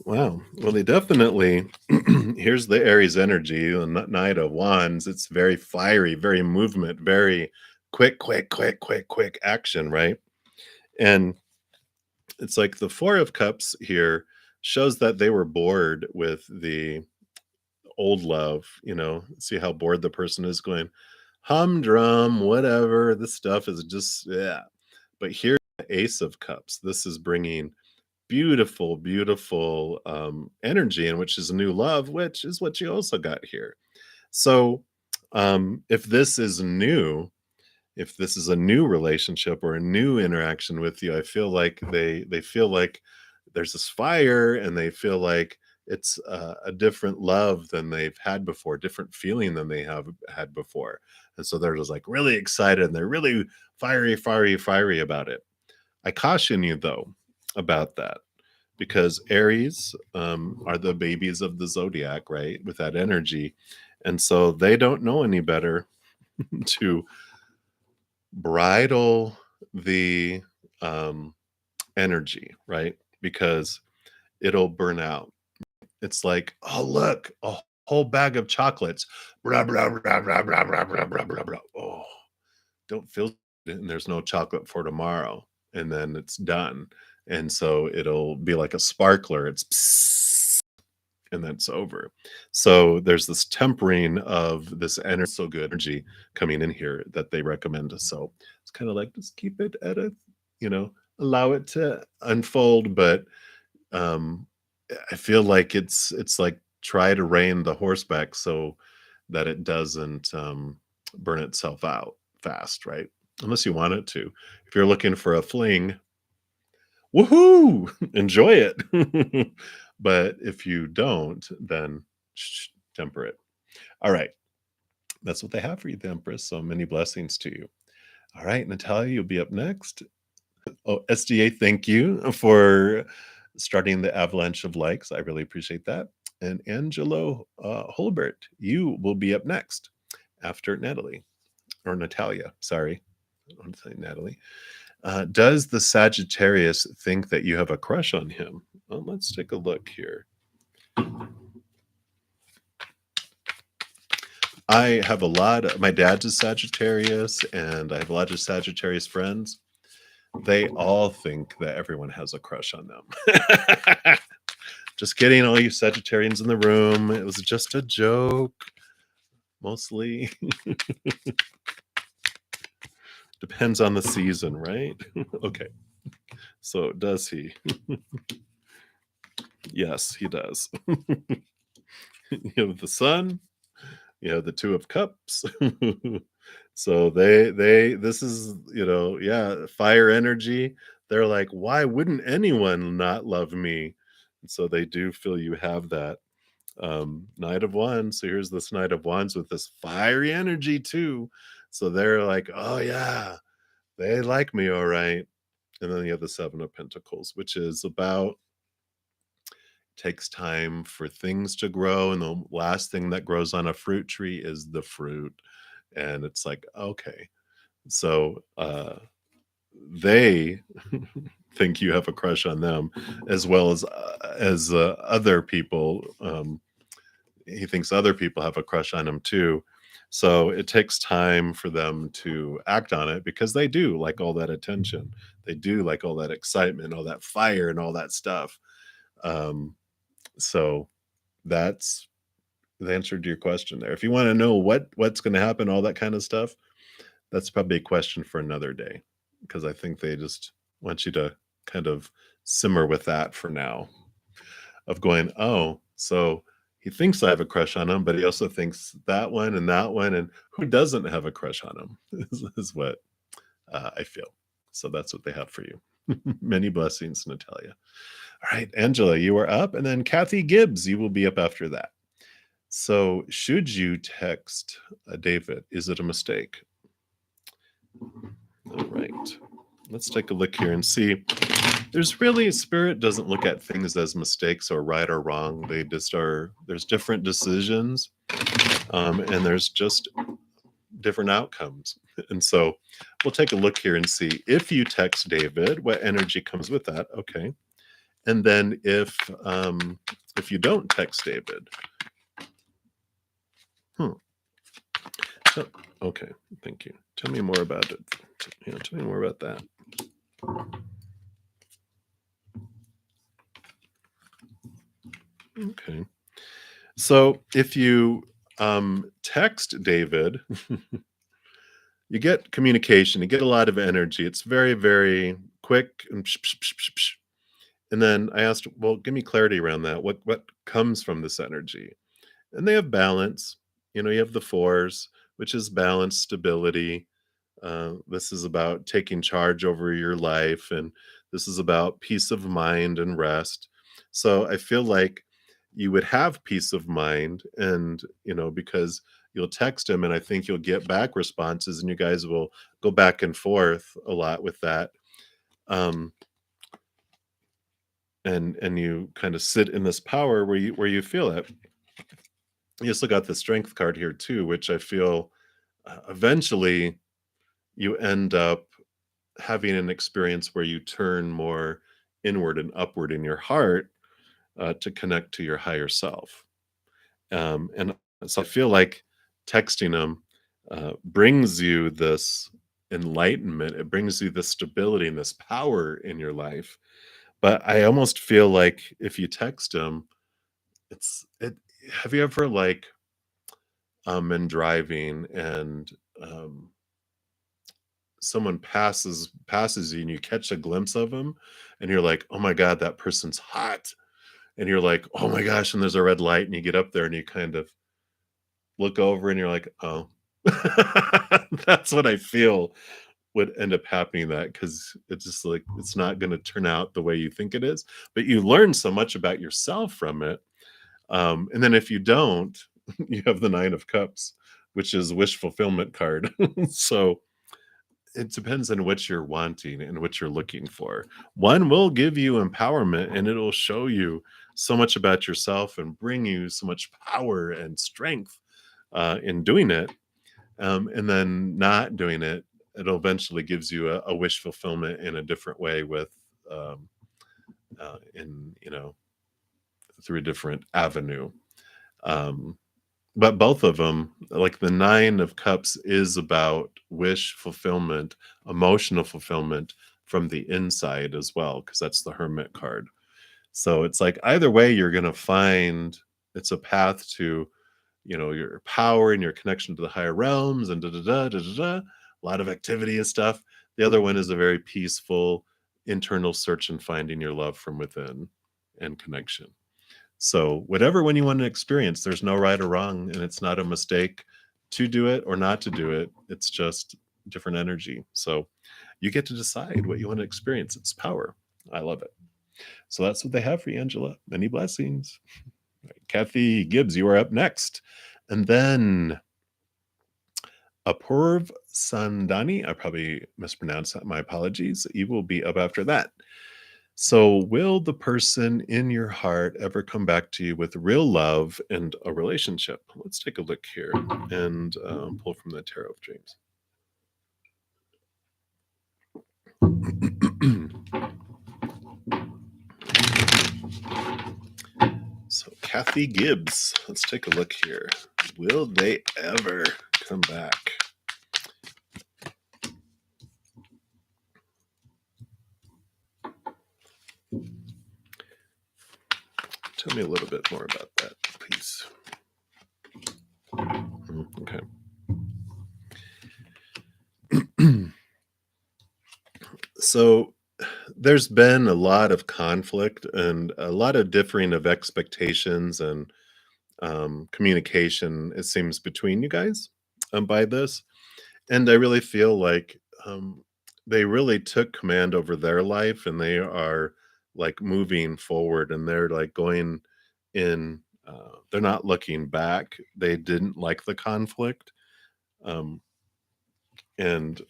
Wow. Well, they definitely, here's the Aries energy, the Knight of Wands. It's very fiery, very movement, very quick, quick, quick, quick, quick action, right? And it's like the Four of Cups here shows that they were bored with the old love, see how bored the person is, going, humdrum, whatever. This stuff is just, yeah. But here's the Ace of Cups. This is bringing beautiful, beautiful energy, and which is new love, which is what you also got here. So, if this is new, if this is a new relationship or a new interaction with you, I feel like they feel like there's this fire, and they feel like it's a different love than they've had before, different feeling than they have had before, and so they're just like really excited, and they're really fiery, fiery, fiery about it. I caution you though about that, because Aries are the babies of the zodiac, right? With that energy. And so they don't know any better to bridle the um, energy, right? Because it'll burn out. It's like, oh, look, a whole bag of chocolates. Blah, blah, blah, blah, blah, blah, blah, blah, blah, blah. Oh, don't feel it, and there's no chocolate for tomorrow. And then it's done. And so it'll be like a sparkler. It's psst, and that's over. So there's this tempering of this energy, so good energy coming in here that they recommend. So it's kind of like just keep it at a, allow it to unfold, but um I feel like it's like try to rein the horseback so that it doesn't burn itself out fast, right? Unless you want it to. If you're looking for a fling, woohoo! Enjoy it. But if you don't, then temper it. All right. That's what they have for you, the Empress. So many blessings to you. All right, Natalia, you'll be up next. Oh, SDA, thank you for starting the avalanche of likes. I really appreciate that. And Angelo Holbert, you will be up next after Natalie, or Natalia. Sorry, I want to say Natalie. Does the Sagittarius think that you have a crush on him? Well, let's take a look here. I have a lot of my dad's a Sagittarius, and I have a lot of Sagittarius friends. They all think that everyone has a crush on them. Just kidding, all you Sagittarians in the room. It was just a joke, mostly. Depends on the season, right? Okay. So does he? Yes, he does. You have the sun, you have the two of cups. So they this is, yeah, fire energy. They're like, why wouldn't anyone not love me? And so they do feel you have that. Knight of Wands. So here's this Knight of Wands with this fiery energy too. So they're like, oh yeah, they like me, all right. And then you have the Seven of Pentacles, which is about takes time for things to grow. And the last thing that grows on a fruit tree is the fruit. And it's like, okay. So they think you have a crush on them as well as other people. He thinks other people have a crush on him too. So it takes time for them to act on it because they do like all that attention. They do like all that excitement, all that fire, and all that stuff. Um, so that's the answer to your question there. If you want to know what's going to happen, all that kind of stuff, that's probably a question for another day because I think they just want you to kind of simmer with that for now of going, oh, so he thinks I have a crush on him, but he also thinks that one and that one. And who doesn't have a crush on him is what I feel. So that's what they have for you. Many blessings, Natalia. All right, Angela, you are up. And then Kathy Gibbs, you will be up after that. So should you text David? Is it a mistake? All right. Let's take a look here and see. There's really spirit doesn't look at things as mistakes or right or wrong. They just are. There's different decisions, and there's just different outcomes. And so we'll take a look here and see if you text David, what energy comes with that. Okay, and then if you don't text David, so, okay, thank you. Tell me more about it. Tell me more about that. Okay. So if you text David, you get communication, you get a lot of energy. It's very, very quick and psh, psh, psh, psh, psh. And then I asked, well, give me clarity around that. What comes from this energy? And they have balance. You have the fours, which is balance, stability. This is about taking charge over your life, and this is about peace of mind and rest. So I feel like you would have peace of mind, and because you'll text him, and I think you'll get back responses, and you guys will go back and forth a lot with that. Um, and you kind of sit in this power where you feel it. You also got the strength card here too, which I feel eventually you end up having an experience where you turn more inward and upward in your heart to connect to your higher self. And so I feel like texting them brings you this enlightenment. It brings you this stability and this power in your life. But I almost feel like if you text them, it's it. Have you ever been driving and someone passes you and you catch a glimpse of them and you're like, oh my god, that person's hot, and you're like, oh my gosh, and there's a red light, and you get up there and you kind of look over and you're like, oh. That's what I feel would end up happening, that because it's just like it's not going to turn out the way you think it is, but you learn so much about yourself from it. And then if you don't, you have the Nine of Cups, which is wish fulfillment card. So it depends on what you're wanting and what you're looking for. One will give you empowerment, and it'll show you so much about yourself and bring you so much power and strength in doing it. And then not doing it it'll eventually gives you a wish fulfillment in a different way with um, in through a different avenue. Um, but both of them, like the Nine of Cups, is about wish fulfillment, emotional fulfillment from the inside as well, because that's the Hermit card. So it's like either way, you're going to find it's a path to your power and your connection to the higher realms and da da da da da da. A lot of activity and stuff. The other one is a very peaceful internal search and finding your love from within and connection. So whatever one you want to experience, there's no right or wrong, and it's not a mistake to do it or not to do it. It's just different energy. So you get to decide what you want to experience. It's power. I love it. So that's what they have for you, Angela. Many blessings. Kathy Gibbs, you are up next. And then Apurv Sandani, I probably mispronounced that. My apologies. You will be up after that. So, will the person in your heart ever come back to you with real love and a relationship? Let's take a look here and pull from the Tarot of Dreams. So, Kathy Gibbs, let's take a look here. Will they ever come back? Tell me a little bit more about that, please. Okay. So there's been a lot of conflict and a lot of differing of expectations and communication, it seems, between you guys by this. And I really feel like they really took command over their life and they are like moving forward and they're like going in, they're not looking back. They didn't like the conflict. Um, and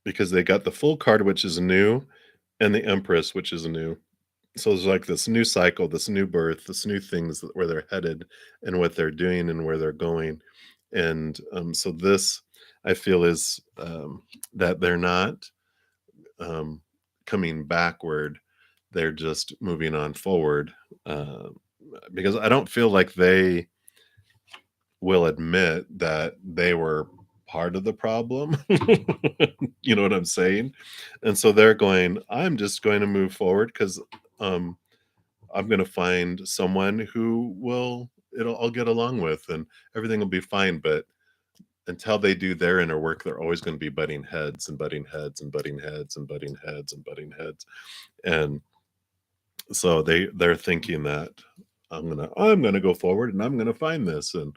because they got the full card, which is new, and the Empress, which is new. So there's like this new cycle, this new birth, this new things where they're headed and what they're doing and where they're going. And so this, I feel, is that they're not um, coming backward. They're just moving on forward because I don't feel like they will admit that they were part of the problem. You know what I'm saying? And so they're going, I'm just going to move forward because um, I'm going to find someone who I'll get along with and everything will be fine. But until they do their inner work, they're always going to be butting heads and butting heads and butting heads and butting heads and butting heads. And so they're thinking that I'm gonna go forward and I'm gonna find this. And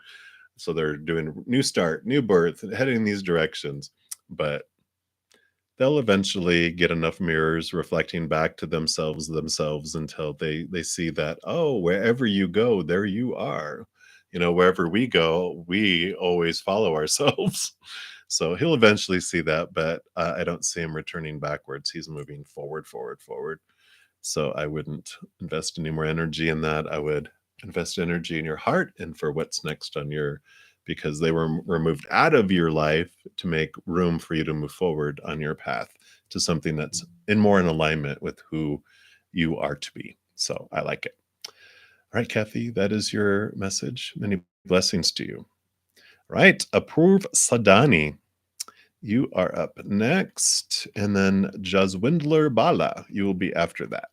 so they're doing new start, new birth, heading in these directions. But they'll eventually get enough mirrors reflecting back to themselves until they see that, oh, wherever you go, there you are. Wherever we go, we always follow ourselves. So he'll eventually see that, but I don't see him returning backwards. He's moving forward, forward, forward. So I wouldn't invest any more energy in that. I would invest energy in your heart and for what's next on your, because they were removed out of your life to make room for you to move forward on your path to something that's more in alignment with who you are to be. So I like it. All right, Kathy, that is your message. Many blessings to you. Right, Approve Sadani. You are up next. And then Jaswindler Bala, you will be after that.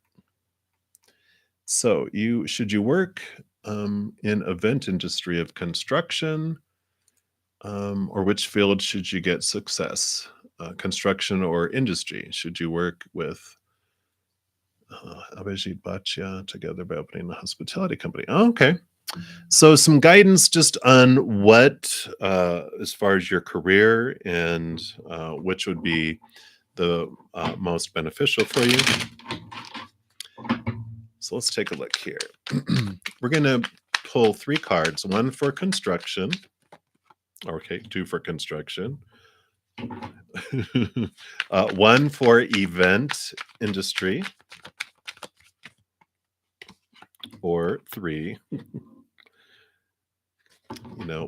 So should you work in event industry of construction, or which field should you get success? Construction or industry? Should you work with Abhijit Bhatia together by opening a hospitality company? Oh, okay. So some guidance just on what, as far as your career and which would be the most beneficial for you. So let's take a look here. We're going to pull 3 cards, one for construction. Okay, 2 for construction. One for event industry. Or 3.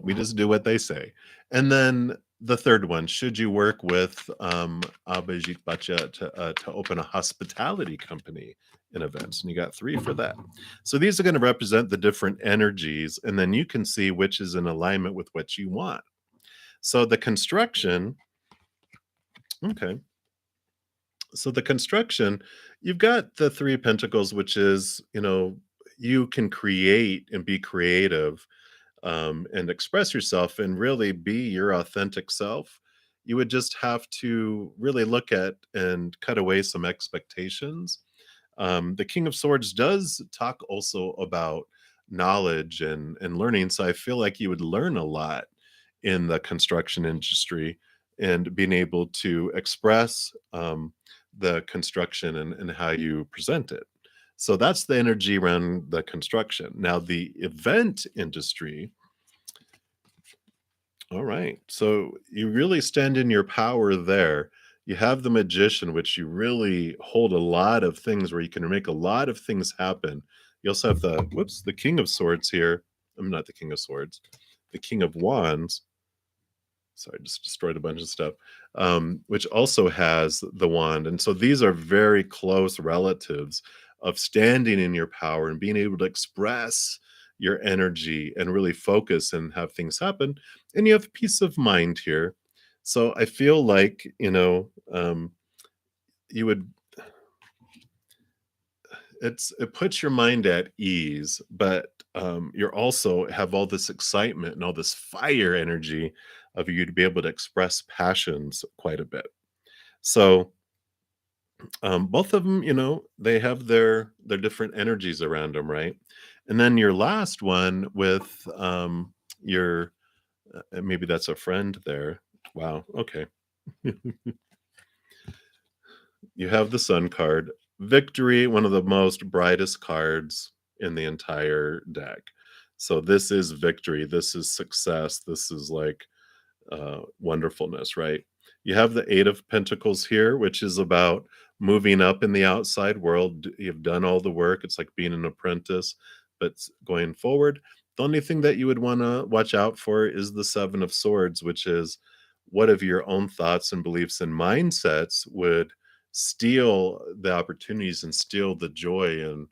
We just do what they say. And then the third one, should you work with Abhijit Bhatia to open a hospitality company in events? And you got three for that. So these are going to represent the different energies, and then you can see which is in alignment with what you want. So the construction, okay. So the construction, you've got the three of pentacles, which is, you can create and be creative, and express yourself and really be your authentic self. You would just have to really look at and cut away some expectations. The King of Swords does talk also about knowledge and learning. So I feel like you would learn a lot in the construction industry and being able to express the construction and how you present it. So that's the energy around the construction. Now, the event industry, all right. So you really stand in your power there. You have the magician, which you really hold a lot of things where you can make a lot of things happen. You also have the King of Swords here. I'm not the King of Swords, the King of Wands. Sorry, I just destroyed a bunch of stuff, which also has the wand. And so these are very close relatives of standing in your power and being able to express your energy and really focus and have things happen. And you have peace of mind here. So I feel like, you would, it puts your mind at ease, but you're also have all this excitement and all this fire energy of you to be able to express passions quite a bit. So both of them, they have their different energies around them, right? And then your last one with your maybe that's a friend there. Wow. Okay. You have the Sun card. Victory, one of the most brightest cards in the entire deck. So this is victory. This is success. This is like wonderfulness, right? You have the Eight of Pentacles here, which is about moving up in the outside world. You've done all the work. It's like being an apprentice, but going forward. The only thing that you would want to watch out for is the Seven of Swords, which is what of your own thoughts and beliefs and mindsets would steal the opportunities and steal the joy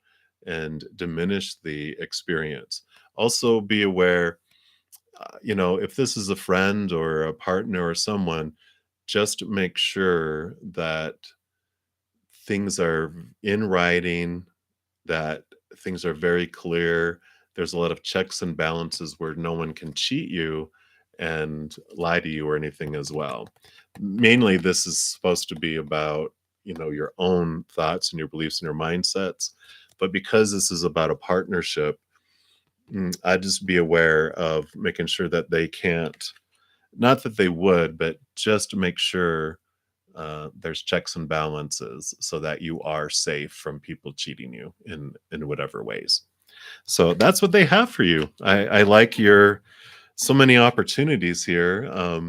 and diminish the experience. Also be aware, if this is a friend or a partner or someone, just make sure that things are in writing, that things are very clear. There's a lot of checks and balances where no one can cheat you and lie to you or anything as well. Mainly, this is supposed to be about, your own thoughts and your beliefs and your mindsets. But because this is about a partnership, I'd just be aware of making sure that they can't, not that they would, but just to make sure there's checks and balances so that you are safe from people cheating you in whatever ways. So that's what they have for you. I like your so many opportunities here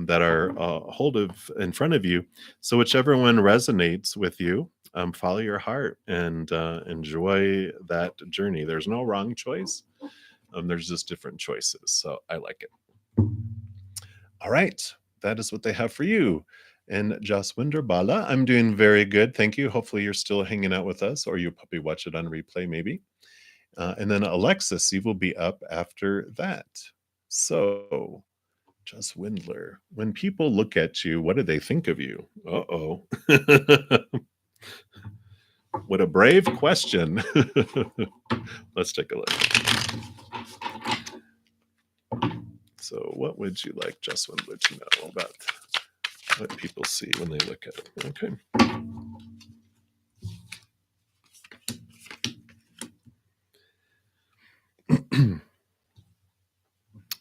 that are hold of in front of you. So whichever one resonates with you, follow your heart and enjoy that journey. There's no wrong choice. There's just different choices. So I like it. All right. That is what they have for you. And Jaswinder Bala, I'm doing very good. Thank you. Hopefully, you're still hanging out with us, or you'll probably watch it on replay, maybe. And then Alexis, you will be up after that. So, Jaswindler, when people look at you, what do they think of you? Uh oh. What a brave question. Let's take a look. So, what would you like Jaswindler to know about what people see when they look at it? Okay.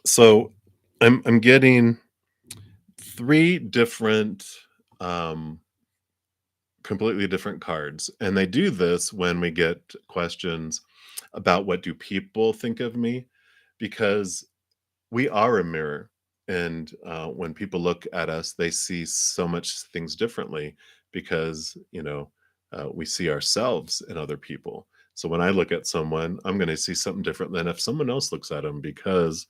So I'm getting three different um completely different cards, and they do this when we get questions about what do people think of me, because we are a mirror, and when people look at us they see so much things differently because we see ourselves in other people. So when I look at someone, I'm going to see something different than if someone else looks at them because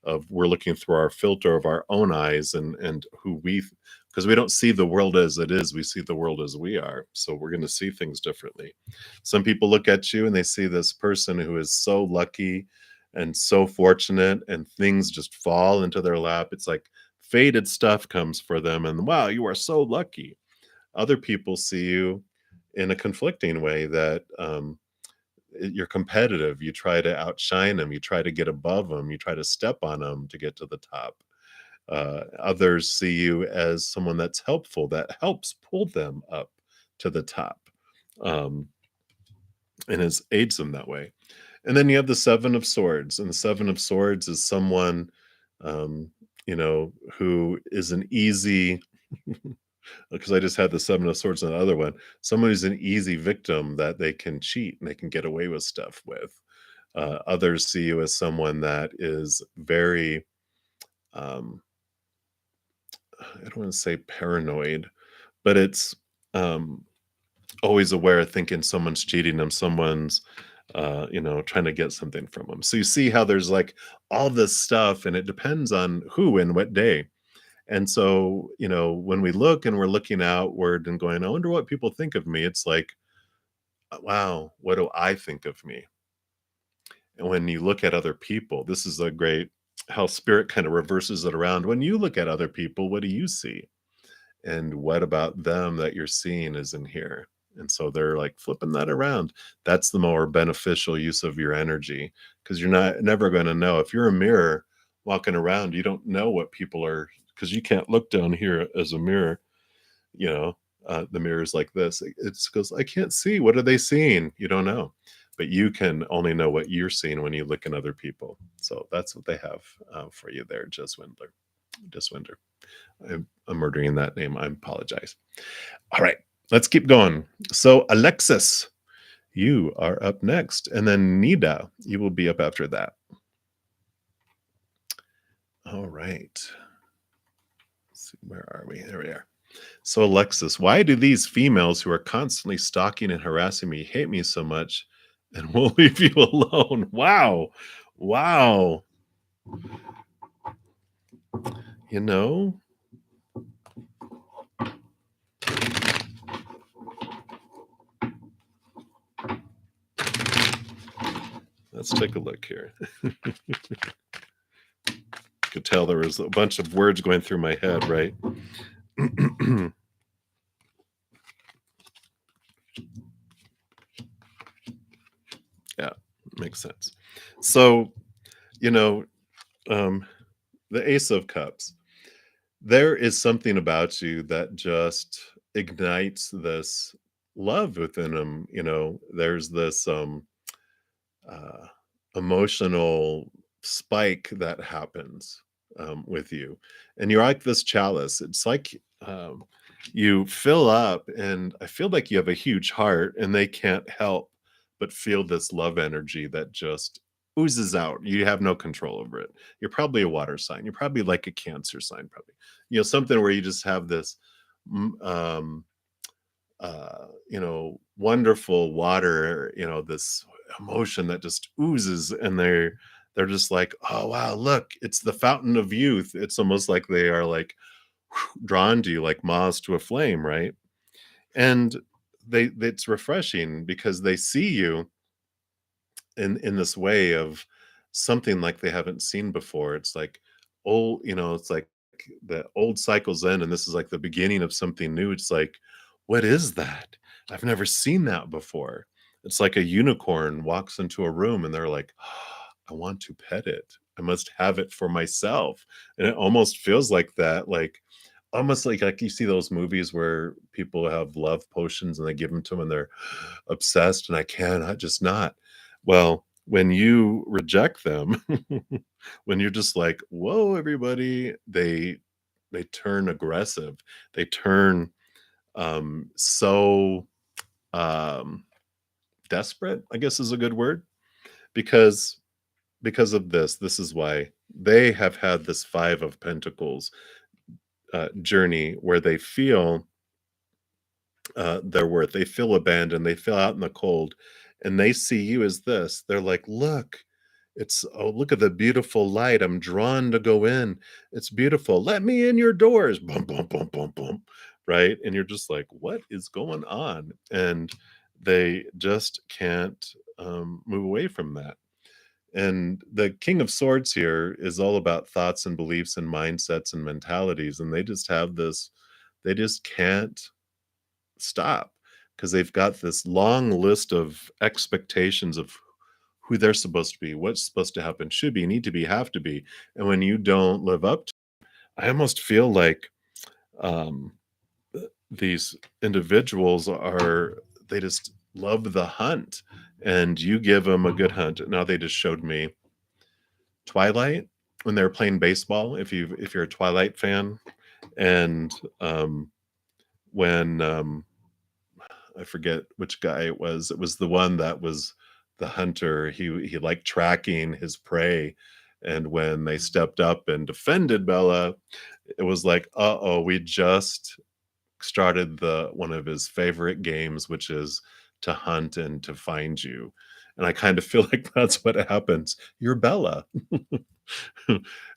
of we're looking through our filter of our own eyes and who we, because we don't see the world as it is, we see the world as we are. So we're going to see things differently. Some people look at you and they see this person who is so lucky and so fortunate, and things just fall into their lap. It's like faded stuff comes for them, and wow, you are so lucky. Other people see you in a conflicting way, that you're competitive, you try to outshine them, you try to get above them, you try to step on them to get to the top. Others see you as someone that's helpful, that helps pull them up to the top, um, and aids them that way. And then you have the Seven of Swords, and the Seven of Swords is someone, um, who is an easy, because I just had the Seven of Swords on the other one. Someone who's an easy victim that they can cheat and they can get away with stuff with. Others see you as someone that is very, um, I don't want to say paranoid, but it's, um, always aware, thinking someone's cheating them, someone's, trying to get something from them. So you see how there's like all this stuff, and it depends on who and what day. And so, when we look and we're looking outward and going, I wonder what people think of me, it's like, wow, what do I think of me? And when you look at other people, this is a great, how spirit kind of reverses it around. When you look at other people, what do you see? And what about them that you're seeing is in here? And so they're like flipping that around. That's the more beneficial use of your energy, because you're not never going to know. If you're a mirror walking around, you don't know what people are, because you can't look down here as a mirror. you know the mirror's like this. It's goes, I can't see, what are they seeing? You don't know, but you can only know what you're seeing when you look in other people. So that's what they have for you there, Jeswindler. Jeswinder. I'm murdering that name, I apologize. All right, let's keep going. So Alexis, you are up next, and then Nida, you will be up after that. All right, let's see, where are we? There we are. So, Alexis, why do these females who are constantly stalking and harassing me hate me so much and won't leave you alone? Wow. Wow. You know, let's take a look here. You could tell there was a bunch of words going through my head, right? Yeah, makes sense. So, you know, um, the Ace of Cups, there is something about you that just ignites this love within them. There's this uh, emotional spike that happens with you, and you're like this chalice. It's like, you fill up, and I feel like you have a huge heart, and they can't help but feel this love energy that just oozes out. You have no control over it. You're probably a water sign. You're probably like a Cancer sign, probably. Something where you just have this, mm, wonderful water, this emotion that just oozes, and they're just like, oh wow, look, it's the fountain of youth. It's almost like they are like drawn to you like moths to a flame, right? And it's refreshing because they see you in this way of something like they haven't seen before. It's like it's like the old cycles end, and this is like the beginning of something new. It's like, what is that? I've never seen that before. It's like a unicorn walks into a room and they're like, I want to pet it. I must have it for myself. And it almost feels like that, like almost like you see those movies where people have love potions and they give them to them and they're obsessed, and I cannot just not. Well, when you reject them, when you're just like, whoa, everybody, they turn aggressive. They turn so um desperate, I guess is a good word, because of this is why they have had this Five of Pentacles journey where they feel their worth. They feel abandoned. They feel out in the cold, and they see you as this. They're like, look, It's, "Oh, look at the beautiful light. I'm drawn to go in. It's beautiful. Let me in your doors." Boom, boom, boom, boom, boom, right? And you're just like, "What is going on?" And they just can't, move away from that. And the King of Swords here is all about thoughts and beliefs and mindsets and mentalities, and they just have this they just can't stop because they've got this long list of expectations of who they're supposed to be, what's supposed to happen, should be, need to be, have to be. And when you don't live up to, I almost feel like um, these individuals are, they just love the hunt and you give them a good hunt. Now they just showed me Twilight when they were playing baseball. If you're a Twilight fan, and when I forget which guy it was. It was the one that was the hunter. He liked tracking his prey, and when they stepped up and defended Bella, it was like, "Uh-oh, we just started the one of his favorite games, which is to hunt and to find you." And I kind of feel like that's what happens. You're Bella.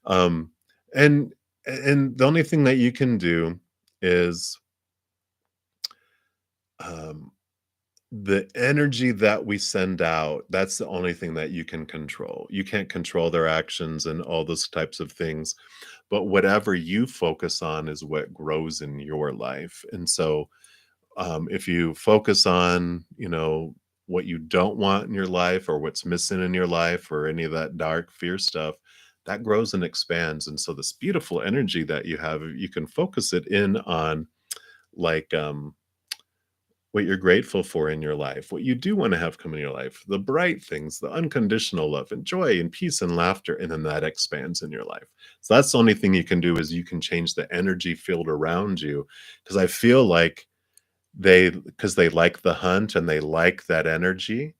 Um, and and the only thing that you can do is, um the energy that we send out, that's the only thing that you can control. You can't control their actions and all those types of things, but whatever you focus on is what grows in your life. And so, if you focus on, what you don't want in your life or what's missing in your life or any of that dark fear stuff, that grows and expands. And so, this beautiful energy that you have, you can focus it in on, like, what you're grateful for in your life, what you do want to have come in your life, the bright things, the unconditional love and joy and peace and laughter, and then that expands in your life. So that's the only thing you can do is you can change the energy field around you. Because I feel like because they like the hunt and they like that energy,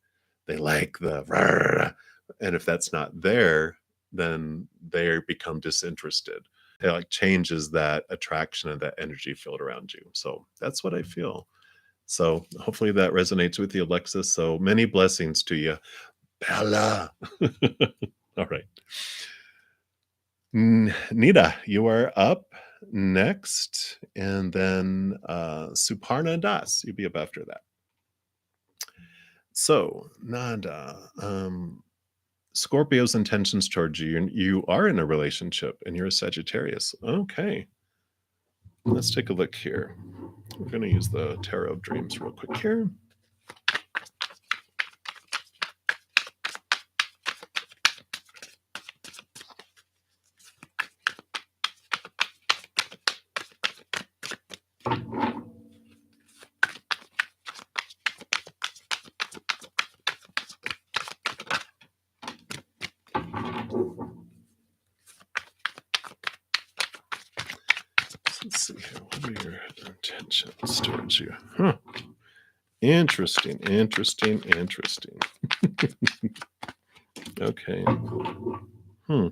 they like the "Rrrr," and if that's not there, then they become disinterested. It like changes that attraction and that energy field around you. So that's what I feel. So hopefully that resonates with you, Alexis. So many blessings to you. Bella. All right. Nita, you are up next. And then Suparna Das, you'll be up after that. So, Nada, Scorpio's intentions towards you, and you are in a relationship and you're a Sagittarius. Okay. Let's take a look here. We're going to use the Tarot of Dreams real quick here. Let's see here. What are your intentions towards you? Huh. Interesting, interesting, interesting. Okay. Hmm.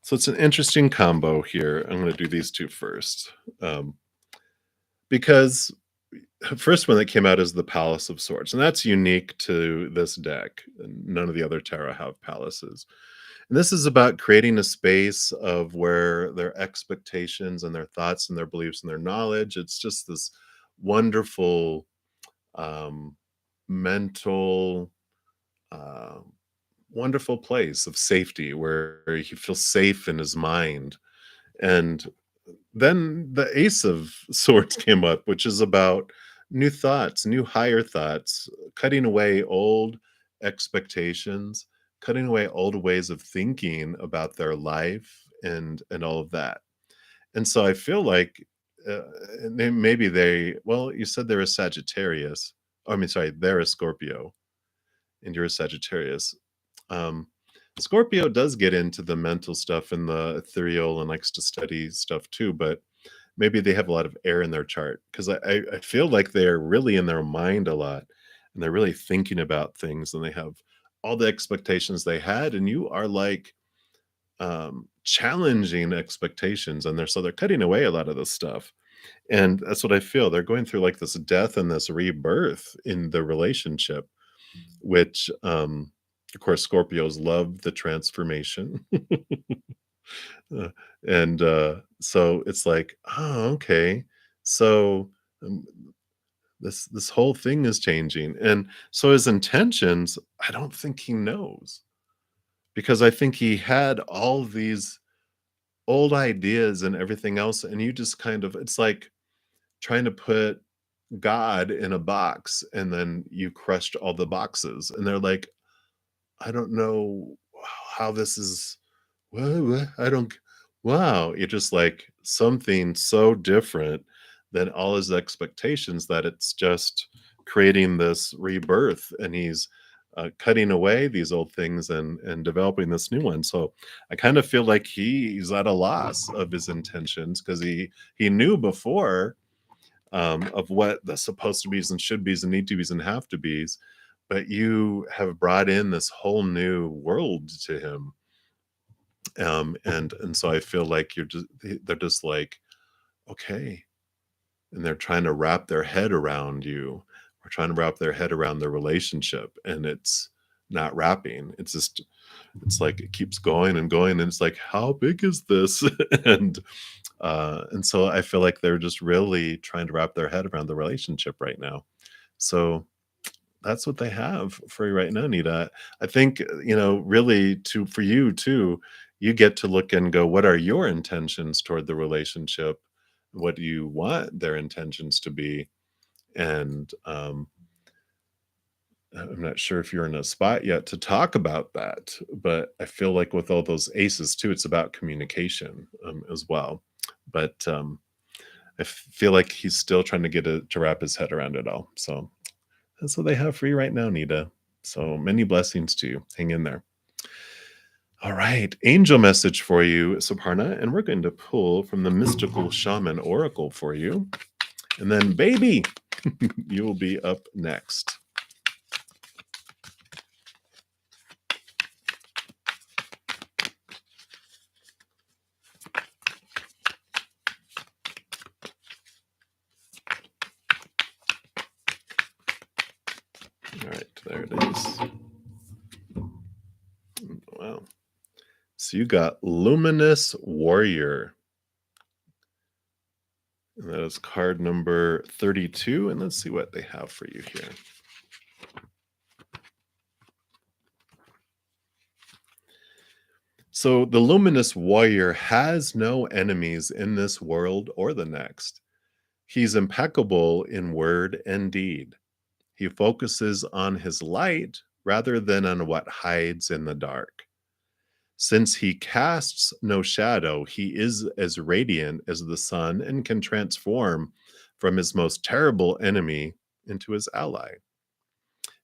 So it's an interesting combo here. I'm going to do these two first. Because the first one that came out is the Palace of Swords, and that's unique to this deck. None of the other tarot have palaces. And this is about creating a space of where their expectations and their thoughts and their beliefs and their knowledge, it's just this wonderful um, mental, uh, wonderful place of safety where he feels safe in his mind. And then the Ace of Swords came up, which is about new thoughts, new higher thoughts, cutting away old expectations, cutting away old ways of thinking about their life and all of that. And so I feel like uh, maybe well, you said they're a Sagittarius. I mean, sorry, they're a Scorpio and you're a Sagittarius. Um, Scorpio does get into the mental stuff and the ethereal and likes to study stuff too, but maybe they have a lot of air in their chart because I feel like they're really in their mind a lot and they're really thinking about things and they have all the expectations they had, and you are like challenging expectations, and they're cutting away a lot of this stuff. And that's what I feel. They're going through like this death and this rebirth in the relationship. which, of course, Scorpios love the transformation. Uh, and so it's like, oh, okay. So um, this whole thing is changing, and so his intentions, I don't think he knows, because I think he had all these old ideas and everything else, and you just kind of, it's like trying to put God in a box, and then you crushed all the boxes, and they're like, I don't know how this is. What? I don't. Wow, you're just like something so different than all his expectations that it's just creating this rebirth, and he's cutting away these old things and developing this new one. So I kind of feel like he's at a loss of his intentions, because he knew before, of what the supposed to be's and should be's and need to be's and have to be's, but you have brought in this whole new world to him, and so I feel like they're just like, okay, and they're trying to wrap their head around you, or trying to wrap their head around the relationship, and it's not wrapping. It's just, it's like it keeps going and going, and it's like, how big is this? And so I feel like they're just really trying to wrap their head around the relationship right now. So that's what they have for you right now, Nita. I think, really, to for you too, you get to look and go, what are your intentions toward the relationship? What do you want their intentions to be? And I'm not sure if you're in a spot yet to talk about that, but I feel like with all those aces too, it's about communication, as well. But I feel like he's still trying to get it to wrap his head around it all. So that's what they have for you right now, Nita. So many blessings to you. Hang in there. All right. Angel message for you, Suparna. And we're going to pull from the Mystical Shaman Oracle for you. And then, baby, you will be up next. All right. There it is. Wow. So you got Luminous Warrior. And that is card number 32. And let's see what they have for you here. So the Luminous Warrior has no enemies in this world or the next. He's impeccable in word and deed. He focuses on his light rather than on what hides in the dark. Since he casts no shadow, he is as radiant as the sun and can transform from his most terrible enemy into his ally.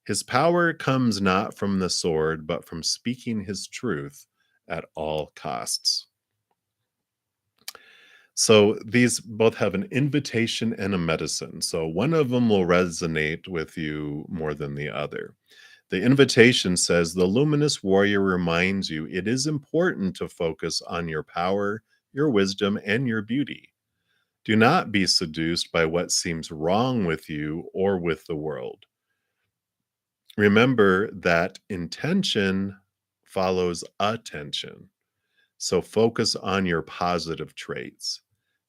His power comes not from the sword, but from speaking his truth at all costs. So these both have an invitation and a medicine. So one of them will resonate with you more than the other. The invitation says the luminous warrior reminds you it is important to focus on your power, your wisdom, and your beauty. Do not be seduced by what seems wrong with you or with the world. Remember that intention follows attention. So focus on your positive traits.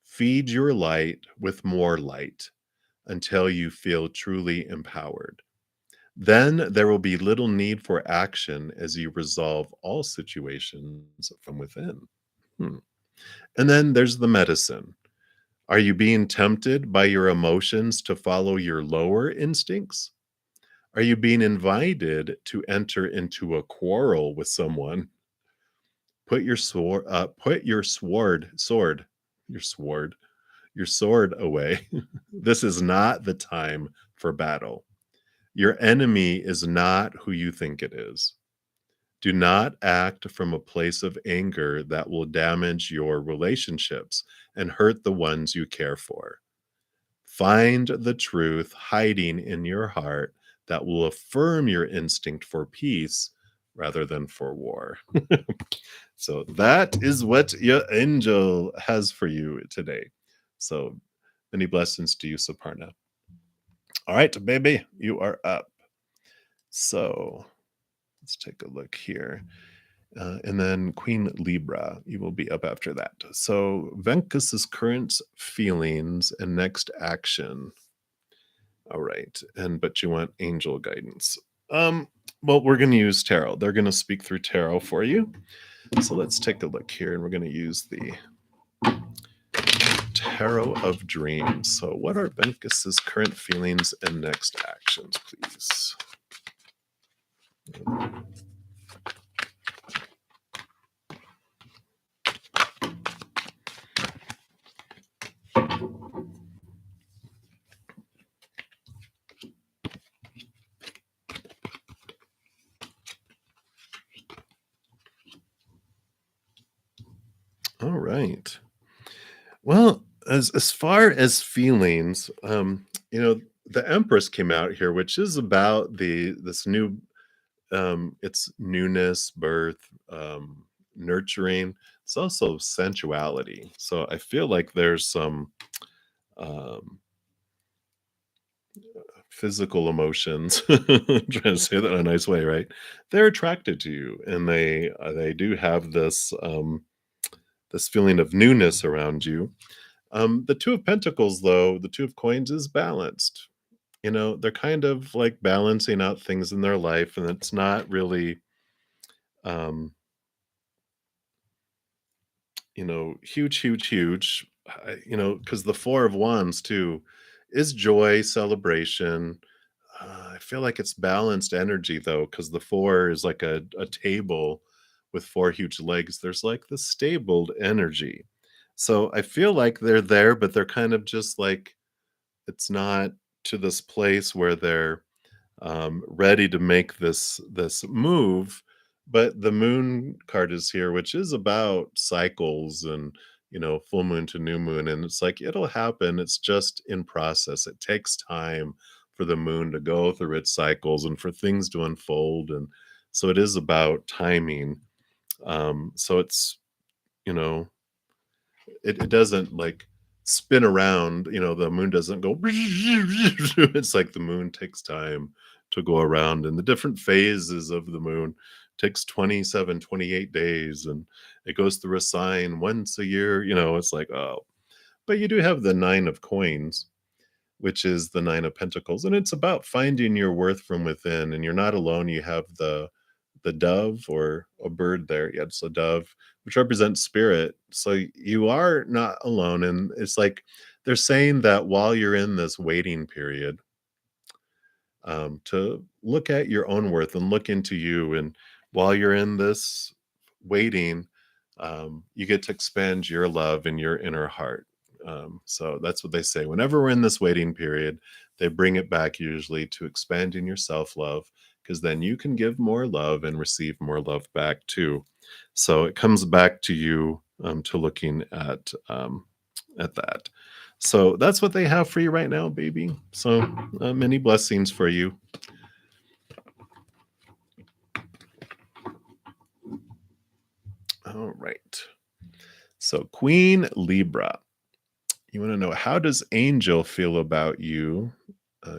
Feed your light with more light until you feel truly empowered. Then there will be little need for action as you resolve all situations from within. Hmm. And then there's the medicine. Are you being tempted by your emotions to follow your lower instincts? Are you being invited to enter into a quarrel with someone? Put your your sword away. This is not the time for battle. Your enemy is not who you think it is. Do not act from a place of anger that will damage your relationships and hurt the ones you care for. Find the truth hiding in your heart that will affirm your instinct for peace rather than for war. So that is what your angel has for you today. So many blessings to you, Suparna. All right, baby, you are up. So let's take a look here. And then Queen Libra, you will be up after that. So Ventus's current feelings and next action. All right. And but you want angel guidance. Um, well, we're gonna use tarot. They're gonna speak through tarot for you. So let's take a look here, and we're gonna use the Tarot of Dreams. So what are Ventus's current feelings and next actions, please? All right. Well, as far as feelings, the Empress came out here, which is about this new it's newness, birth, nurturing. It's also sensuality. So I feel like there's some um physical emotions. I'm trying to say that in a nice way, right? They're attracted to you, and they do have this feeling of newness around you. The Two of Pentacles, though, the Two of Coins is balanced. They're kind of like balancing out things in their life, and it's not really, um, huge, huge, huge. Because the Four of Wands too is joy, celebration. I feel like it's balanced energy though, because the four is like a table with four huge legs. There's like the stabled energy. So I feel like they're there, but they're kind of just like it's not to this place where they're ready to make this move. But the moon card is here, which is about cycles and full moon to new moon, and it's like it'll happen. It's just in process. It takes time for the moon to go through its cycles and for things to unfold, and so it is about timing. So it's you know it doesn't like spin around, the moon doesn't go it's like the moon takes time to go around, and the different phases of the moon takes 27, 28 days, and it goes through a sign once a year. It's like, oh, but you do have the Nine of Coins, which is the Nine of Pentacles, and it's about finding your worth from within, and you're not alone. You have the dove or a bird there. Yeah, it's a dove, which represents spirit. So you are not alone. And it's like they're saying that while you're in this waiting period, to look at your own worth and look into you. And while you're in this waiting, you get to expand your love in your inner heart. So that's what they say. Whenever we're in this waiting period, they bring it back usually to expanding your self love, because then you can give more love and receive more love back too. So it comes back to you, to looking at that. So that's what they have for you right now, baby. So many blessings for you. All right. So Queen Libra, you want to know, how does Angel feel about you?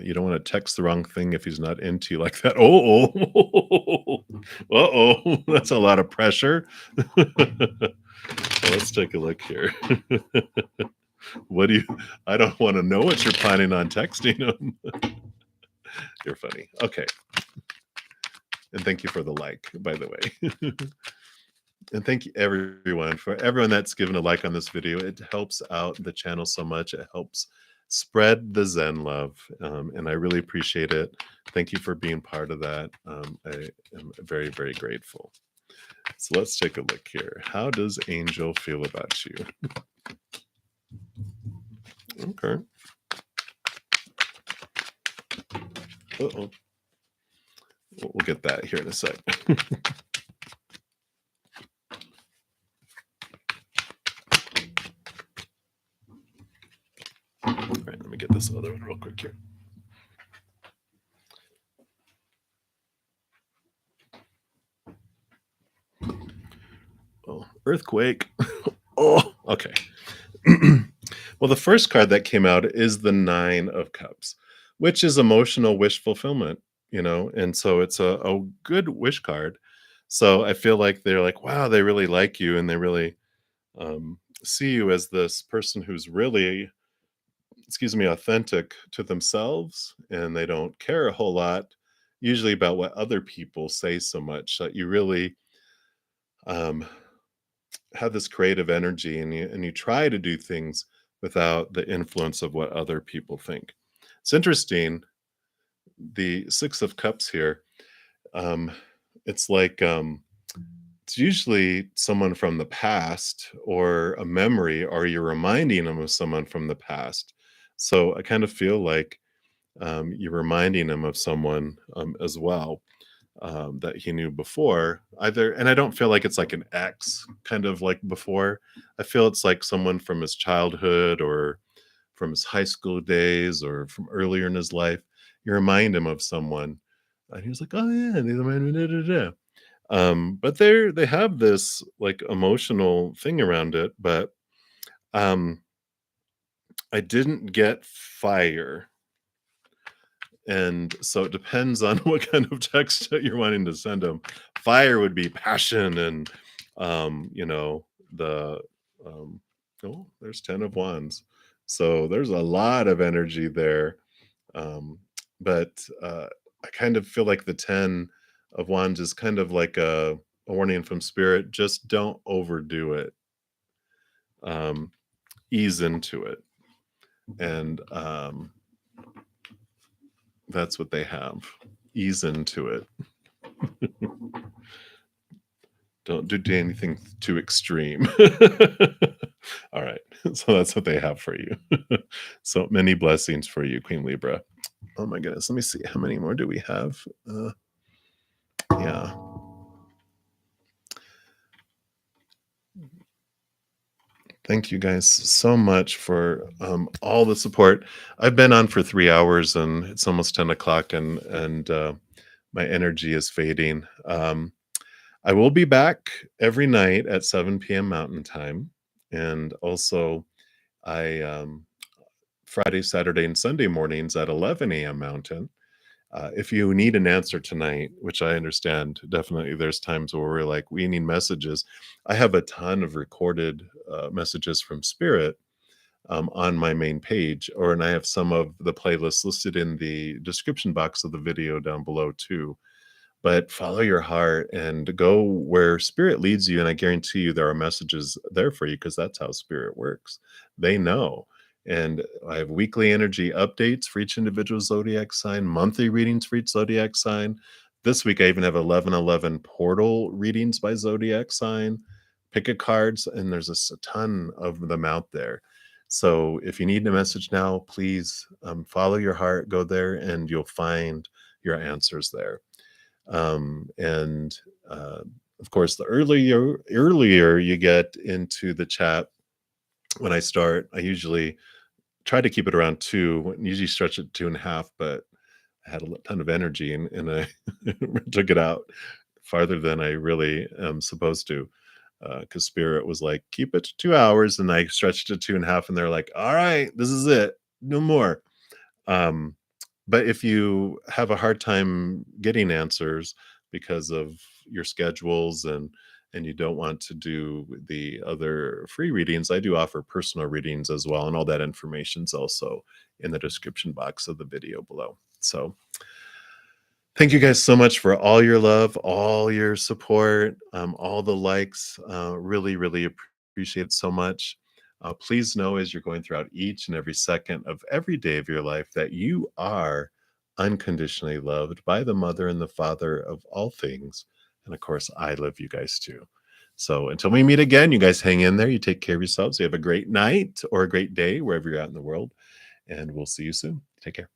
You don't want to text the wrong thing if he's not into you like that. Oh, uh-oh, that's a lot of pressure. So let's take a look here. What do you? I don't want to know what you're planning on texting him. You're funny. Okay, and thank you for the like, by the way. And thank you everyone for everyone that's given a like on this video. It helps out the channel so much. It helps spread the Zen love, and I really appreciate it. Thank you for being part of that. I am very, very grateful. So let's take a look here. How does Angel feel about you? Okay. Uh-oh. We'll get that here in a sec. All right, let me get this other one real quick here. Oh, earthquake. Oh, okay. Well, the first card that came out is the Nine of Cups, which is emotional wish fulfillment. and so it's a good wish card. So I feel like they're like, wow, they really like you and they really see you as this person who's really, excuse me, authentic to themselves, and they don't care a whole lot usually about what other people say so much that you really um, have this creative energy, and you try to do things without the influence of what other people think. It's interesting, the Six of Cups here. Um, it's like it's usually someone from the past or a memory, or you're reminding them of someone from the past. So I kind of feel like you're reminding him of someone as well that he knew before. Either, and I don't feel like it's like an ex kind of like before. I feel it's like someone from his childhood or from his high school days or from earlier in his life. You remind him of someone, and he was like, "Oh yeah," they remind me. Da, da, da. But they have this like emotional thing around it, but um, I didn't get fire. And so it depends on what kind of text that you're wanting to send them. Fire would be passion and, the, um, oh, there's 10 of wands. So there's a lot of energy there. Um, but I kind of feel like the 10 of wands is kind of like a warning from spirit. Just don't overdo it. Um, Ease into it. And that's what they have. Ease into it. Don't do anything too extreme. All right. So that's what they have for you. So many blessings for you, Queen Libra. Oh my goodness. Let me see. How many more do we have? Yeah. Thank you guys so much for all the support. I've been on for 3 hours and it's almost 10 o'clock, and my energy is fading. I will be back every night at 7 p.m. Mountain Time. And also, I Friday, Saturday, and Sunday mornings at 11 a.m. Mountain. If you need an answer tonight, which I understand, definitely there's times where we're like, we need messages. I have a ton of recorded messages from Spirit on my main page, and I have some of the playlists listed in the description box of the video down below too. But follow your heart and go where spirit leads you, and I guarantee you there are messages there for you, because that's how spirit works. They know. And I have weekly energy updates for each individual zodiac sign, monthly readings for each zodiac sign. This week I even have 1111 portal readings by zodiac sign, pick a cards, and there's just a ton of them out there. So if you need a message now, please follow your heart, go there, and you'll find your answers there. And of course, the earlier you get into the chat when I start, I usually try to keep it around two, usually stretch it 2.5, but I had a ton of energy, and I took it out farther than I really am supposed to. Because Spirit was like, keep it to 2 hours, and I stretched it 2.5, and they're like, all right, this is it, no more. Um, but if you have a hard time getting answers because of your schedules, and you don't want to do the other free readings, I do offer personal readings as well, and all that information's also in the description box of the video below. So thank you guys so much for all your love, all your support, all the likes. Really, really appreciate it so much. Please know, as you're going throughout each and every second of every day of your life, that you are unconditionally loved by the mother and the father of all things. And of course, I love you guys too. So until we meet again, you guys hang in there. You take care of yourselves. You have a great night or a great day wherever you're at in the world. And we'll see you soon. Take care.